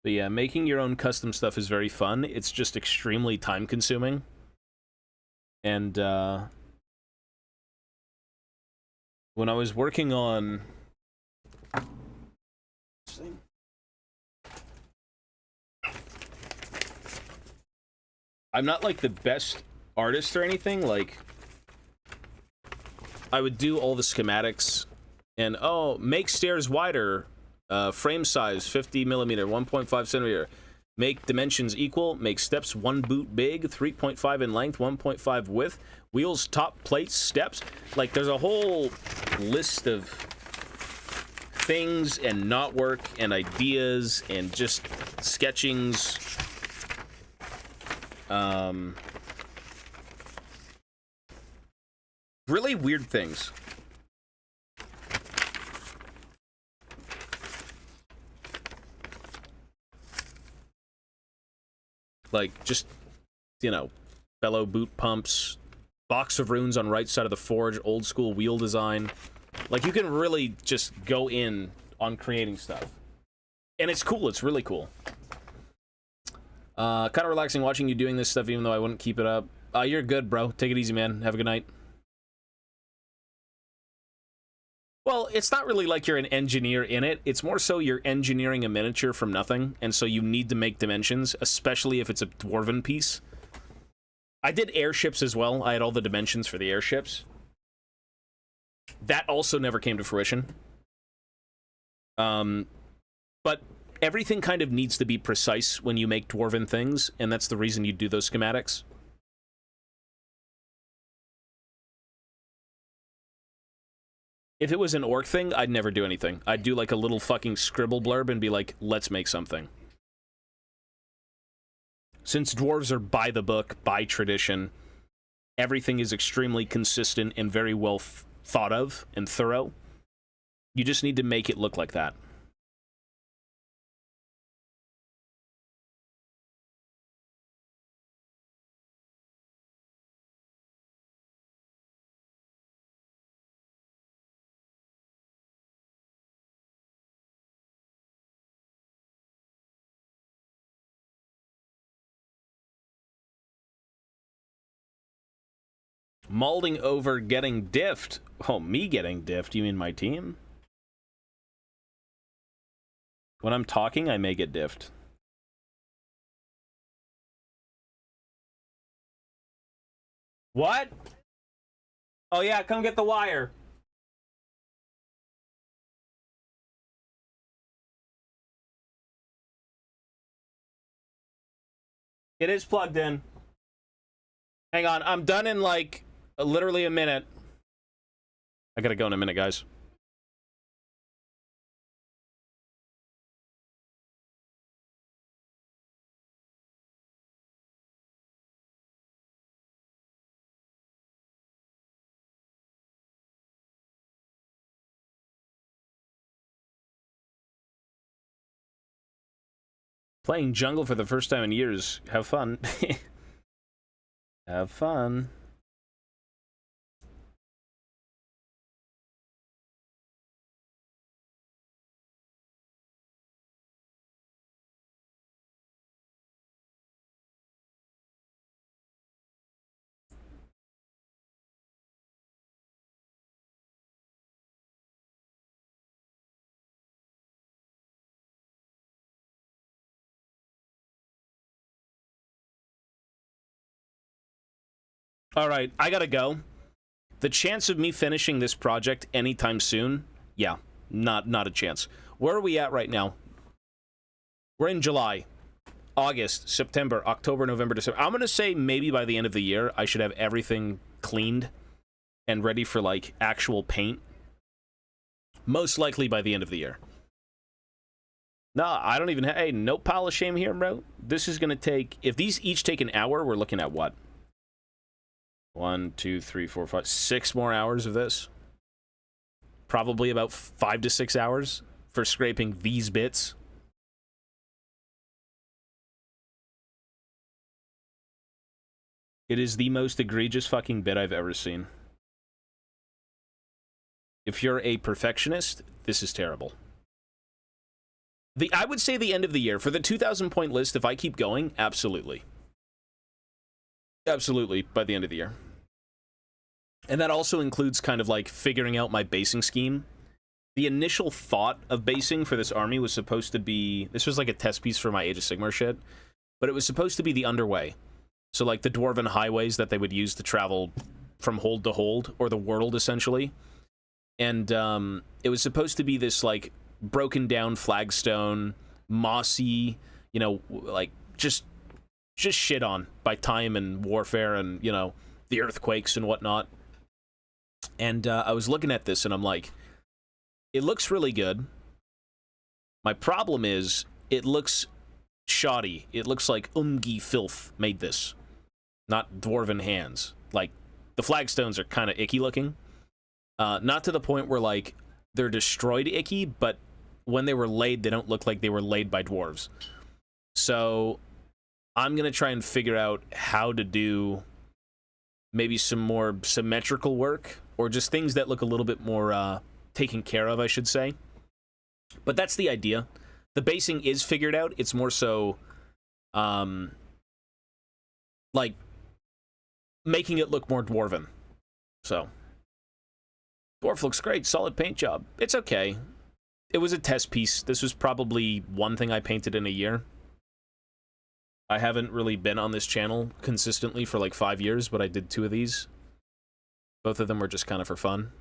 But yeah, making your own custom stuff is very fun. It's just extremely time-consuming. And, when I was working on... I'm not, like, the best artist or anything. Like, I would do all the schematics, and, oh, make stairs wider, frame size 50 millimeter, 1.5 centimeter, make dimensions equal, make steps 1 boot big, 3.5 in length, 1.5 width, wheels, top plates, steps. Like, there's a whole list of things and knotwork and ideas and just sketchings. Really weird things. Like, just, you know, bellow boot pumps, box of runes on right side of the forge, old school wheel design. Like, you can really just go in on creating stuff. And it's cool, it's really cool. Kind of relaxing watching you doing this stuff, even though I wouldn't keep it up. You're good, bro. Take it easy, man. Have a good night. Well, it's not really like you're an engineer in it. It's more so you're engineering a miniature from nothing, and so you need to make dimensions, especially if it's a dwarven piece. I did airships as well. I had all the dimensions for the airships. That also never came to fruition. But everything kind of needs to be precise when you make dwarven things, and that's the reason you do those schematics. If it was an orc thing, I'd never do anything. I'd do like a little fucking scribble blurb and be like, let's make something. Since dwarves are by the book, by tradition, everything is extremely consistent and very well thought of and thorough. You just need to make it look like that. Maulding over getting diffed. Oh, me getting diffed? You mean my team? When I'm talking, I may get diffed. What? Oh yeah, come get the wire. It is plugged in. Hang on, I'm done in like literally a minute. I gotta go in a minute, guys. Playing jungle for the first time in years. Have fun. Have fun. All right, I gotta go. The chance of me finishing this project anytime soon, yeah, not a chance. Where are we at right now? We're in July, August, September, October, November, December. I'm gonna say maybe by the end of the year, I should have everything cleaned and ready for, like, actual paint. Most likely by the end of the year. No, I don't even have... Hey, no pile of shame here, bro. This is gonna take... If these each take an hour, we're looking at what? 1, 2, 3, 4, 5, 6 more hours of this. Probably about 5 to 6 hours for scraping these bits. It is the most egregious fucking bit I've ever seen. If you're a perfectionist, this is terrible. I would say the end of the year. For the 2,000 point list, if I keep going, absolutely. Absolutely, by the end of the year. And that also includes kind of like figuring out my basing scheme. The initial thought of basing for this army was supposed to be... This was like a test piece for my Age of Sigmar shit. But it was supposed to be the underway. So like the dwarven highways that they would use to travel from hold to hold, or the world essentially. And it was supposed to be this like broken down flagstone, mossy, you know, like just shit on by time and warfare and, you know, the earthquakes and whatnot. And I was looking at this and I'm like, it looks really good. My problem is it looks shoddy. It looks like Umgi filth made this, not dwarven hands. Like the flagstones are kind of icky looking. Not to the point where like they're destroyed icky, but when they were laid, they don't look like they were laid by dwarves. So I'm gonna try and figure out how to do maybe some more symmetrical work, or just things that look a little bit more taken care of, I should say. But that's the idea. The basing is figured out. It's more so like making it look more dwarven. So Dwarf looks great. Solid paint job. It's okay. It was a test piece. This was probably one thing I painted in a year. I haven't really been on this channel consistently for like 5 years, but I did 2 of these. Both of them were just kind of for fun.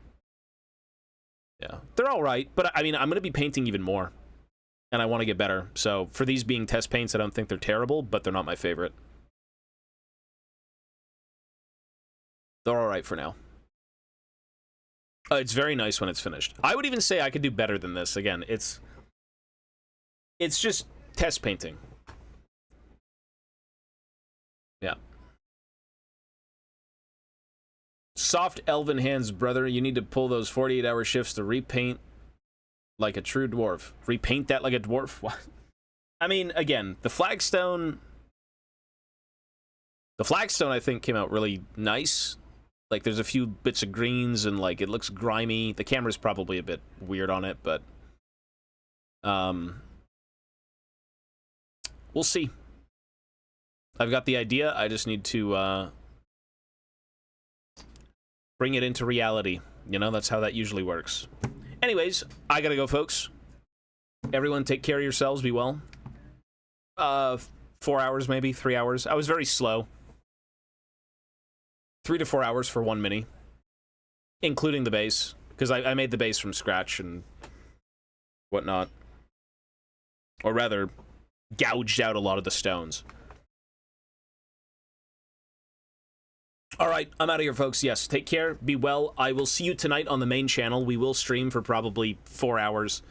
Yeah, they're all right, but I mean, I'm going to be painting even more, and I want to get better. So for these being test paints, I don't think they're terrible, but they're not my favorite. They're all right for now. It's very nice when it's finished. I would even say I could do better than this. Again, it's just test painting. Yeah. Soft elven hands, brother. You need to pull those 48-hour shifts to repaint like a true dwarf. Repaint that like a dwarf? What? I mean, again, the flagstone... The flagstone, I think, came out really nice. Like, there's a few bits of greens, and, like, it looks grimy. The camera's probably a bit weird on it, but... We'll see. I've got the idea. I just need to, bring it into reality. You know, that's how that usually works. Anyways, I gotta go, folks. Everyone take care of yourselves. Be well. 4 hours, maybe. 3 hours. I was very slow. 3 to 4 hours for one mini. Including the base. Because I made the base from scratch and whatnot. Or rather, gouged out a lot of the stones. Alright, I'm out of here, folks. Yes, take care. Be well. I will see you tonight on the main channel. We will stream for probably 4 hours.